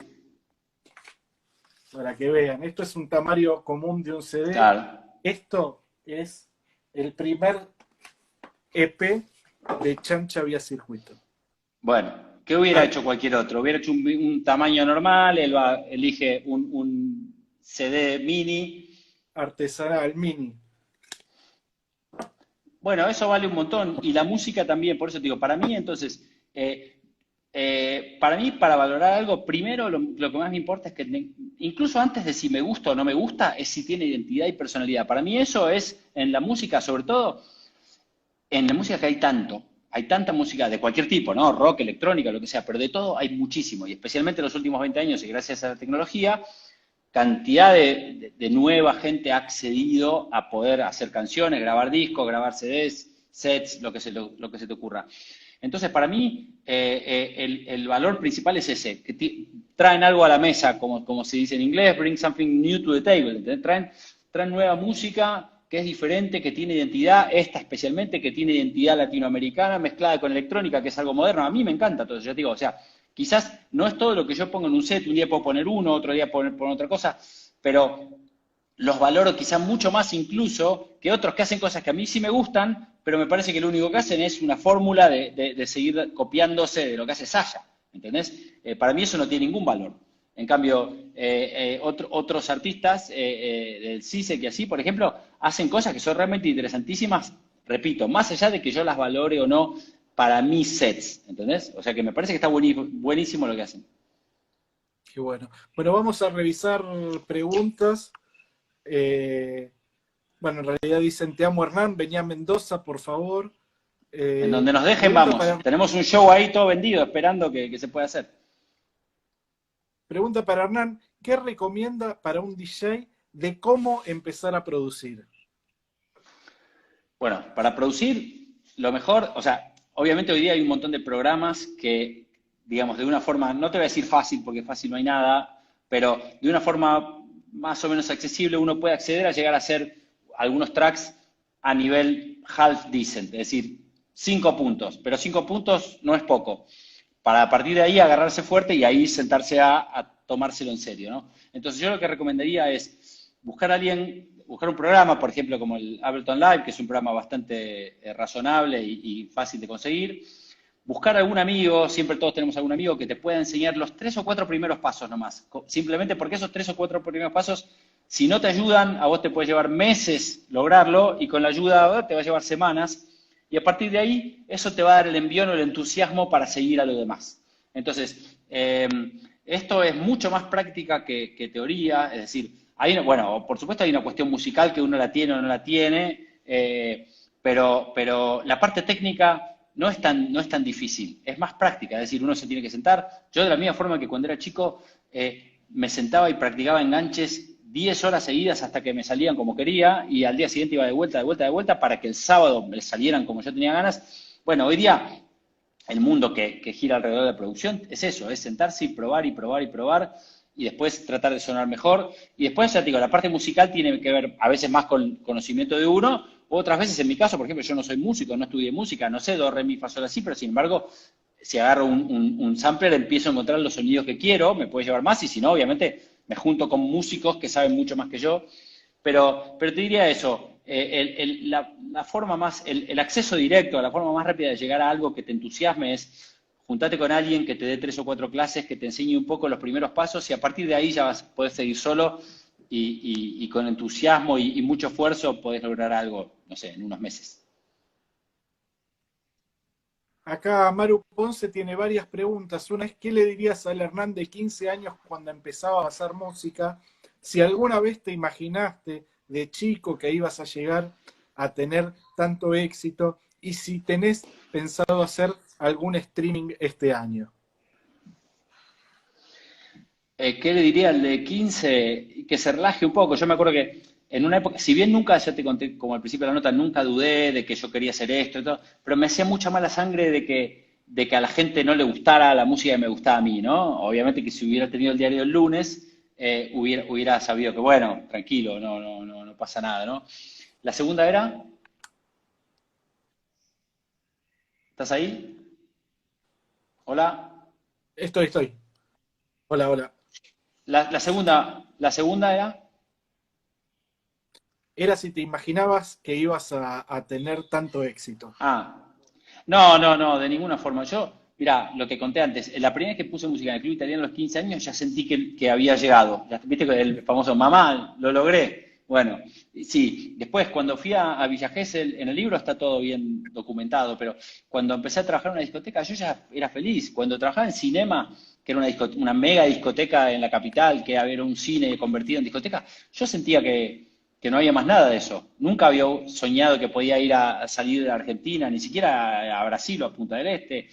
para que vean. Esto es un tamaño común de un CD. claro. Esto es el primer EP de Chancha Vía Circuito. Bueno, ¿qué hubiera Ar- hecho cualquier otro? Hubiera hecho un tamaño normal, elige un CD mini. Artesanal, mini. Bueno, eso vale un montón. Y la música también, por eso te digo, para mí entonces, para mí, para valorar algo, primero lo que más me importa es que, incluso antes de si me gusta o no me gusta, es si tiene identidad y personalidad. Para mí eso es, en la música sobre todo, en la música que hay tanta música de cualquier tipo, ¿no? Rock, electrónica, lo que sea, pero de todo hay muchísimo. Y especialmente en los últimos 20 años, y gracias a la tecnología, cantidad de nueva gente ha accedido a poder hacer canciones, grabar discos, grabar CDs, sets, lo que se te ocurra. Entonces, para mí, el valor principal es ese, que traen algo a la mesa, como se dice en inglés, bring something new to the table, ¿entendés? Traen nueva música que es diferente, que tiene identidad, esta especialmente, que tiene identidad latinoamericana mezclada con electrónica, que es algo moderno. A mí me encanta todo eso, yo te digo, o sea, quizás no es todo lo que yo pongo en un set, un día puedo poner uno, otro día poner otra cosa, pero los valoro quizás mucho más incluso que otros que hacen cosas que a mí sí me gustan, pero me parece que lo único que hacen es una fórmula de seguir copiándose de lo que hace Sasha, ¿entendés? Para mí eso no tiene ningún valor. En cambio, otros artistas del CISE que así, por ejemplo, hacen cosas que son realmente interesantísimas, repito, más allá de que yo las valore o no para mis sets, ¿entendés? O sea que me parece que está buenísimo lo que hacen. Qué bueno. Bueno, vamos a revisar preguntas. Eh, bueno, en realidad dicen, te amo Hernán, venía a Mendoza, por favor. En donde nos dejen, Pregunta vamos. para, Tenemos un show ahí todo vendido, esperando que se pueda hacer. pregunta para Hernán, ¿qué recomienda para un DJ de cómo empezar a producir? Bueno, para producir, lo mejor, o sea, obviamente hoy día hay un montón de programas que, digamos, de una forma, no te voy a decir fácil, porque fácil no hay nada, pero de una forma más o menos accesible uno puede acceder a llegar a hacer algunos tracks a nivel half decent, es decir, 5 puntos, pero 5 puntos no es poco. Para a partir de ahí agarrarse fuerte y ahí sentarse a tomárselo en serio, ¿no? Entonces yo lo que recomendaría es buscar a alguien, buscar un programa, por ejemplo, como el Ableton Live, que es un programa bastante razonable y fácil de conseguir. Buscar algún amigo, siempre todos tenemos algún amigo que te pueda enseñar los 3 o 4 primeros pasos nomás. Simplemente porque esos 3 o 4 primeros pasos, si no te ayudan, a vos te puede llevar meses lograrlo y con la ayuda te va a llevar semanas. Y a partir de ahí, eso te va a dar el envión o el entusiasmo para seguir a lo demás. Entonces, esto es mucho más práctica que teoría, es decir, bueno, por supuesto hay una cuestión musical que uno la tiene o no la tiene, pero la parte técnica no es tan difícil, es más práctica, es decir, uno se tiene que sentar. Yo de la misma forma que cuando era chico me sentaba y practicaba enganches 10 horas seguidas hasta que me salían como quería y al día siguiente iba de vuelta, de vuelta, de vuelta para que el sábado me salieran como yo tenía ganas. Bueno, hoy día el mundo que gira alrededor de la producción es eso, es sentarse y probar y probar y probar y después tratar de sonar mejor. Y después, ya te digo, la parte musical tiene que ver a veces más con conocimiento de uno, otras veces, en mi caso, por ejemplo, yo no soy músico, no estudié música, no sé do, re, mi, fa, sol, así, pero sin embargo, si agarro un sampler, empiezo a encontrar los sonidos que quiero, me puede llevar más, y si no, obviamente, me junto con músicos que saben mucho más que yo, pero te diría eso, la forma más, el acceso directo, la forma más rápida de llegar a algo que te entusiasme es juntate con alguien que te dé 3 o 4 clases, que te enseñe un poco los primeros pasos y a partir de ahí ya podés seguir solo y con entusiasmo y mucho esfuerzo podés lograr algo, no sé, en unos meses. Acá Maru Ponce tiene varias preguntas. Una es, ¿qué le dirías al Hernán de 15 años cuando empezaba a hacer música? Si alguna vez te imaginaste de chico que ibas a llegar a tener tanto éxito y si tenés pensado hacer algún streaming este año. ¿Qué le diría al de 15? Que se relaje un poco. Yo me acuerdo que en una época, si bien nunca, ya te conté como al principio de la nota, nunca dudé de que yo quería hacer esto y todo, pero me hacía mucha mala sangre de que a la gente no le gustara la música que me gustaba a mí, ¿no? Obviamente que si hubiera tenido el diario el lunes, hubiera sabido que, bueno, tranquilo, no pasa nada, ¿no? La segunda era, ¿estás ahí? Hola. Estoy. Hola, hola. La segunda era. Era si te imaginabas que ibas a tener tanto éxito. Ah, no, de ninguna forma. Yo, mira, lo que conté antes, la primera vez que puse música en el club italiano a los 15 años ya sentí que había llegado. Viste el famoso mamá, lo logré. Bueno, sí, después cuando fui a Villa Gesell, en el libro está todo bien documentado, pero cuando empecé a trabajar en una discoteca, yo ya era feliz. Cuando trabajaba en Cinema, que era una mega discoteca en la capital, que era un cine convertido en discoteca, yo sentía que no había más nada de eso. Nunca había soñado que podía ir a salir de la Argentina, ni siquiera a Brasil o a Punta del Este,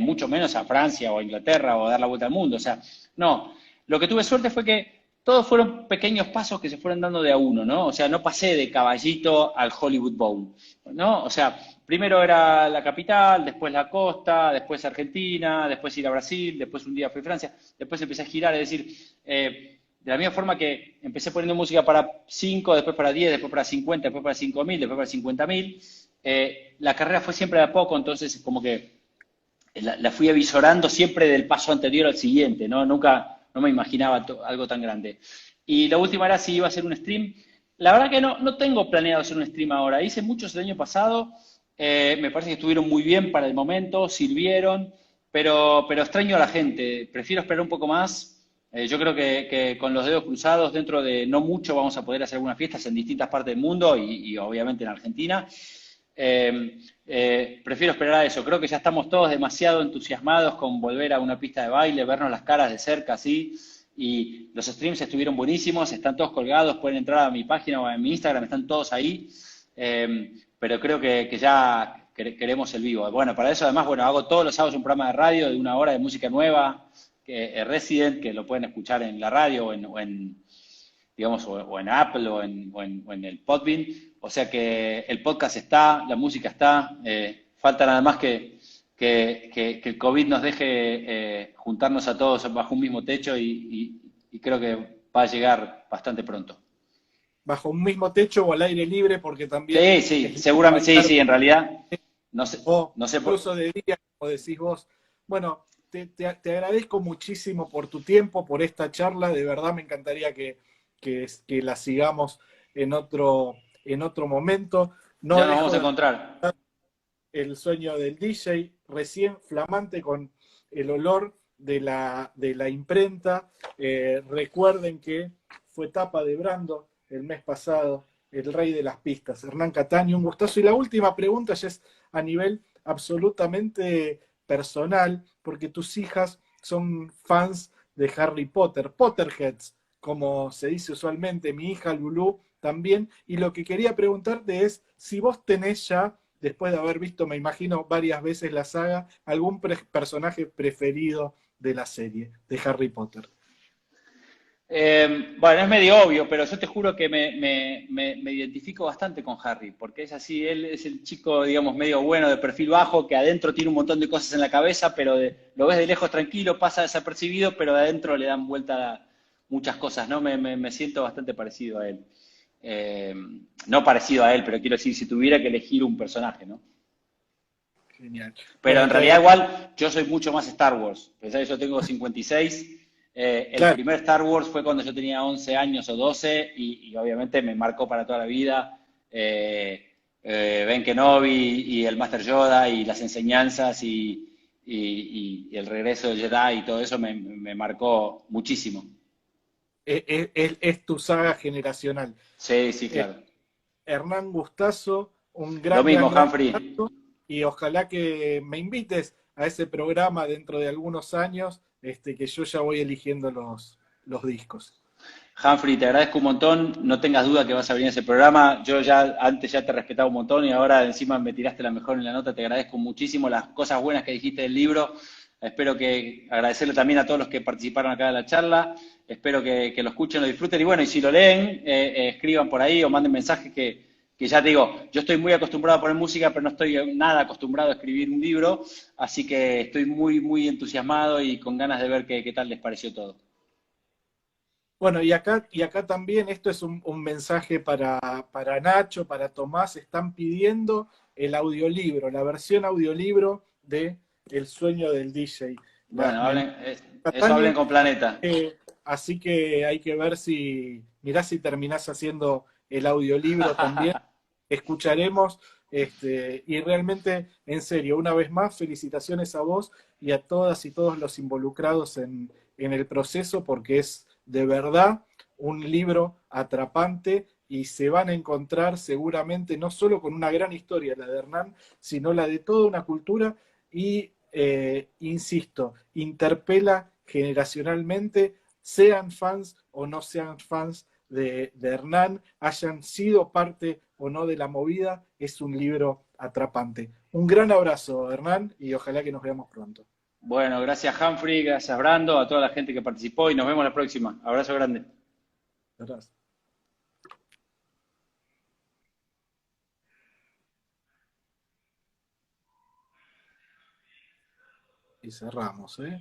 mucho menos a Francia o a Inglaterra o a dar la vuelta al mundo. O sea, no. Lo que tuve suerte fue que todos fueron pequeños pasos que se fueron dando de a uno, ¿no? O sea, no pasé de Caballito al Hollywood Bowl, ¿no? O sea, primero era la capital, después la costa, después Argentina, después ir a Brasil, después un día fui a Francia, después empecé a girar, es decir, de la misma forma que empecé poniendo música para 5, después para 10, después para 50, después para 5.000, después para 50.000, la carrera fue siempre de a poco, entonces como que la fui avisorando siempre del paso anterior al siguiente, ¿no? Nunca, no me imaginaba algo tan grande. Y la última era si iba a hacer un stream. La verdad que no tengo planeado hacer un stream ahora. Hice muchos el año pasado, me parece que estuvieron muy bien para el momento, sirvieron, pero extraño a la gente. Prefiero esperar un poco más. Yo creo que con los dedos cruzados, dentro de no mucho, vamos a poder hacer algunas fiestas en distintas partes del mundo y obviamente en Argentina. Prefiero esperar a eso. Creo que ya estamos todos demasiado entusiasmados con volver a una pista de baile, vernos las caras de cerca, así. Y los streams estuvieron buenísimos, están todos colgados, pueden entrar a mi página o a mi Instagram, están todos ahí. Pero creo que ya queremos el vivo. Bueno, para eso además, bueno, hago todos los sábados un programa de radio de 1 hora de música nueva, Resident, que lo pueden escuchar en la radio digamos, o en Apple o en el Podbean. O sea que el podcast está, la música está, falta nada más que el COVID nos deje juntarnos a todos bajo un mismo techo y creo que va a llegar bastante pronto. Bajo un mismo techo o al aire libre, porque también Sí, seguramente, sí, en realidad, no sé, o no sé incluso de día, como decís vos. Bueno, te agradezco muchísimo por tu tiempo, por esta charla. De verdad me encantaría que la sigamos en otro momento. No ya nos dejo vamos a de encontrar. el sueño del DJ, recién flamante con el olor de la imprenta. Recuerden que fue tapa de Brando el mes pasado, el rey de las pistas, Hernán Cataño, un gustazo. Y la última pregunta ya es a nivel absolutamente personal, porque tus hijas son fans de Harry Potter, Potterheads, como se dice usualmente, mi hija Lulú también, y lo que quería preguntarte es si vos tenés ya, después de haber visto, me imagino, varias veces la saga, algún personaje preferido de la serie, de Harry Potter. Bueno, es medio obvio, pero yo te juro que me identifico bastante con Harry, porque es así, él es el chico, digamos, medio bueno, de perfil bajo, que adentro tiene un montón de cosas en la cabeza, pero lo ves de lejos tranquilo, pasa desapercibido, pero de adentro le dan vuelta muchas cosas, ¿no? Me siento bastante parecido a él. Eh, no parecido a él, pero quiero decir, si tuviera que elegir un personaje, ¿no? Genial. Pero Bueno, en realidad igual yo soy mucho más Star Wars. Pensá que yo tengo 56. El claro, primer Star Wars fue cuando yo tenía 11 años o 12 y obviamente me marcó para toda la vida. Ben Kenobi y el Master Yoda y las enseñanzas y el regreso de Jedi y todo eso me marcó muchísimo. es tu saga generacional. Sí, sí, Eh, claro. Hernán Gustazo, un Lo mismo, gran Humphrey. abrazo. y ojalá que me invites a ese programa dentro de algunos años, que yo ya voy eligiendo los discos. Humphrey, te agradezco un montón, no tengas duda que vas a venir a ese programa. Yo ya antes ya te respetaba un montón y ahora encima me tiraste la mejor en la nota. Te agradezco muchísimo las cosas buenas que dijiste del libro. Espero que agradecerle también a todos los que participaron acá de la charla. Espero que lo escuchen, lo disfruten y bueno, y si lo leen, escriban por ahí o manden mensajes que ya te digo, yo estoy muy acostumbrado a poner música, pero no estoy nada acostumbrado a escribir un libro, así que estoy muy, muy entusiasmado y con ganas de ver qué tal les pareció todo. Bueno, y acá también esto es un mensaje para Nacho, para Tomás, están pidiendo el audiolibro, la versión audiolibro de El sueño del DJ. Bueno, Me hablen, encanta, eso hablen Tani, con Planeta. así que hay que ver si, mirá si terminás haciendo el audiolibro también, escucharemos, y realmente, en serio, una vez más, felicitaciones a vos y a todas y todos los involucrados en el proceso, porque es de verdad un libro atrapante y se van a encontrar seguramente no solo con una gran historia, la de Hernán, sino la de toda una cultura y, insisto, interpela generacionalmente, sean fans o no sean fans de Hernán, hayan sido parte o no de la movida, es un libro atrapante. Un gran abrazo, Hernán, y ojalá que nos veamos pronto. Bueno, gracias Humphrey, gracias Brando, a toda la gente que participó y nos vemos la próxima. Abrazo grande. Gracias. Y cerramos, ¿eh?